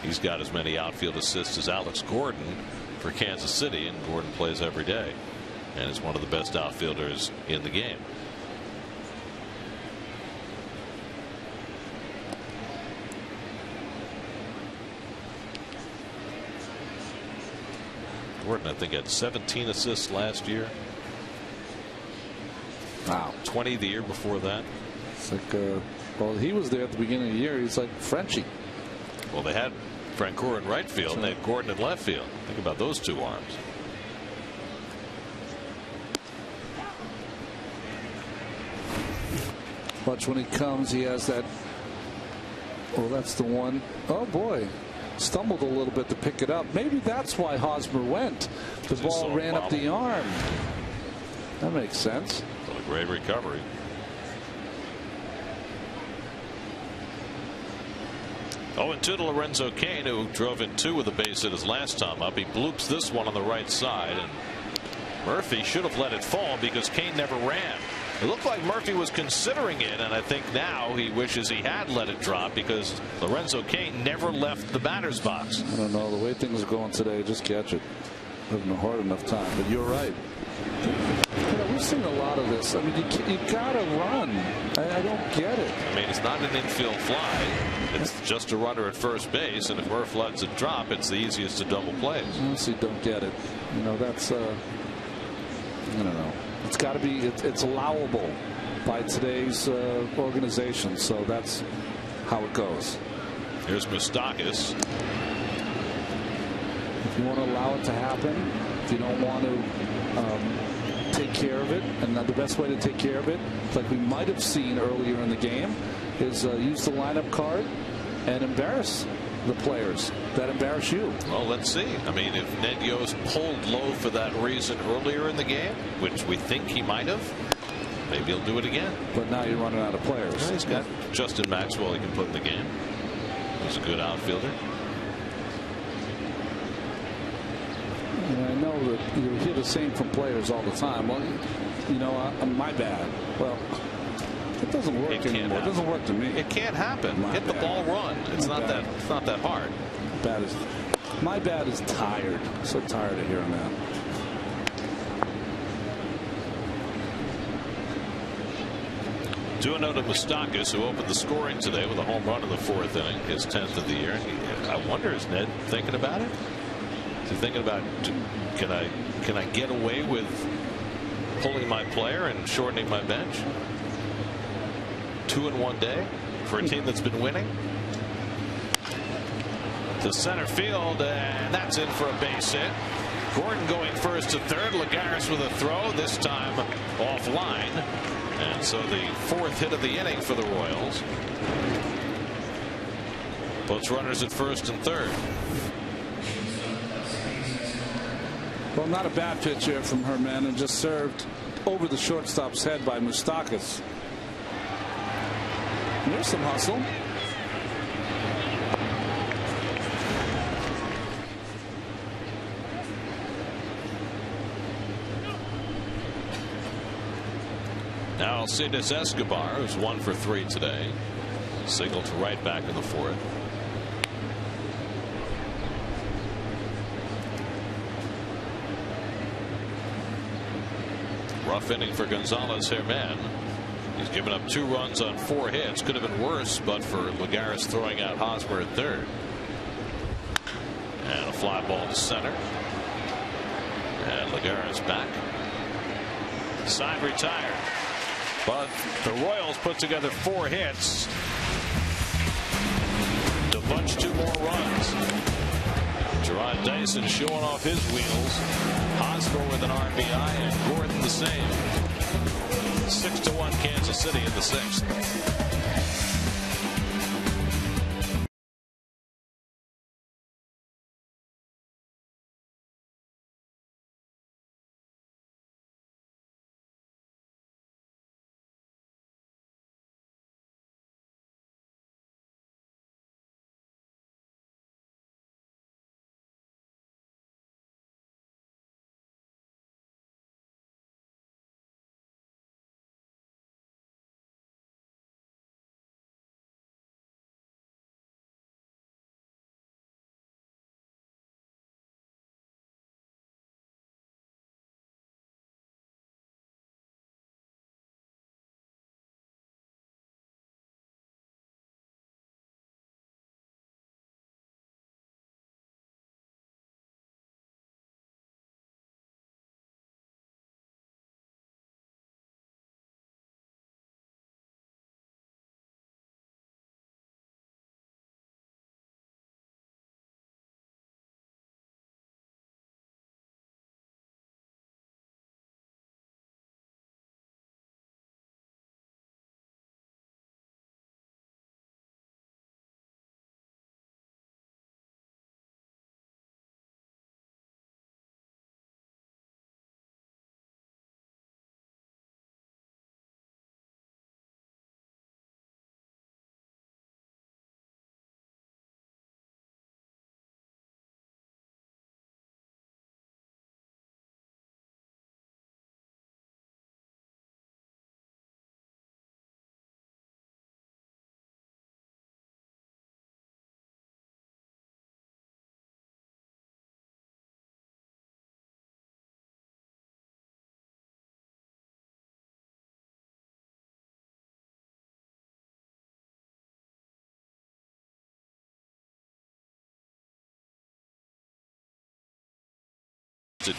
He's got as many outfield assists as Alex Gordon for Kansas City, and Gordon plays every day and is one of the best outfielders in the game. Gordon, I think, had 17 assists last year. Wow. 20 the year before that. It's like, well, he was there at the beginning of the year. He's like Frenchie. Well, they had Francoeur in right field, and they had Gordon in left field. Think about those 2 arms. Watch when he comes, he has that. Oh, that's the one. Oh, boy. Stumbled a little bit to pick it up. Maybe that's why Hosmer went. The ball ran up the arm. That makes sense. What a great recovery. Oh, and 2 to Lorenzo Cain, who drove in 2 with a base hit his last time up. He bloops this one on the right side, and Murphy should have let it fall because Cain never ran. It looked like Murphy was considering it, and I think now he wishes he had let it drop because Lorenzo Cain never left the batter's box. I don't know. The way things are going today, just catch it. Having a hard enough time, but you're right. You know, we've seen a lot of this. I mean, you gotta run. I don't get it. I mean, it's not an infield fly. It's just a runner at first base, and if Murph lets it drop, it's the easiest of double plays. Honestly, don't get it. You know, that's I don't know. It's got to be. It's allowable by today's organization, so that's how it goes. Here's Moustakas. If you want to allow it to happen, if you don't want to take care of it, and the best way to take care of it, like we might have seen earlier in the game, is use the lineup card and embarrass the players that embarrass you. Well, let's see. I mean, if Ned Yost pulled low for that reason earlier in the game, which we think he might have, maybe he'll do it again. But now you're running out of players. Well, he's got Justin Maxwell he can put in the game. He's a good outfielder. And I know that you hear the same from players all the time. Well, you know, my bad. Well, it doesn't work anymore. It doesn't work to me. It can't happen. Hit the ball, run. It's not that hard. Bad is My bat is tired. So tired of hearing that. Doing out of Moustakas, who opened the scoring today with a home run in the 4th inning, his 10th of the year. I wonder, is Ned thinking about it? Is he thinking about, can I get away with pulling my player and shortening my bench? 2 in 1 day for a team that's been winning. To center field, and that's in for a base hit. Gordon going first to third. Lagares with a throw, this time offline. And so the 4th hit of the inning for the Royals. Puts runners at first and third. Well, not a bad pitch here from Herman, and just served over the shortstop's head by Moustakas. There's some hustle. Now Alcides Escobar, who's 1 for 3 today, signaled to Wright back in the 4th. Rough inning for Gonzalez Herman. He's given up 2 runs on 4 hits. Could have been worse, but for Lagares throwing out Hosmer at third. And a fly ball to center. And Lagares back. Side retired. But the Royals put together 4 hits to bunch 2 more runs. Gerard Dyson showing off his wheels. Hosmer with an RBI and Gordon the same. 6-1 Kansas City in the 6th.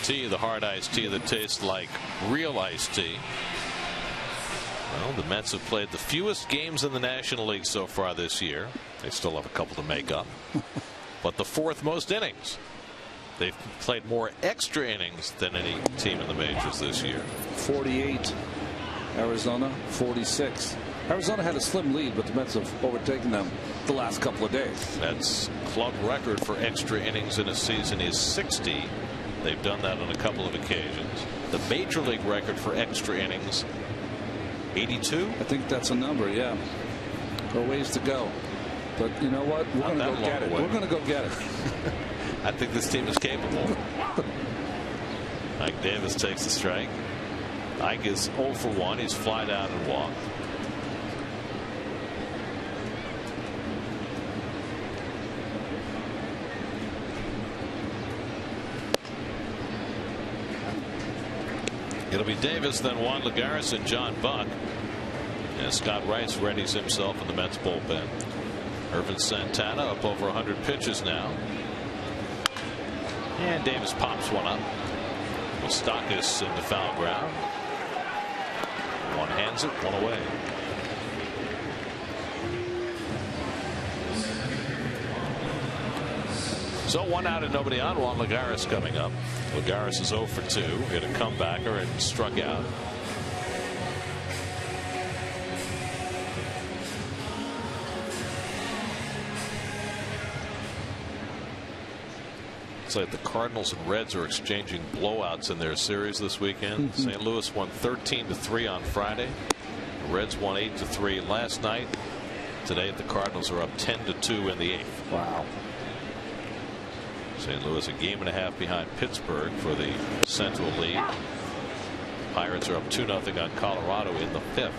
Tea, the hard iced tea that tastes like real iced tea. Well, the Mets have played the fewest games in the National League so far this year. They still have a couple to make up, but the 4th most innings. They've played more extra innings than any team in the majors this year. 48. Arizona 46. Arizona had a slim lead, but the Mets have overtaken them the last couple of days. Mets club record for extra innings in a season is 60. They've done that on a couple of occasions. The major league record for extra innings, 82. I think that's a number, yeah. A ways to go. But you know what? We're going to go get it. We're going to go get it. I think this team is capable. Ike Davis takes the strike. Ike is 0 for 1. He's flied out and walked. It'll be Davis, then Juan Lagares and John Buck. And Scott Rice readies himself in the Mets bullpen. Irvin Santana up over 100 pitches now. And Davis pops one up. Moustakas in the foul ground. One hands it, one away. So 1 out and nobody on. Juan Lagares coming up. Lagares is 0 for 2. Hit a comebacker and struck out. It's like the Cardinals and Reds are exchanging blowouts in their series this weekend. St. Louis won 13-3 on Friday. The Reds won 8-3 last night. Today the Cardinals are up 10-2 in the 8th. Wow. St. Louis a game and a half behind Pittsburgh for the Central lead. Pirates are up 2-0 on Colorado in the 5th.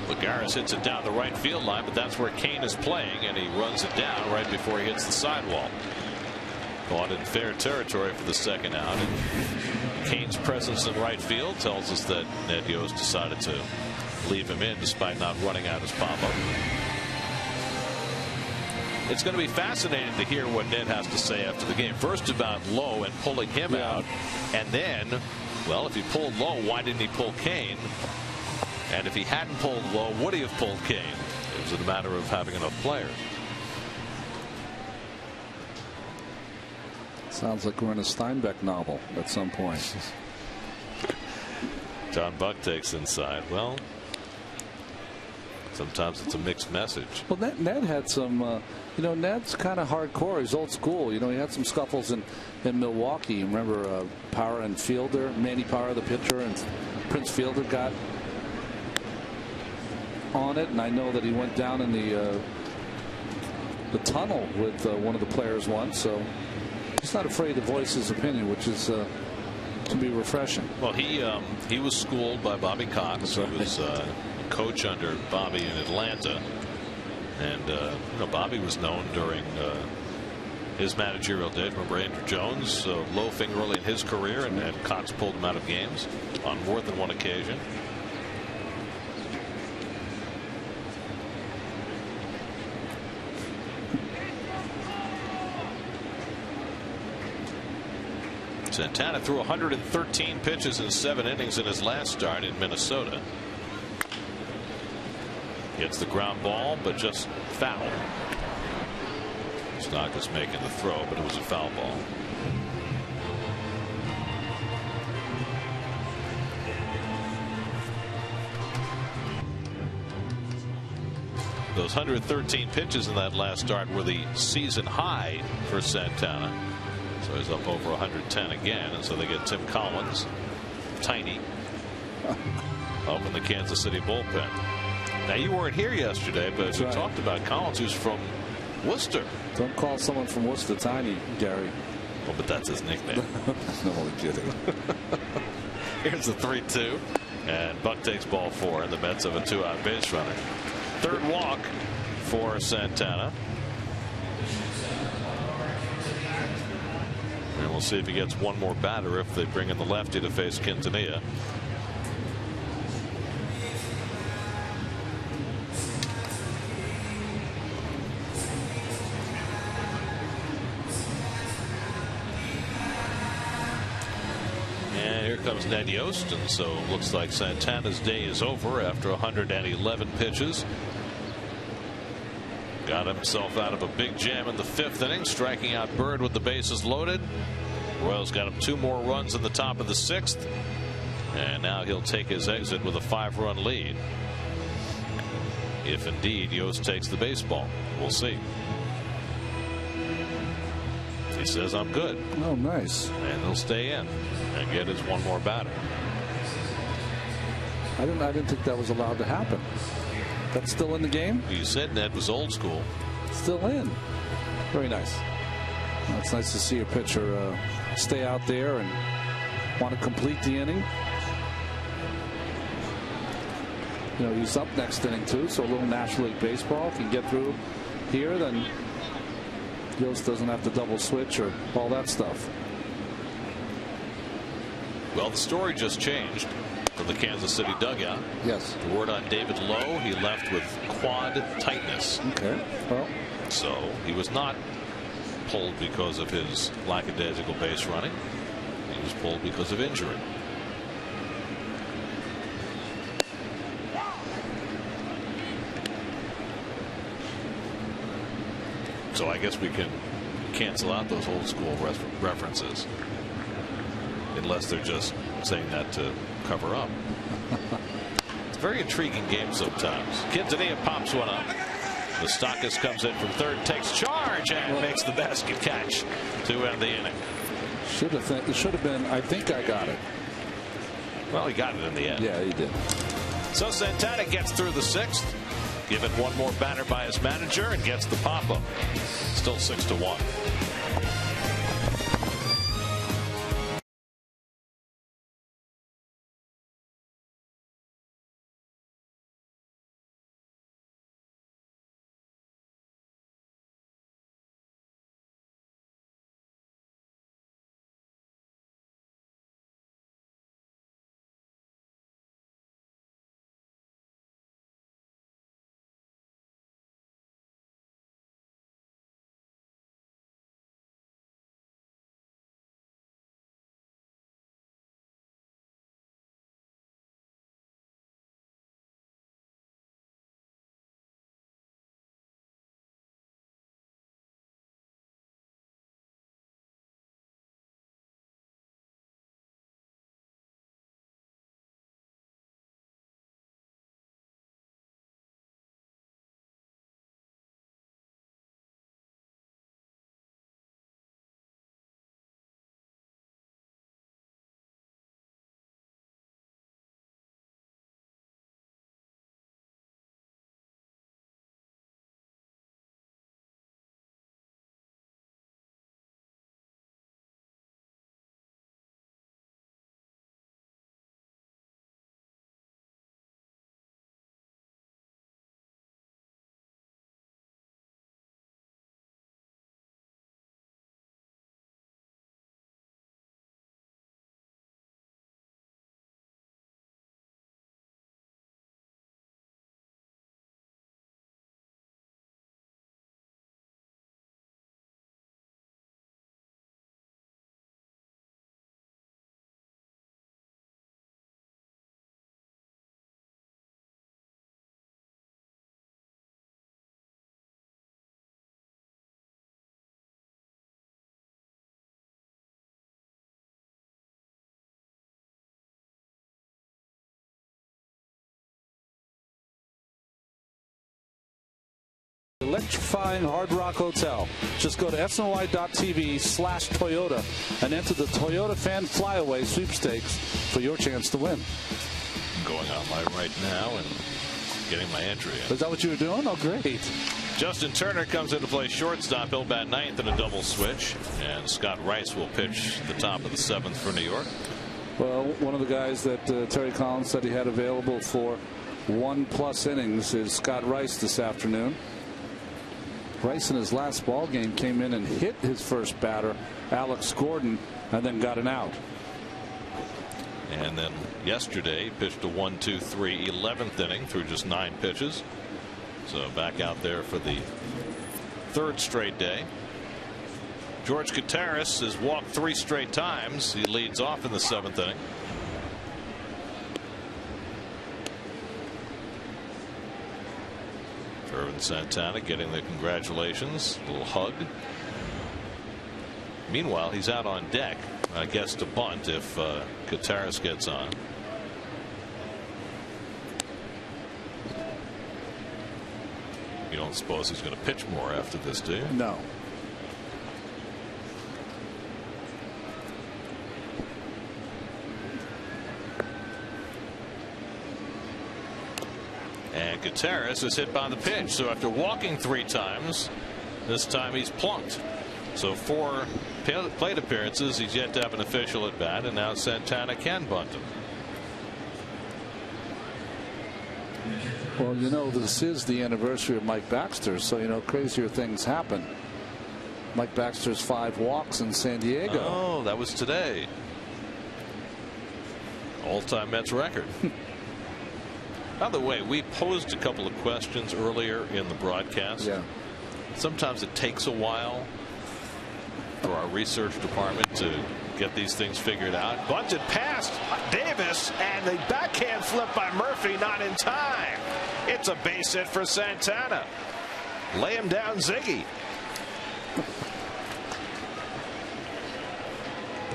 Lagares hits it down the right field line, but that's where Kane is playing, and he runs it down right before he hits the sidewall. Caught in fair territory for the second out. And Kane's presence in right field tells us that Ned Yost decided to leave him in despite not running out his pop-up. It's going to be fascinating to hear what Ned has to say after the game. First about Lowe and pulling him out, and then, well, if he pulled Lowe, why didn't he pull Kane? And if he hadn't pulled Lowe, would he have pulled Kane? It was a matter of having enough players. Sounds like we're in a Steinbeck novel at some point. John Buck takes inside. Well, sometimes it's a mixed message. Well, Ned had some, Ned's kind of hardcore. He's old school. He had some scuffles in Milwaukee. You remember Power and Fielder, Manny Power, the pitcher, and Prince Fielder got on it. And I know that he went down in the tunnel with one of the players once. So he's not afraid to voice his opinion, which is to be refreshing. Well, he was schooled by Bobby Cox, who was coach under Bobby in Atlanta, and Bobby was known during his managerial days. Remember Andrew Jones, low finger early in his career, and Cox pulled him out of games on more than one occasion. Santana threw 113 pitches in 7 innings in his last start in Minnesota. Gets the ground ball, but just foul. Moustakas making the throw, but it was a foul ball. Those 113 pitches in that last start were the season high for Santana. So he's up over 110 again, and so they get Tim Collins, tiny, up in the Kansas City bullpen. Now, you weren't here yesterday, but we talked about Collins, who's from Worcester. Don't call someone from Worcester tiny, Gary. Oh, but that's his nickname. No, only kidding. Here's the 3-2, and Buck takes ball 4, and the Mets have a 2-out base runner. Third walk for Santana. And we'll see if he gets one more batter if they bring in the lefty to face Quintanilla. And here comes Ned Yost, and so it looks like Santana's day is over after 111 pitches. Got himself out of a big jam in the 5th inning, striking out Bird with the bases loaded. Royals got him 2 more runs in the top of the 6th, and now he'll take his exit with a 5-run lead. If indeed Yost takes the baseball, we'll see. He says, I'm good. Oh, nice. And he'll stay in and get his one more batter. I didn't think that was allowed to happen. That's still in the game? You said Ned was old school. Still in. Very nice. Well, it's nice to see a pitcher stay out there and want to complete the inning. He's up next inning too, so a little National League baseball. If he can get through here, then Yost doesn't have to double switch or all that stuff. Well, the story just changed for the Kansas City dugout. Yes. The word on David Lowe, he left with quad tightness. Okay. Well, so he was not pulled because of his lackadaisical base running. He was pulled because of injury. So I guess we can cancel out those old school references, unless they're just saying that to cover up. It's a very intriguing game sometimes. Quintanilla pops one up. The Stockist comes in from third, takes charge, and makes the basket catch to end the inning. It should have been. I think I got it. Well, he got it in the end. Yeah, he did. So Santana gets through the sixth. Given one more batter by his manager and gets the pop-up. Still 6-1. Electrifying Hard Rock Hotel. Just go to SNY.TV/Toyota and enter the Toyota Fan Flyaway Sweepstakes for your chance to win. I'm going online right now and getting my entry in. Is that what you were doing? Oh, great. Justin Turner comes into play shortstop. He'll bat ninth in a double switch. And Scott Rice will pitch the top of the seventh for New York. Well, one of the guys that Terry Collins said he had available for 1+ innings is Scott Rice this afternoon. Rice in his last ball game came in and hit his first batter, Alex Gordon, and then got an out. And then yesterday pitched a 1-2-3 11th inning through just 9 pitches. So back out there for the third straight day. George Gutierrez has walked 3 straight times. He leads off in the 7th inning. Irvin Santana getting the congratulations, a little hug. Meanwhile, he's out on deck, I guess, to bunt if Gutierrez gets on. You don't suppose he's going to pitch more after this, do you? No. And Gutierrez is hit by the pitch. So after walking 3 times, this time he's plunked. So 4 plate appearances. He's yet to have an official at bat, and now Santana can bunt him. Well, you know, this is the anniversary of Mike Baxter, so, you know, crazier things happen. Mike Baxter's 5 walks in San Diego. Oh, that was today. All-time Mets record. By the way, we posed a couple of questions earlier in the broadcast. Yeah. Sometimes it takes a while for our research department to get these things figured out. Bunted past Davis, and the backhand flip by Murphy not in time. It's a base hit for Santana. Lay him down, Ziggy.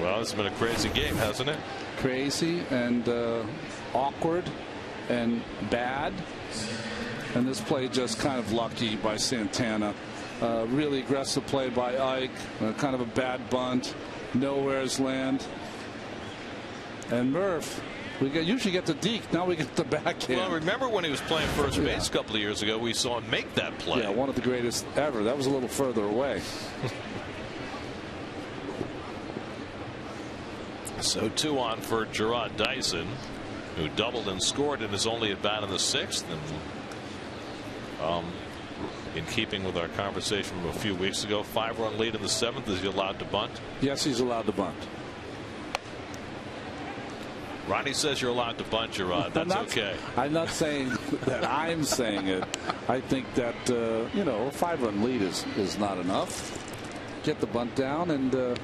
Well, it's been a crazy game, hasn't it? Crazy and awkward and bad. And this play just kind of lucky by Santana. Really aggressive play by Ike. Kind of a bad bunt. Nowhere's land. And Murph, we usually get the deke. Now we get the backhand. Well, remember when he was playing first base a couple of years ago? We saw him make that play. Yeah, one of the greatest ever. That was a little further away. So 2 on for Gerard Dyson, who doubled and scored in his only at bat in the 6th. And in keeping with our conversation from a few weeks ago, 5-run lead in the 7th. Is he allowed to bunt? Yes, he's allowed to bunt. Ronnie says you're allowed to bunt, Gerard. That's okay. I'm not saying that I'm saying it. I think that a 5-run lead is not enough. Get the bunt down and.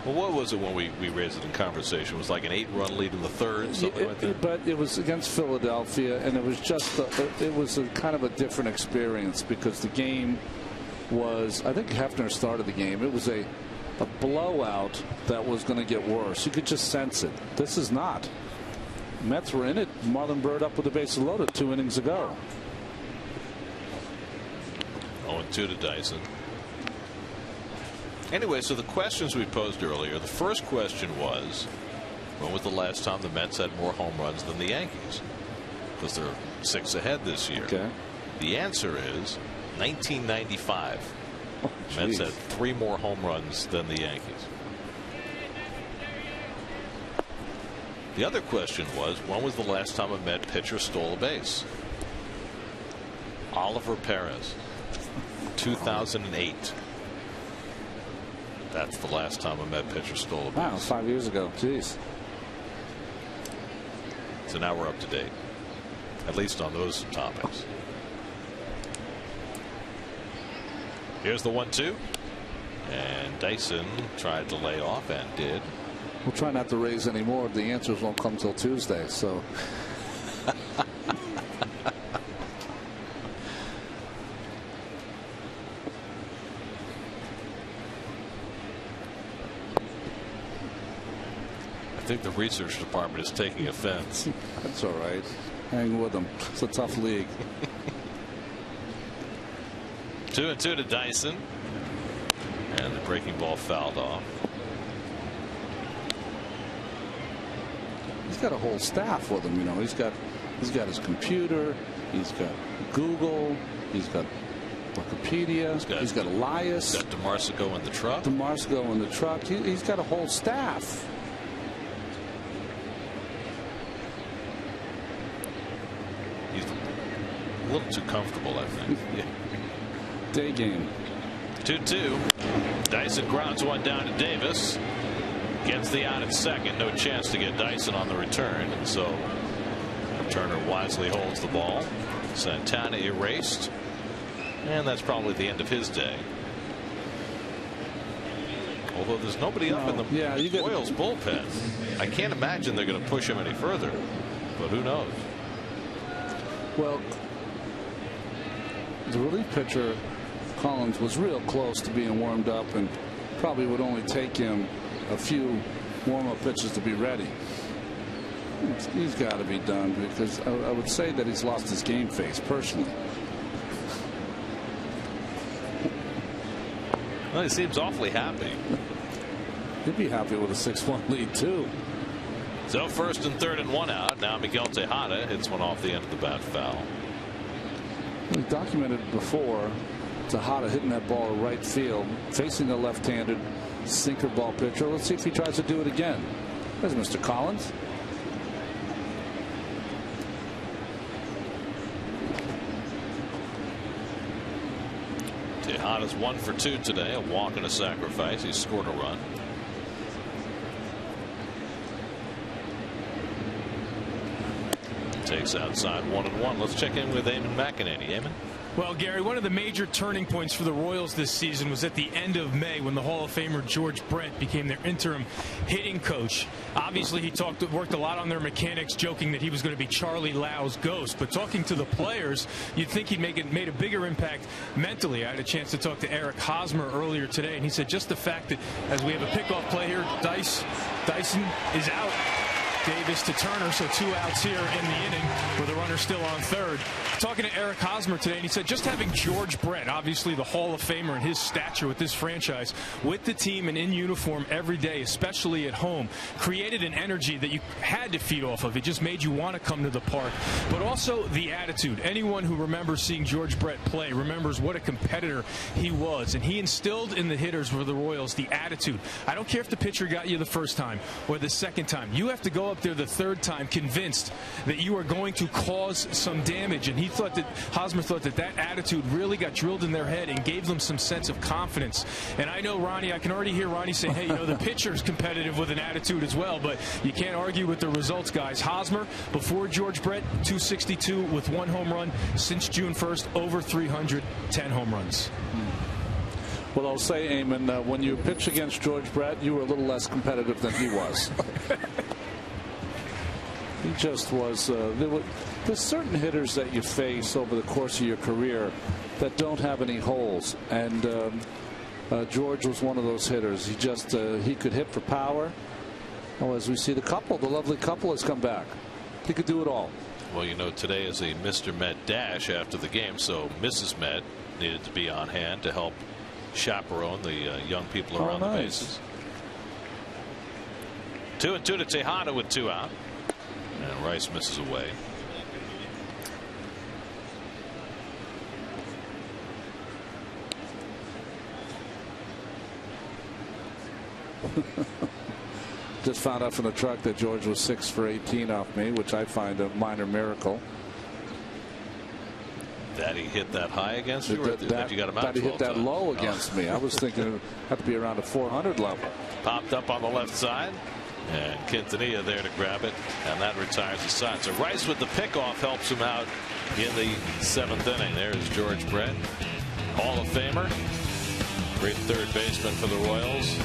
Well, what was it when we raised it in conversation? It was like an 8-run lead in the 3rd, something like that. But it was against Philadelphia, and it was just it was a kind of a different experience because the game was. I think Hefner started the game. It was a blowout that was going to get worse. You could just sense it. This is not. Mets were in it. Marlon Byrd up with the bases loaded 2 innings ago. 0-2 to Dyson. Anyway, so the questions we posed earlier, the first question was, when was the last time the Mets had more home runs than the Yankees? Because they're 6 ahead this year. Okay. The answer is 1995. Mets had 3 more home runs than the Yankees. The other question was, when was the last time a Met pitcher stole a base? Oliver Perez, 2008. That's the last time a Met pitcher stole a base. Wow, 5 years ago. Jeez. So now we're up to date, at least on those topics. Here's the 1-2, and Dyson tried to lay off and did. We'll try not to raise any more. The answers won't come till Tuesday. So. I think the research department is taking offense. That's all right. Hang with them. It's a tough league. 2-2 to Dyson, and the breaking ball fouled off. He's got a whole staff with him. You know, he's got his computer. He's got Google. He's got Wikipedia. He's got Elias. He's got DeMarsico in the truck. DeMarsico in the truck. He's got a whole staff. He's a little too comfortable, I think. Yeah. Day game. 2-2. Dyson grounds one down to Davis. Gets the out at second. No chance to get Dyson on the return. And so Turner wisely holds the ball. Santana erased. And that's probably the end of his day. Although there's nobody up in the Royals bullpen. I can't imagine they're going to push him any further. But who knows? Well, the relief pitcher Collins was real close to being warmed up, and probably would only take him a few warm-up pitches to be ready. He's got to be done, because I would say that he's lost his game face personally. Well, he seems awfully happy. He'd be happy with a 6-1 lead too. So 1st and 3rd and 1 out. Now Miguel Tejada hits one off the end of the bat foul. We documented before Tejada hitting that ball to right field, facing the left-handed sinker ball pitcher. Let's see if he tries to do it again. There's Mr. Collins. Tejada Tejada's 1 for 2 today, a walk and a sacrifice. He scored a run. Takes outside 1-1. Let's check in with Eamon McEnany. Eamon? Well, Gary, one of the major turning points for the Royals this season was at the end of May when the Hall of Famer George Brett became their interim hitting coach. Obviously, he worked a lot on their mechanics, joking that he was going to be Charlie Lau's ghost. But talking to the players, you'd think he'd made a bigger impact mentally. I had a chance to talk to Eric Hosmer earlier today, and he said just the fact that as we have a pickoff play here, Dyson is out. Davis to Turner, so 2 outs here in the inning with the runner still on third. Talking to Eric Hosmer today, and he said just having George Brett, obviously the Hall of Famer and his stature with this franchise, with the team and in uniform every day, especially at home, created an energy that you had to feed off of. It just made you want to come to the park. But also the attitude. Anyone who remembers seeing George Brett play remembers what a competitor he was. And he instilled in the hitters for the Royals the attitude. I don't care if the pitcher got you the first time or the second time. You have to go up there the third time convinced that you are going to cause some damage. And Hosmer thought that attitude really got drilled in their head and gave them some sense of confidence. And I know Ronnie, I can already hear Ronnie saying, hey, the pitcher's competitive with an attitude as well, but you can't argue with the results, guys. Hosmer, before George Brett, 262 with 1 home run since June 1st, over 310 home runs. Well, I'll say, Eamon, when you pitch against George Brett, you were a little less competitive than he was. He just was. There's certain hitters that you face over the course of your career that don't have any holes, and George was one of those hitters. He could hit for power. Oh, as we see the lovely couple has come back. He could do it all. Well, today is a Mr. Met dash after the game, so Mrs. Met needed to be on hand to help chaperone the young people around the bases. 2-2 to Tejada with 2 out. And Rice misses away. Just found out from the truck that George was 6 for 18 off me, which I find a minor miracle. That he hit that high against you, or that you got him out? That he hit that low against me. I was thinking it would have to be around a 400 level. Popped up on the left side. And Quintanilla there to grab it, and that retires the side. So Rice with the pickoff helps him out in the 7th inning. There's George Brett, Hall of Famer, great third baseman for the Royals.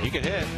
He can hit.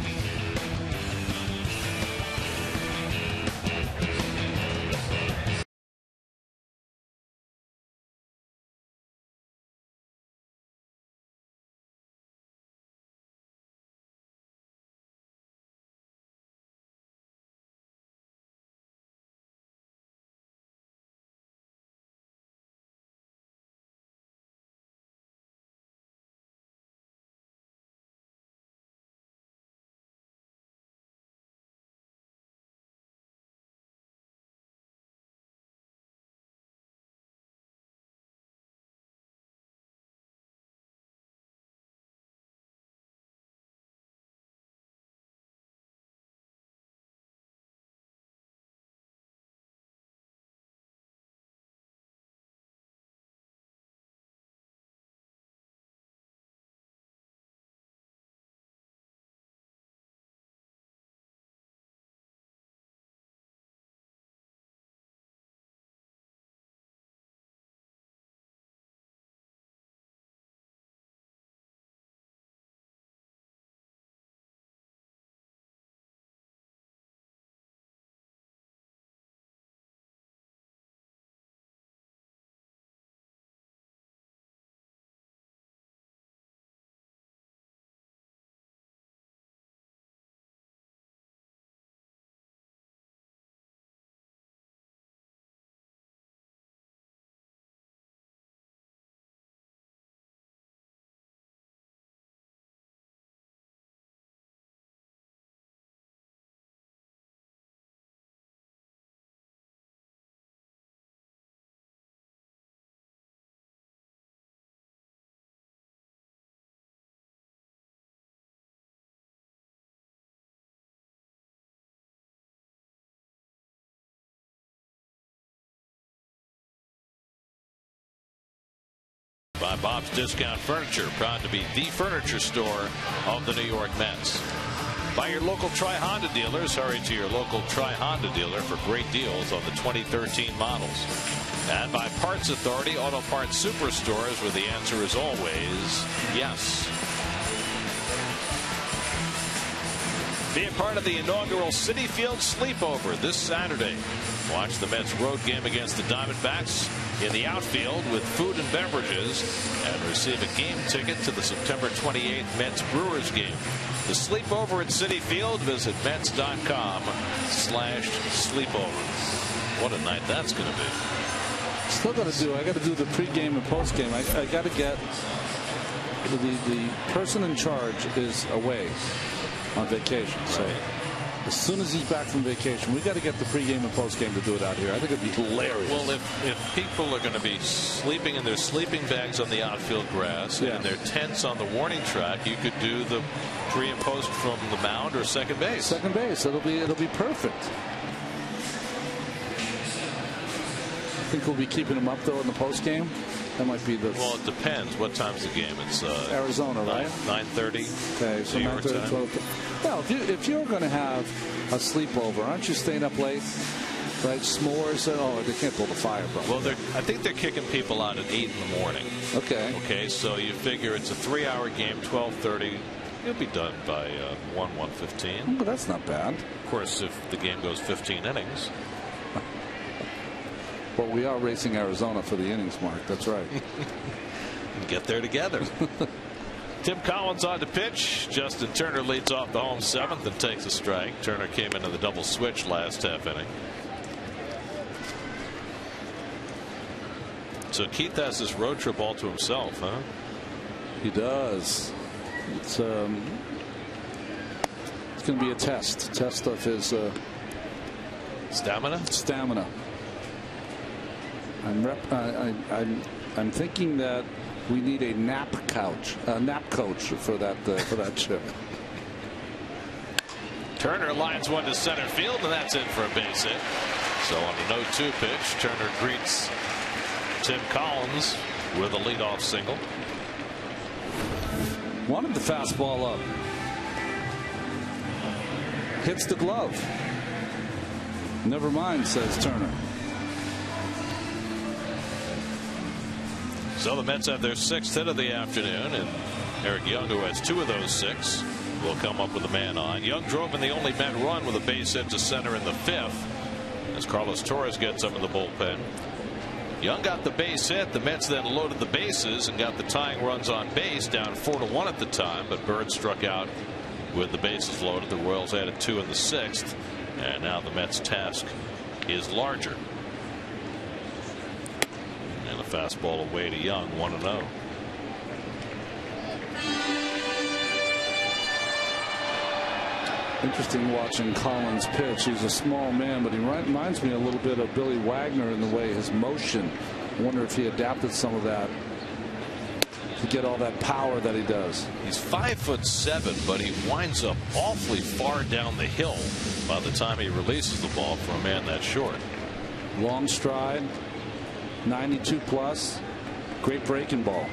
by Bob's Discount Furniture, proud to be the furniture store of the New York Mets. By your local Tri-Honda dealers. Hurry to your local Tri-Honda dealer for great deals on the 2013 models. And by Parts Authority Auto Parts Superstores, where the answer is always yes. Be a part of the inaugural Citi Field sleepover this Saturday. Watch the Mets road game against the Diamondbacks in the outfield with food and beverages, and receive a game ticket to the September 28th Mets Brewers game. The sleepover at Citi Field. Visit Mets.com/sleepover. What a night that's going to be. Still got to do. I got to do the pregame and postgame. I got to get the person in charge is away on vacation. So as soon as he's back from vacation, we got to get the pregame and postgame to do it out here. I think it'd be hilarious. Well, if people are going to be sleeping in their sleeping bags on the outfield grass and their tents on the warning track, you could do the pre and post from the mound or second base. Second base. It'll be perfect. I think we'll be keeping them up though in the postgame. That might be the. Well, it depends. What time's the game? It's Arizona, right? 9:30. Okay, so 9:30, 12. Well, if you're going to have a sleepover, aren't you staying up late? Right, s'mores. Oh, they can't build a fire, bro. Well, I think they're kicking people out at 8 in the morning. Okay. Okay, so you figure it's a 3-hour game, 12:30. You'll be done by 1:15. But that's not bad. Of course, if the game goes 15 innings. Well, we are racing Arizona for the innings mark. That's right. Get there together. Tim Collins on to pitch. Justin Turner leads off the home seventh and takes a strike. Turner came into the double switch last half inning. So Keith has this road trip all to himself, huh? He does. It's going to be a test of his stamina. I'm thinking that we need a nap coach for that trip. Turner lines one to center field, and that's in for a base hit. So on a 0-2 pitch, Turner greets Tim Collins with a leadoff single. Wanted the fastball up. Hits the glove. Never mind, says Turner. So the Mets have their 6th hit of the afternoon, and Eric Young, who has 2 of those 6, will come up with a man on. Young drove in the only Met run with a base hit to center in the 5th as Carlos Torres gets up in the bullpen. Young got the base hit. The Mets then loaded the bases and got the tying runs on base, down 4-1 at the time, but Bird struck out with the bases loaded. The Royals added 2 in the 6th, and now the Mets' task is larger. And a fastball away to Young, 1-0. Interesting watching Collins pitch. He's a small man, but he reminds me a little bit of Billy Wagner in the way his motion. I wonder if he adapted some of that to get all that power that he does. He's 5'7", but he winds up awfully far down the hill by the time he releases the ball for a man that short. Long stride, 92 plus, great breaking ball.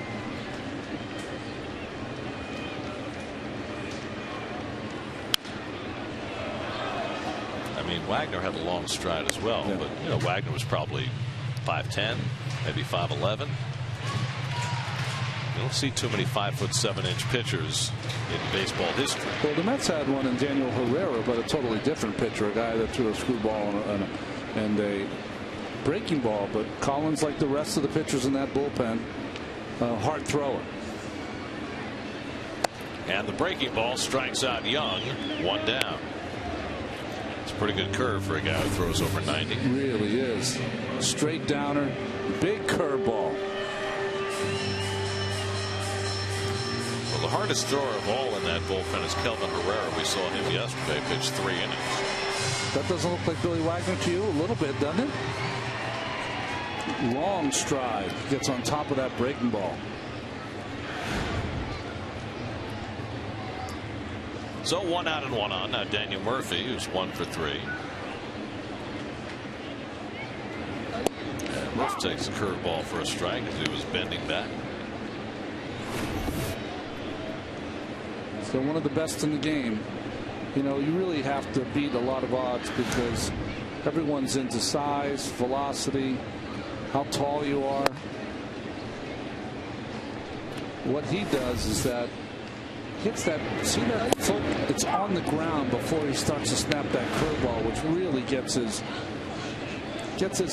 I mean, Wagner had a long stride as well, but you know, Wagner was probably 5'10", maybe 5'11". You don't see too many 5'7" pitchers in baseball history. Well, the Mets had one in Daniel Herrera, but a totally different pitcher, a guy that threw a screwball and a breaking ball. But Collins, like the rest of the pitchers in that bullpen, hard thrower. And the breaking ball strikes out Young, 1 down. It's a pretty good curve for a guy who throws over 90. It really is. Straight downer, big curveball. Well, the hardest thrower of all in that bullpen is Kelvin Herrera. We saw him yesterday pitch 3 innings. That doesn't look like Billy Wagner to you? A little bit, doesn't it? Long stride. Gets on top of that breaking ball. So 1 out and 1 on. Now Daniel Murphy, who's 1 for 3. And Murphy takes the curveball for a strike as he was bending back. They're one of the best in the game. You know, you really have to beat a lot of odds because everyone's into size, velocity, how tall you are. What he does is that hits that, see that foot, it's on the ground before he starts to snap that curveball, which really gets his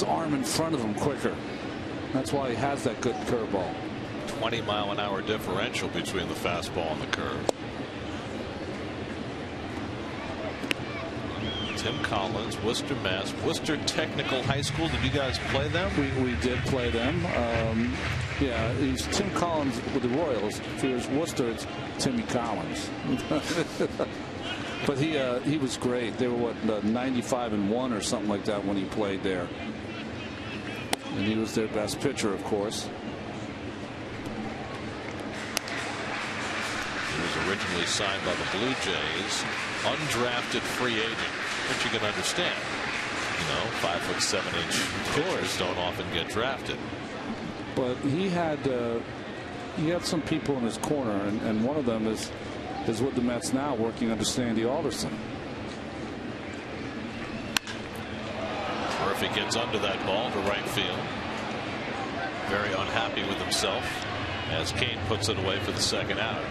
arm in front of him quicker. That's why he has that good curveball. 20-mile-an-hour differential between the fastball and the curve. Tim Collins, Worcester, Mass. Worcester Technical High School. Did you guys play them? We did play them. Yeah, he's Tim Collins with the Royals. If he was Worcester, it's Timmy Collins. But he was great. They were what 95-1 or something like that when he played there. And he was their best pitcher, of course. He was originally signed by the Blue Jays, undrafted free agent, which you can understand. You know, 5'7" pitchers don't often get drafted. But he had some people in his corner, and one of them is with the Mets now, working under Sandy Alderson. Murphy gets under that ball to right field. Very unhappy with himself as Kane puts it away for the second out.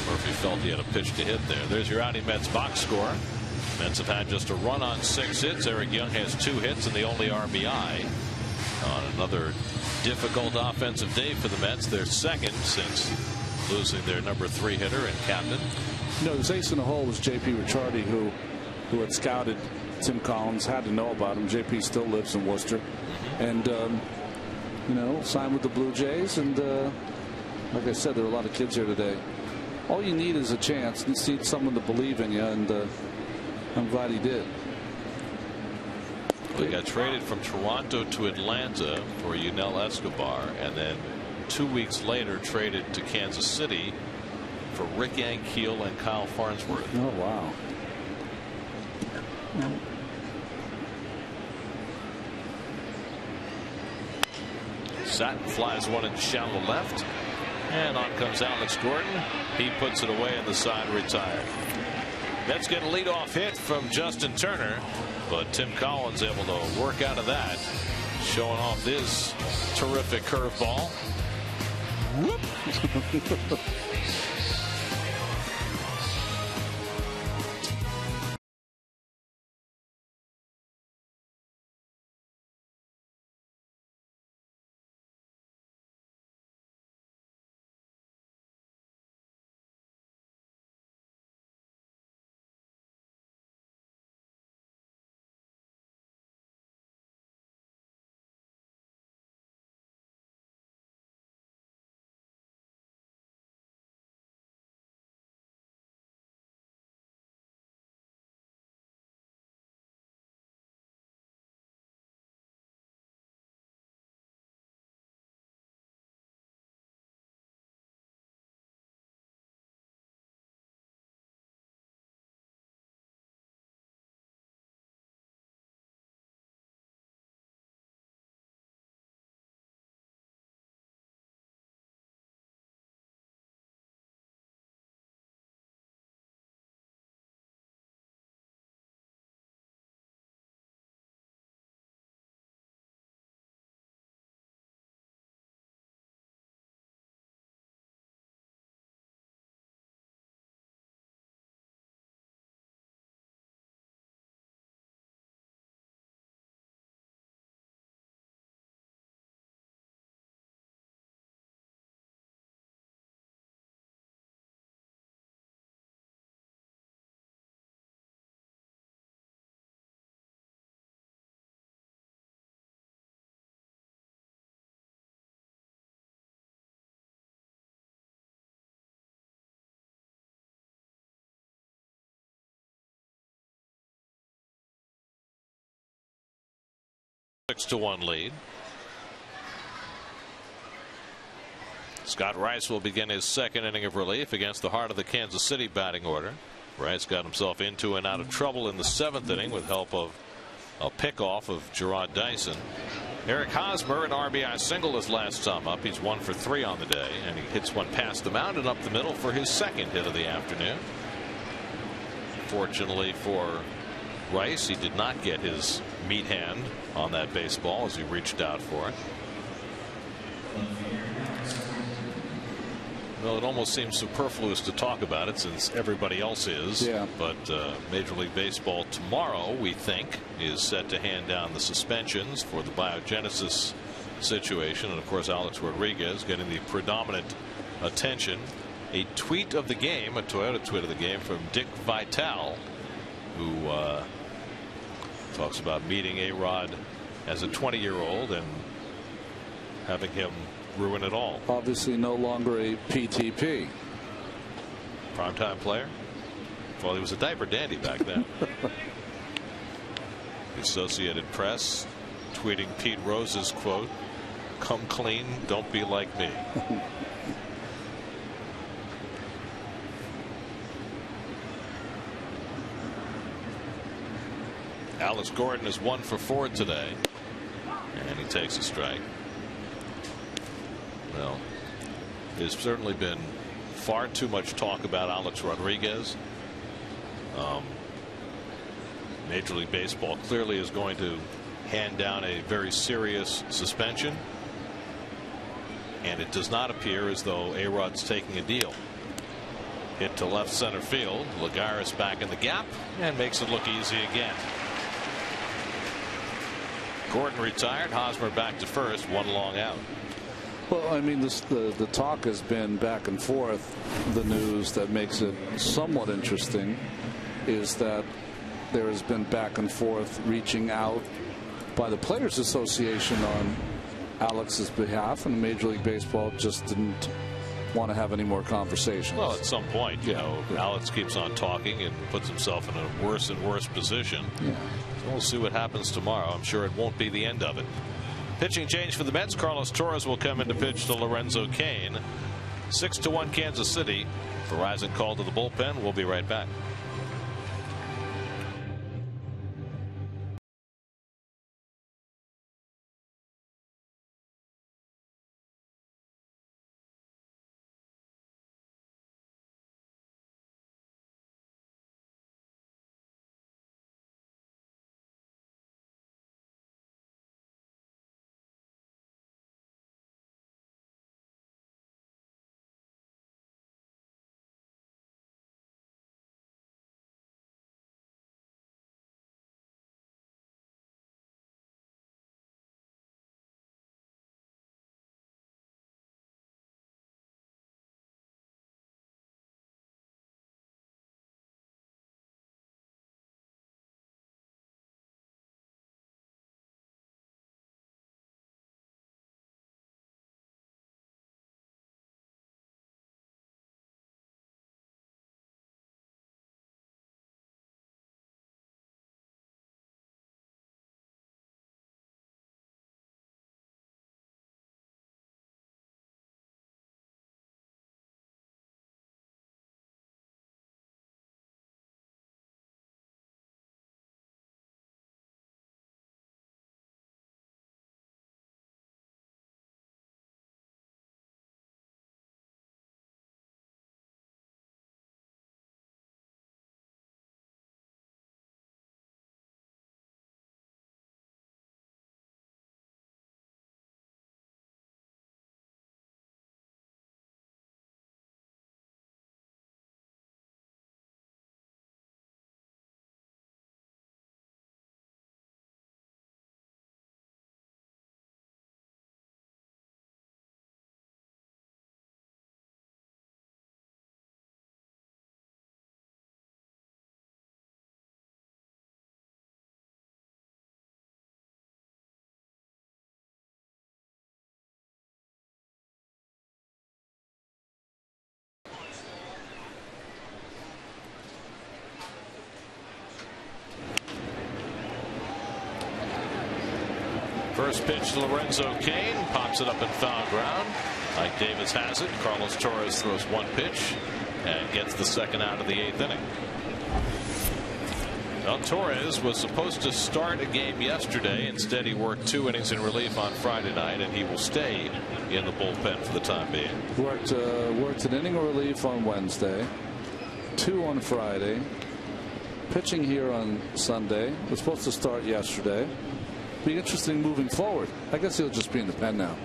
Murphy felt he had a pitch to hit there. There's your outing Mets box score. Mets have had just a run on 6 hits. Eric Young has 2 hits and the only RBI on another difficult offensive day for the Mets. Their second since losing their number 3 hitter and captain. You know, his ace in the hole was J.P. Ricciardi, who had scouted Tim Collins, had to know about him. J.P. still lives in Worcester, and you know, signed with the Blue Jays. And like I said, there are a lot of kids here today. All you need is a chance. You need someone to believe in you, and I'm glad he did. He got traded from Toronto to Atlanta for Yunel Escobar, and then 2 weeks later traded to Kansas City for Rick Ankiel and Kyle Farnsworth. Oh, wow. Satin flies one in shallow left, and on comes Alex Gordon. He puts it away and the side retired. Mets get a leadoff hit from Justin Turner, but Tim Collins able to work out of that, showing off his terrific curveball. Whoop. 6-1 lead. Scott Rice will begin his second inning of relief against the heart of the Kansas City batting order. Rice got himself into and out of trouble in the 7th inning with help of a pickoff of Gerard Dyson. Eric Hosmer, an RBI single his last time up. He's 1 for 3 on the day, and he hits one past the mound and up the middle for his second hit of the afternoon. Fortunately for Rice, he did not get his meat hand on that baseball as he reached out for it. Well, it almost seems superfluous to talk about it since everybody else is. Yeah. But Major League Baseball tomorrow, we think, is set to hand down the suspensions for the biogenesis situation. And, of course, Alex Rodriguez getting the predominant attention. A tweet of the game, a Toyota tweet of the game from Dick Vitale, who talks about meeting A-Rod as a 20-year-old and having him ruin it all. Obviously no longer a PTP. Primetime player? Well, he was a diaper dandy back then. The Associated Press tweeting Pete Rose's quote, "Come clean, don't be like me." Alex Gordon is 1 for 4 today, and he takes a strike. Well, there's certainly been far too much talk about Alex Rodriguez. Major League Baseball clearly is going to hand down a very serious suspension, and it does not appear as though A-Rod's taking a deal. Hit to left center field. Lagares back in the gap and makes it look easy again. Gordon retired. Hosmer back to first. 1 long out. Well, I mean, the talk has been back and forth. The news that makes it somewhat interesting is that there has been back and forth reaching out by the Players Association on Alex's behalf, and Major League Baseball just didn't want to have any more conversations. Well, at some point, you know, Alex keeps on talking and puts himself in a worse and worse position. Yeah. So we'll see what happens tomorrow. I'm sure it won't be the end of it. Pitching change for the Mets. Carlos Torres will come in to pitch to Lorenzo Cain. 6-1 Kansas City. Verizon called to the bullpen. We'll be right back. First pitch to Lorenzo Cain, pops it up in foul ground. Mike Davis has it. Carlos Torres throws one pitch and gets the second out of the 8th inning. Well, Torres was supposed to start a game yesterday. Instead, he worked 2 innings in relief on Friday night, and he will stay in the bullpen for the time being. Worked an inning of relief on Wednesday, 2 on Friday, pitching here on Sunday. Was supposed to start yesterday. Be interesting moving forward. I guess he'll just be in the pen now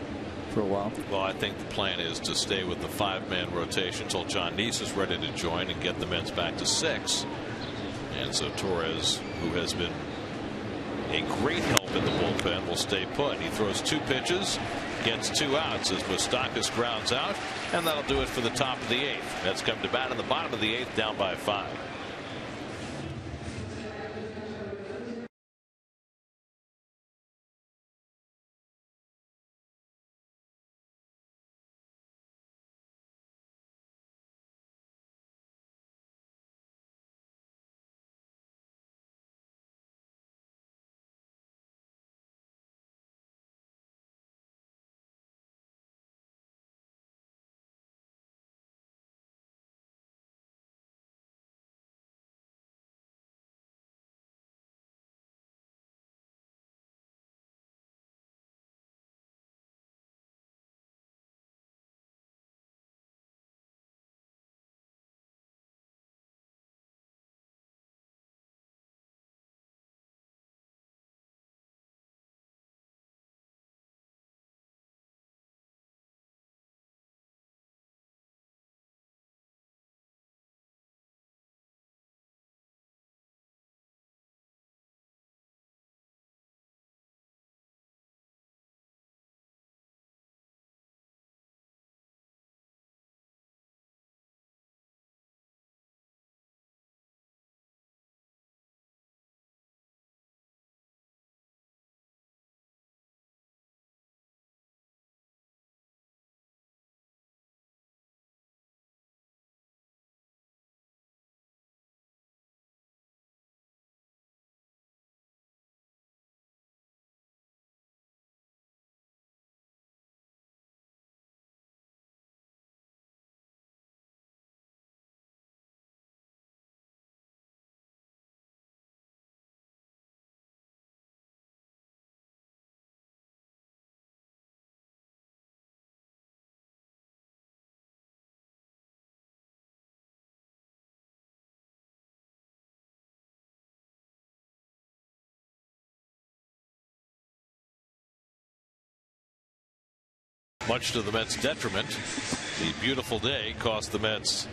for a while. Well, I think the plan is to stay with the 5-man rotation until John Neese is ready to join and get the Mets back to 6. And so Torres, who has been a great help in the bullpen, will stay put. He throws 2 pitches, gets 2 outs as Moustakas grounds out, and that'll do it for the top of the 8th. Mets come to bat in the bottom of the 8th, down by 5. Much to the Mets' detriment, the beautiful day cost the Mets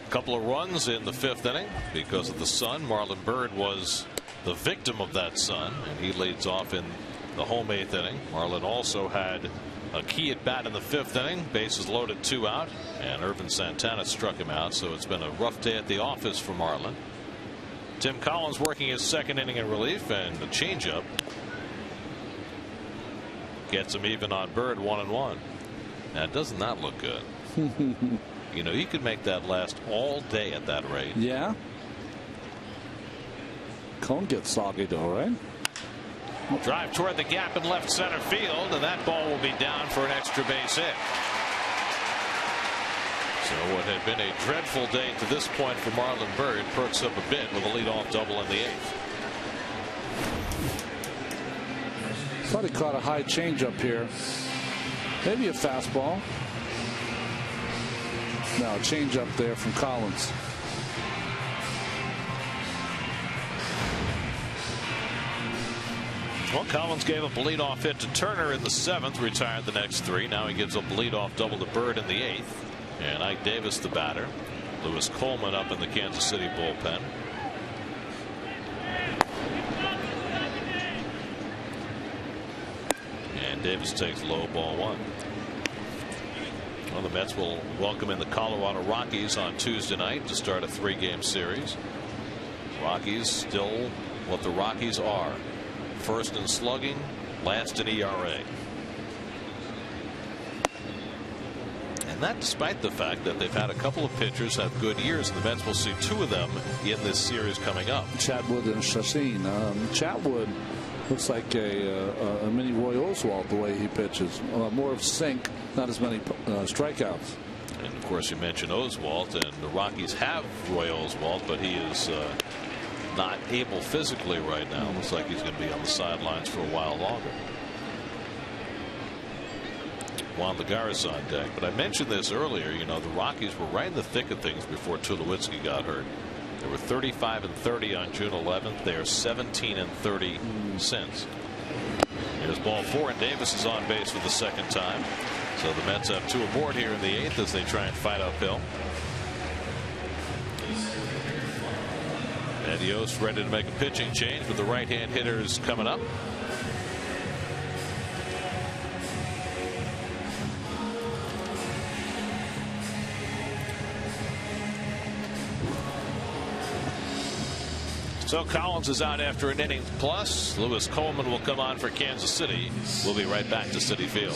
a couple of runs in the 5th inning because of the sun. Marlon Byrd was the victim of that sun, and he leads off in the home 8th inning. Marlon also had a key at bat in the 5th inning, bases loaded, 2 out, and Irvin Santana struck him out. So it's been a rough day at the office for Marlon. Tim Collins working his 2nd inning in relief, and the changeup gets him even on Bird, 1-1. Now, doesn't that look good? You know, he could make that last all day at that rate. Yeah. Cone gets soggy though, right? Drive toward the gap in left center field, and that ball will be down for an extra base hit. So what had been a dreadful day to this point for Marlon Byrd perks up a bit with a leadoff double in the 8th. Thought he caught a high changeup here. Maybe a fastball. No, changeup there from Collins. Well, Collins gave up a leadoff hit to Turner in the 7th, retired the next 3. Now he gives up a leadoff double to Byrd in the 8th. And Ike Davis, the batter. Lewis Coleman up in the Kansas City bullpen. Davis takes low, ball 1. Well, the Mets will welcome in the Colorado Rockies on Tuesday night to start a 3-game series. Rockies still what the Rockies are. First in slugging, last in ERA. And that despite the fact that they've had a couple of pitchers have good years, and the Mets will see 2 of them in this series coming up. Chatwood and Chacin. Chatwood looks like a mini Roy Oswalt the way he pitches. More of sink, not as many strikeouts. And of course, you mentioned Oswalt, and the Rockies have Roy Oswalt, but he is not able physically right now. Looks like he's going to be on the sidelines for a while longer. Juan Lagares on deck. But I mentioned this earlier. You know, the Rockies were right in the thick of things before Tulowitzki got hurt. They were 35-30 on June 11th. They are 17-30 since. Here's ball 4, and Davis is on base for the second time. So the Mets have 2 aboard here in the 8th as they try and fight uphill. And Yost ready to make a pitching change with the right-hand hitters coming up. So Collins is out after an inning plus. Lewis Coleman will come on for Kansas City. We'll be right back to Citi Field.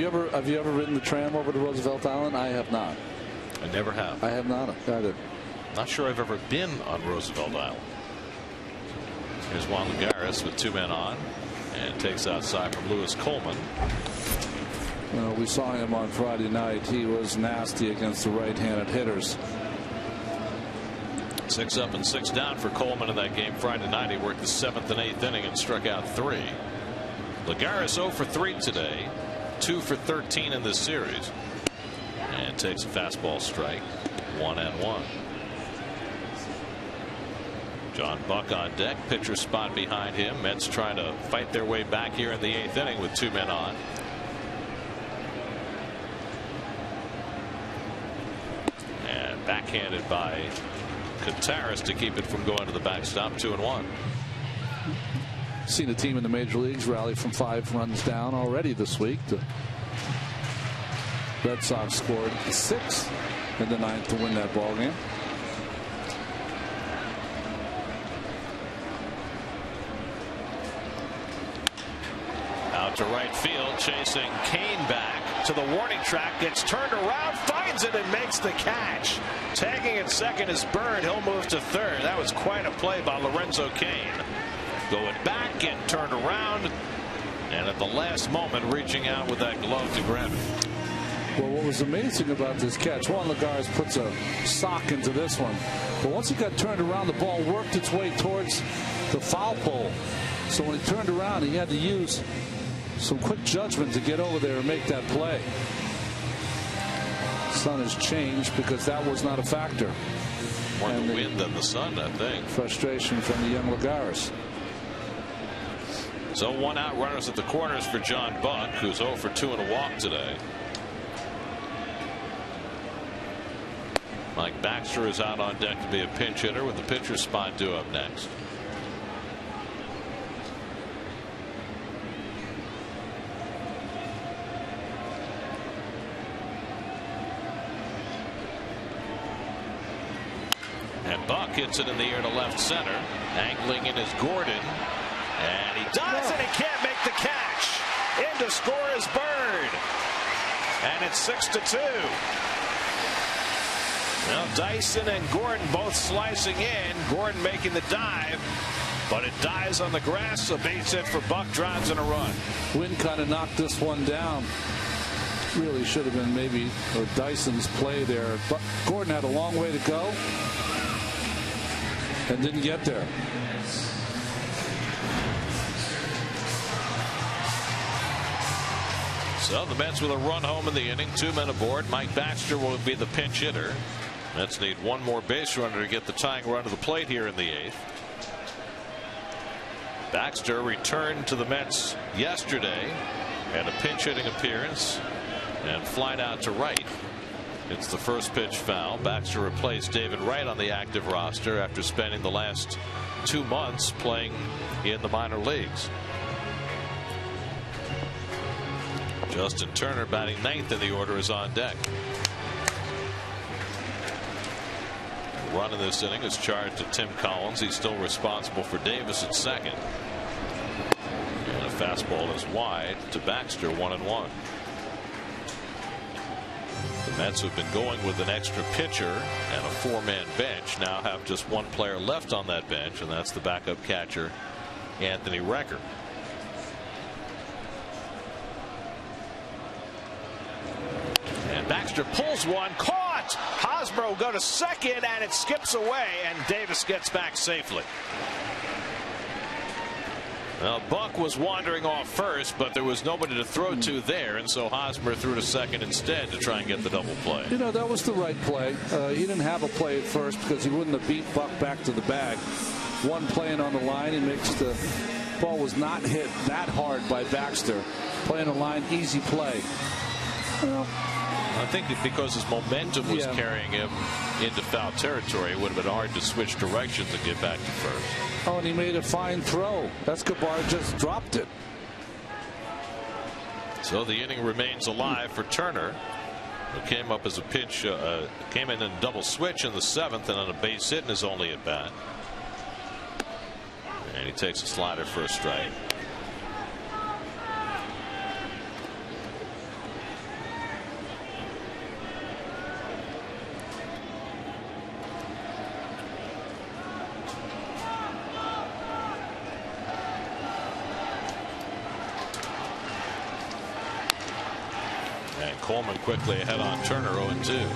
Have you ever ridden the tram over to Roosevelt Island? I have not. I never have. I have not either. Not sure I've ever been on Roosevelt Island. Here's Juan Lagares with 2 men on, and takes outside from Lewis Coleman. We saw him on Friday night. He was nasty against the right-handed hitters. 6 up and 6 down for Coleman in that game Friday night. He worked the 7th and 8th inning and struck out 3. Lagares 0 for 3 today. 2 for 13 in this series, and takes a fastball strike. 1-1. John Buck on deck, pitcher spot behind him. Mets trying to fight their way back here in the 8th inning with 2 men on. And backhanded by Contreras to keep it from going to the backstop. 2-1. Seen a team in the major leagues rally from 5 runs down already this week. The Red Sox scored 6 in the 9th to win that ball game. Out to right field, chasing Kane back to the warning track, gets turned around, finds it, and makes the catch. Tagging at second is Bird. He'll move to third. That was quite a play by Lorenzo Kane. Going back, getting turned around, and at the last moment reaching out with that glove to grab it. Well, what was amazing about this catch, Juan Lagares puts a sock into this one, but once he got turned around, the ball worked its way towards the foul pole. So when he turned around, he had to use some quick judgment to get over there and make that play. Sun has changed because that was not a factor. More the wind than the sun, I think. Frustration from the young Lagares. So 1 out, runners at the corners for John Buck, who's 0 for 2 and a walk today. Mike Baxter is out on deck to be a pinch hitter with the pitcher's spot due up next. And Buck hits it in the air to left center. Angling in is Gordon. And he does, and he can't make the catch. In to score is Bird. And it's 6-2. Well, Dyson and Gordon both slicing in. Gordon making the dive, but it dies on the grass. A base hit for Buck, drives in a run. Wind kind of knocked this one down. Really should have been maybe Dyson's play there. But Gordon had a long way to go and didn't get there. So the Mets with a run home in the inning. 2 men aboard. Mike Baxter will be the pinch hitter. Mets need one more base runner to get the tying run to the plate here in the 8th. Baxter returned to the Mets yesterday, had a pinch hitting appearance and flied out to right. It's the first pitch foul. Baxter replaced David Wright on the active roster after spending the last 2 months playing in the minor leagues. Justin Turner, batting 9th in the order, is on deck. The run in this inning is charged to Tim Collins. He's still responsible for Davis at second. And a fastball is wide to Baxter, 1-1. The Mets, who've been going with an extra pitcher and a 4-man bench, now have just one player left on that bench, and that's the backup catcher, Anthony Recker. And Baxter pulls one, caught. Hosmer will go to second, and it skips away, and Davis gets back safely. Well, Buck was wandering off first, but there was nobody to throw to there, and so Hosmer threw to second instead to try and get the double play. You know, that was the right play. He didn't have a play at first because he wouldn't have beat Buck back to the bag. One playing on the line, he makes the ball was not hit that hard by Baxter. Playing the line, easy play. Well, I think that because his momentum was carrying him into foul territory, it would have been hard to switch directions and get back to first. Oh, and he made a fine throw. Escobar just dropped it. So the inning remains alive for Turner, who came up as a pitch, came in a double switch in the 7th and on a base hit in his only at bat. And he takes a slider for a strike. And Coleman quickly ahead on Turner, 0-2.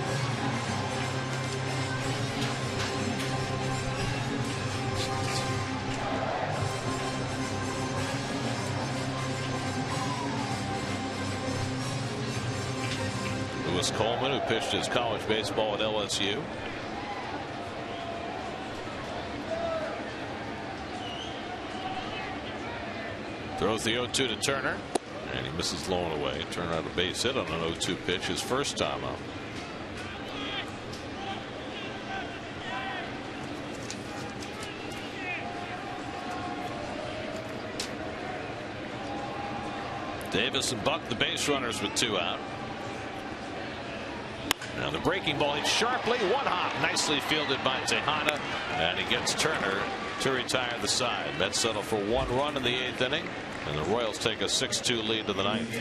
Lewis Coleman, who pitched his college baseball at LSU. Throws the 0-2 to Turner. And he misses low and away. Turner out a base hit on an 0-2 pitch his first time up. Davis and Buck, the base runners, with 2 out. Now the breaking ball hits sharply. 1 hop, nicely fielded by Tejada, and he gets Turner to retire the side. Mets settle for 1 run in the 8th inning, and the Royals take a 6-2 lead to the 9th.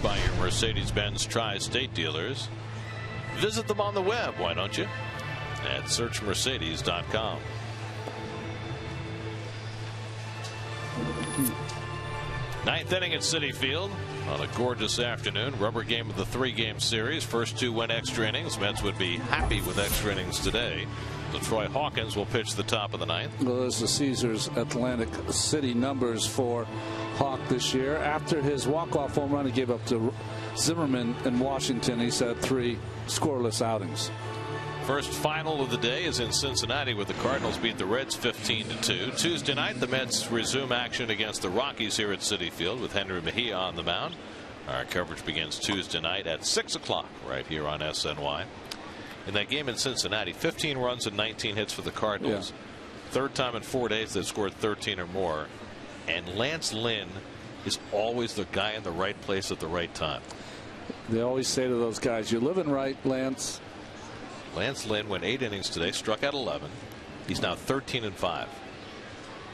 By your Mercedes-Benz Tri-State dealers. Visit them on the web, why don't you? At searchmercedes.com. Ninth inning at Citi Field on a gorgeous afternoon. Rubber game of the 3-game series. First 2 went extra innings. Mets would be happy with extra innings today. Troy Hawkins will pitch the top of the ninth. Well, there's the Caesars Atlantic City numbers for Hawk this year. After his walk-off home run he gave up to Zimmerman in Washington, he's had 3 scoreless outings. First final of the day is in Cincinnati, where the Cardinals beat the Reds 15-2. Tuesday night, the Mets resume action against the Rockies here at Citi Field with Henry Mejia on the mound. Our coverage begins Tuesday night at 6 o'clock right here on SNY. In that game in Cincinnati, 15 runs and 19 hits for the Cardinals. Yeah. Third time in 4 days they've scored 13 or more. And Lance Lynn is always the guy in the right place at the right time. They always say to those guys, you're living right, Lance. Lance Lynn went 8 innings today, struck out 11. He's now 13-5.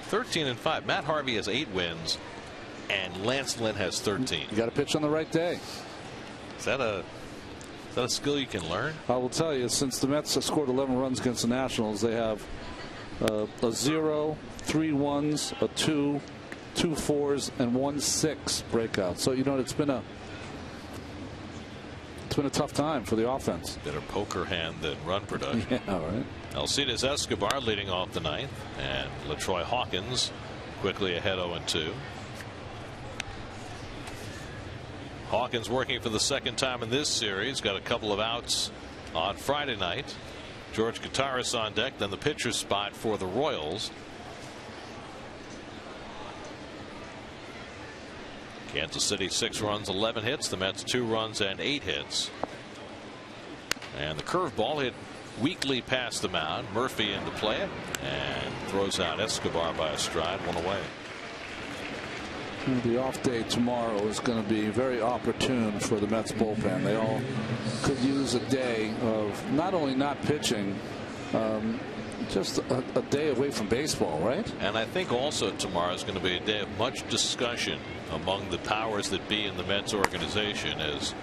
13-5. Matt Harvey has 8 wins, and Lance Lynn has 13. You got to pitch on the right day. Is that a skill you can learn? I will tell you, since the Mets have scored 11 runs against the Nationals, they have a 0, 3 1s, a 2, 2 4s, and 1 6 breakout. So you know it's been a tough time for the offense. Better poker hand than run production. Yeah, right. Alcides Escobar leading off the ninth, and LaTroy Hawkins quickly ahead 0-2. Hawkins working for the second time in this series. Got a couple of outs on Friday night. George Gutierrez on deck, then the pitcher's spot for the Royals. Kansas City 6 runs, 11 hits. The Mets 2 runs and 8 hits. And the curveball hit weakly past the mound. Murphy in to play it and throws out Escobar by a stride, 1 away. The off day tomorrow is going to be very opportune for the Mets bullpen. They all could use a day of not only not pitching, just a day away from baseball, right? And I think also tomorrow is going to be a day of much discussion among the powers that be in the Mets organization as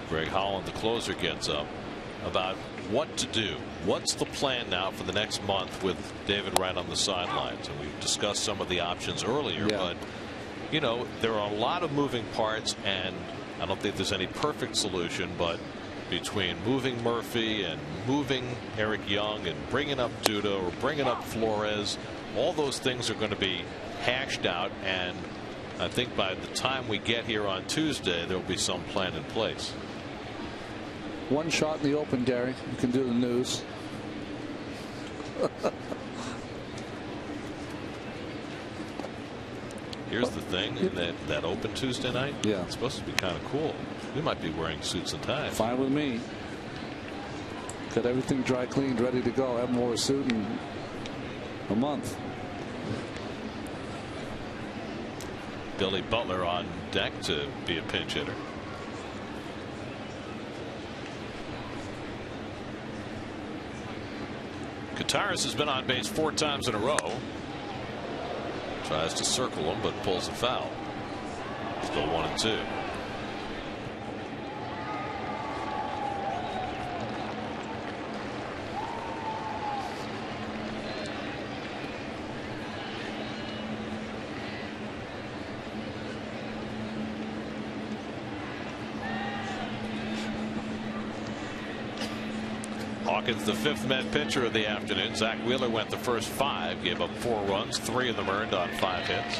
Greg Holland, the closer, gets up about what to do. What's the plan now for the next month with David Wright on the sidelines? And we've discussed some of the options earlier, but you know, there are a lot of moving parts, and I don't think there's any perfect solution, but between moving Murphy and moving Eric Young and bringing up Duda or bringing up Flores, all those things are going to be hashed out, and I think by the time we get here on Tuesday there will be some plan in place. One shot in the open, Gary. You can do the news. Here's the thing, that open Tuesday night, it's supposed to be kind of cool. We might be wearing suits and ties. Fine with me. Got everything dry cleaned, ready to go. I haven't worn a suit in a month. Billy Butler on deck to be a pinch hitter. Gutierrez has been on base 4 times in a row. Tries to circle him, but pulls a foul. Still 1-2. Hawkins, the 5th Met pitcher of the afternoon. Zach Wheeler went the first 5, gave up 4 runs, 3 of them earned on 5 hits.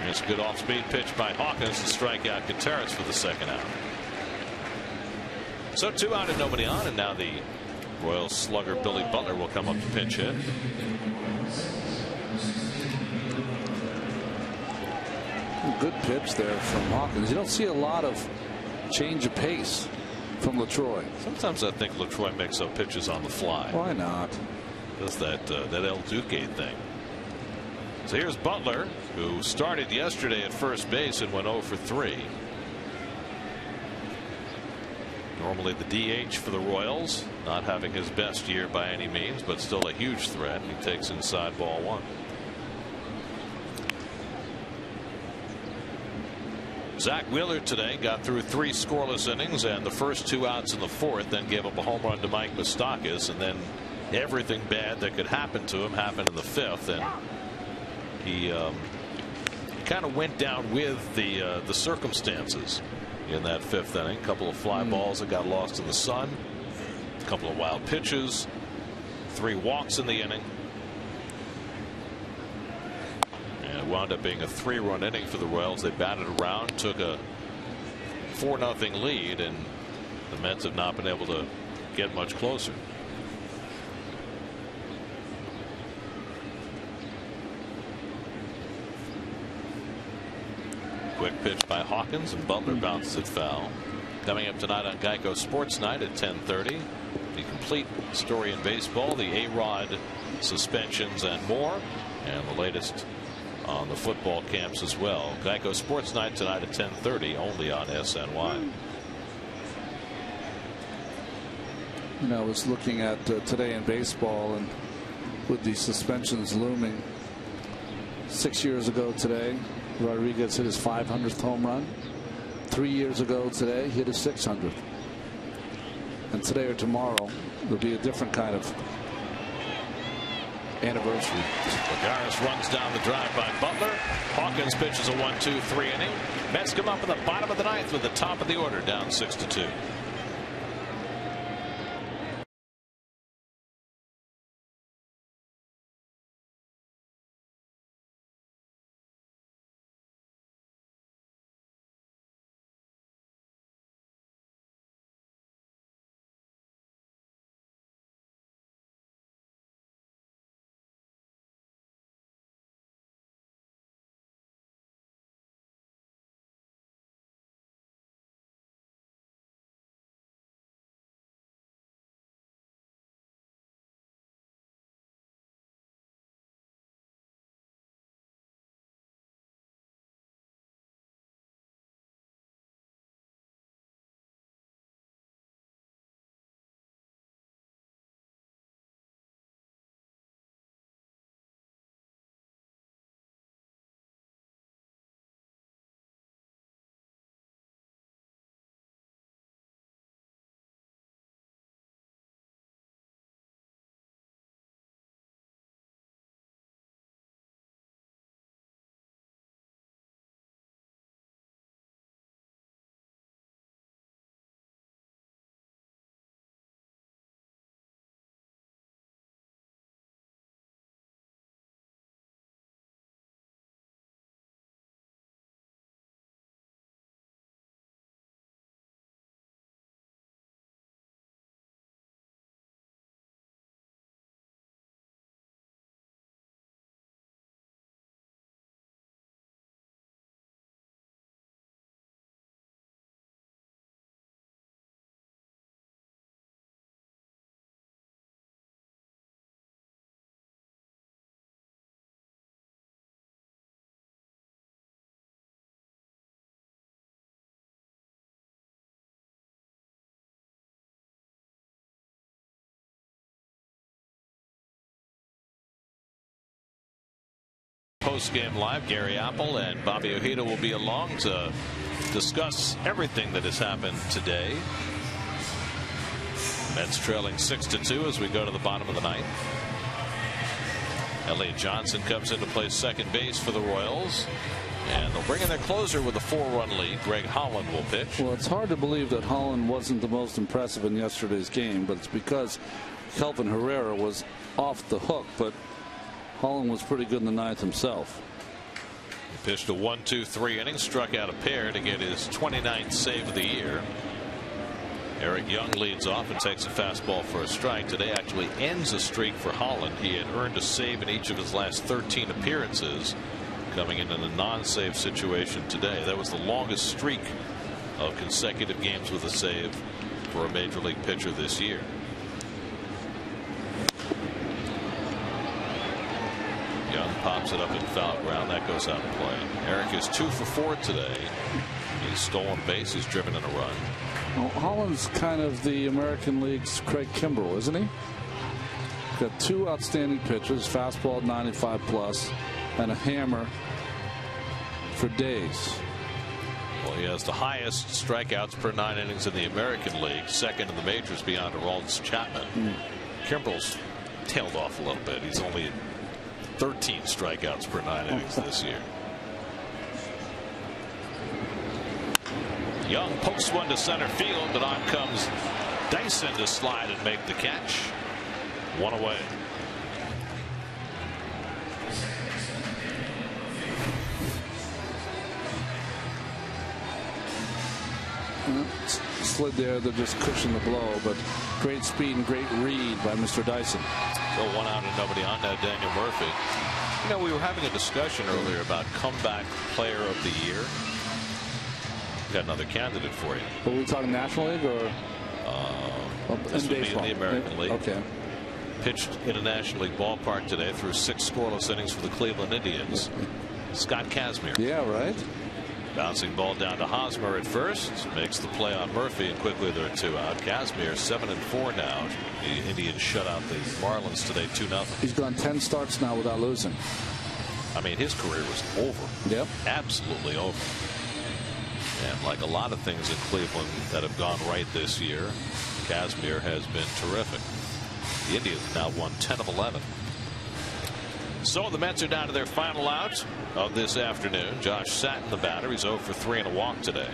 Here's a good off-speed pitch by Hawkins to strike out Gutierrez for the second out. So 2 out and nobody on, and now the Royals slugger Billy Butler will come up to pinch hit. Good pitch there from Hawkins. You don't see a lot of change of pace from LaTroy. Sometimes I think LaTroy makes up pitches on the fly. Why not? Does that El Duque thing. So here's Butler, who started yesterday at first base and went 0 for 3. Normally the DH for the Royals, not having his best year by any means, but still a huge threat. He takes inside ball 1. Zach Wheeler today got through 3 scoreless innings and the first 2 outs in the 4th, then gave up a home run to Mike Moustakas, and then everything bad that could happen to him happened in the 5th, and he kind of went down with the circumstances in that 5th inning. A couple of fly balls that got lost in the sun, a couple of wild pitches, 3 walks in the inning. It wound up being a 3-run inning for the Royals. They batted around, took a 4-0 lead, and the Mets have not been able to get much closer. Quick pitch by Hawkins, and Butler bounces it foul. Coming up tonight on Geico Sports Night at 10:30, the complete story in baseball, the A-Rod suspensions and more, and the latest on the football camps as well. Geico Sports Night tonight at 10:30, only on SNY. You know, I was looking at today in baseball, and with the suspensions looming, 6 years ago today, Rodriguez hit his 500th home run. 3 years ago today, he hit his 600th. And today or tomorrow, there'll be a different kind of anniversary. Lagares runs down the drive by Butler. Hawkins pitches a 1-2-3 inning. Mets come up in the bottom of the 9th with the top of the order down 6-2. Post-game live, Gary Apple and Bobby Ojeda will be along to discuss everything that has happened today. Mets trailing 6-2 as we go to the bottom of the 9th. Elliott Johnson comes in to play second base for the Royals, and they'll bring in their closer with a 4-run lead. Greg Holland will pitch. Well, it's hard to believe that Holland wasn't the most impressive in yesterday's game, but it's because Kelvin Herrera was off the hook, but Holland was pretty good in the 9th himself. He pitched a 1-2-3 inning, struck out a pair to get his 29th save of the year. Eric Young leads off and takes a fastball for a strike. Today actually ends a streak for Holland. He had earned a save in each of his last 13 appearances, coming in a non-save situation today. That was the longest streak of consecutive games with a save for a major league pitcher this year. Young pops it up in foul ground. That goes out of play. Eric is 2 for 4 today. He's stolen base. He's driven in a run. Well, Holland's kind of the American League's Craig Kimbrell, isn't he? Got 2 outstanding pitches, fastball 95 plus, and a hammer for days. Well, He has the highest strikeouts per 9 innings in the American League, second in the majors behind Aroldis Chapman. Kimbrel's tailed off a little bit. He's only 13 strikeouts per 9 innings this year. Young pokes one to center field, but on comes Dyson to slide and make the catch. One away. Slid there to just cushion the blow, but great speed and great read by Mr. Dyson. So 1 out and nobody on. Now Daniel Murphy. You know, we were having a discussion earlier about comeback player of the year. Got another candidate for you. Are we talking National League or this would be in the American League. Okay. Pitched in a National League ballpark today through 6 scoreless innings for the Cleveland Indians. Scott Kazmir. Yeah, right. Bouncing ball down to Hosmer at first. Makes the play on Murphy, and quickly they're 2 out. Kazmir 7-4 now. The Indians shut out the Marlins today 2-0. He's gone 10 starts now without losing. I mean, his career was over. Yep. Absolutely over. And like a lot of things in Cleveland that have gone right this year, Kazmir has been terrific. The Indians now won 10 of 11. So the Mets are down to their final out of this afternoon. Josh Satin, the batter. He's 0 for 3 and a walk today.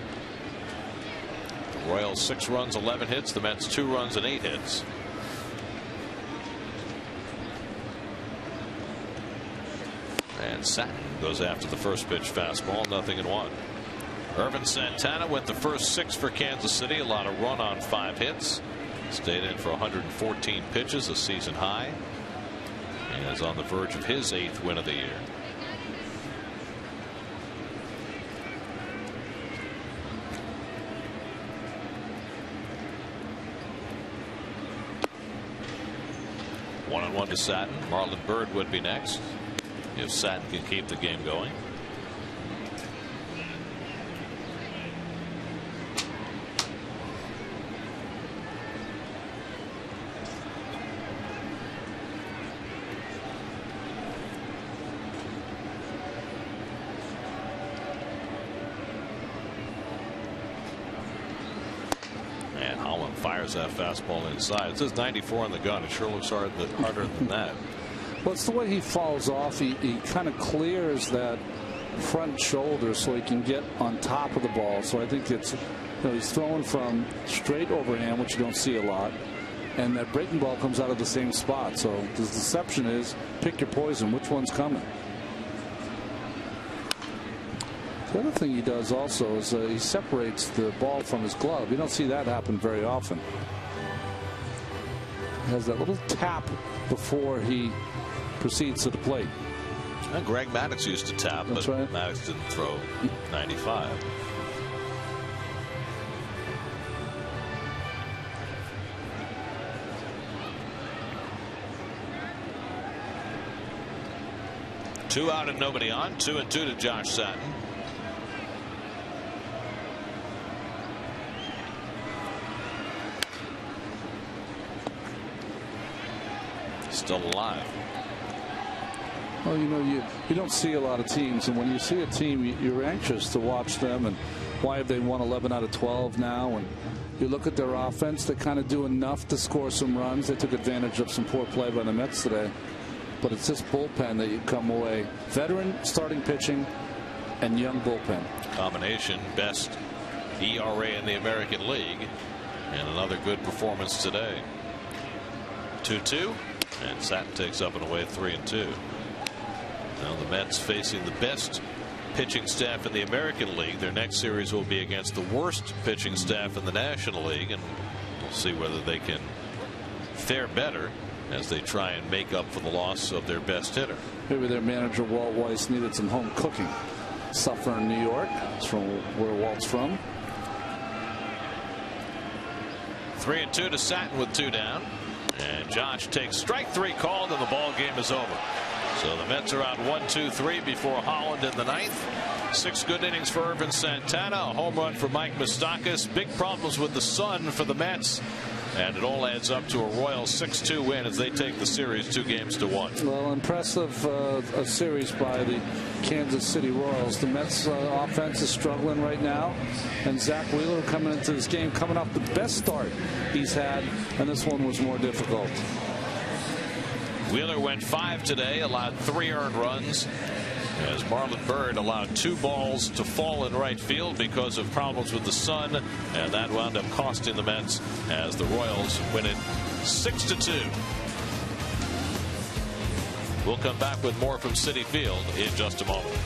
The Royals 6 runs, 11 hits. The Mets 2 runs and 8 hits. And Satin goes after the first pitch fastball, 0-1. Irvin Santana went the first 6 for Kansas City. A lot of run on 5 hits. Stayed in for 114 pitches, a season high. And is on the verge of his 8th win of the year. One on one to Satin. Marlon Byrd would be next if Satin can keep the game going. Fires that fastball inside. It says 94 on the gun. It sure looks harder than that. Well, it's the way he falls off. He kind of clears that front shoulder so he can get on top of the ball. So I think it's, he's throwing from straight overhand, which you don't see a lot, and that breaking ball comes out of the same spot. So the deception is pick your poison. Which one's coming? The other thing he does also is he separates the ball from his glove. You don't see that happen very often. He has that little tap before he proceeds to the plate. And Greg Maddux used to tap, That's but right. Maddux didn't throw 95. Two out and nobody on. 2-2 to Josh Satin. Still alive. Well, you don't see a lot of teams, and when you see a team, you're anxious to watch them. And why have they won 11 out of 12 now? And you look at their offense; they kind of do enough to score some runs. They took advantage of some poor play by the Mets today, but it's this bullpen that you come away. Veteran starting pitching and young bullpen combination, best ERA in the American League, and another good performance today. 2-2. And Satin takes up and away 3-2. Now the Mets facing the best pitching staff in the American League. Their next series will be against the worst pitching staff in the National League, and we'll see whether they can fare better as they try and make up for the loss of their best hitter. Maybe their manager Walt Weiss needed some home cooking. Suffering, New York. That's from where Walt's from. 3-2 to Satin with 2 down. And Josh takes strike 3 called, and the ball game is over. So the Mets are out 1-2-3 before Holland in the 9th. 6 good innings for Irvin Santana, a home run for Mike Moustakas. Big problems with the sun for the Mets. and it all adds up to a Royals 6-2 win as they take the series 2-1. Well, impressive a series by the Kansas City Royals. The Mets offense is struggling right now, and Zach Wheeler coming into this game coming off the best start he's had, and this one was more difficult. Wheeler went 5 today, allowed 3 earned runs, as Marlon Byrd allowed 2 balls to fall in right field because of problems with the sun, and that wound up costing the Mets as the Royals win it 6-2. We'll come back with more from Citi Field in just a moment.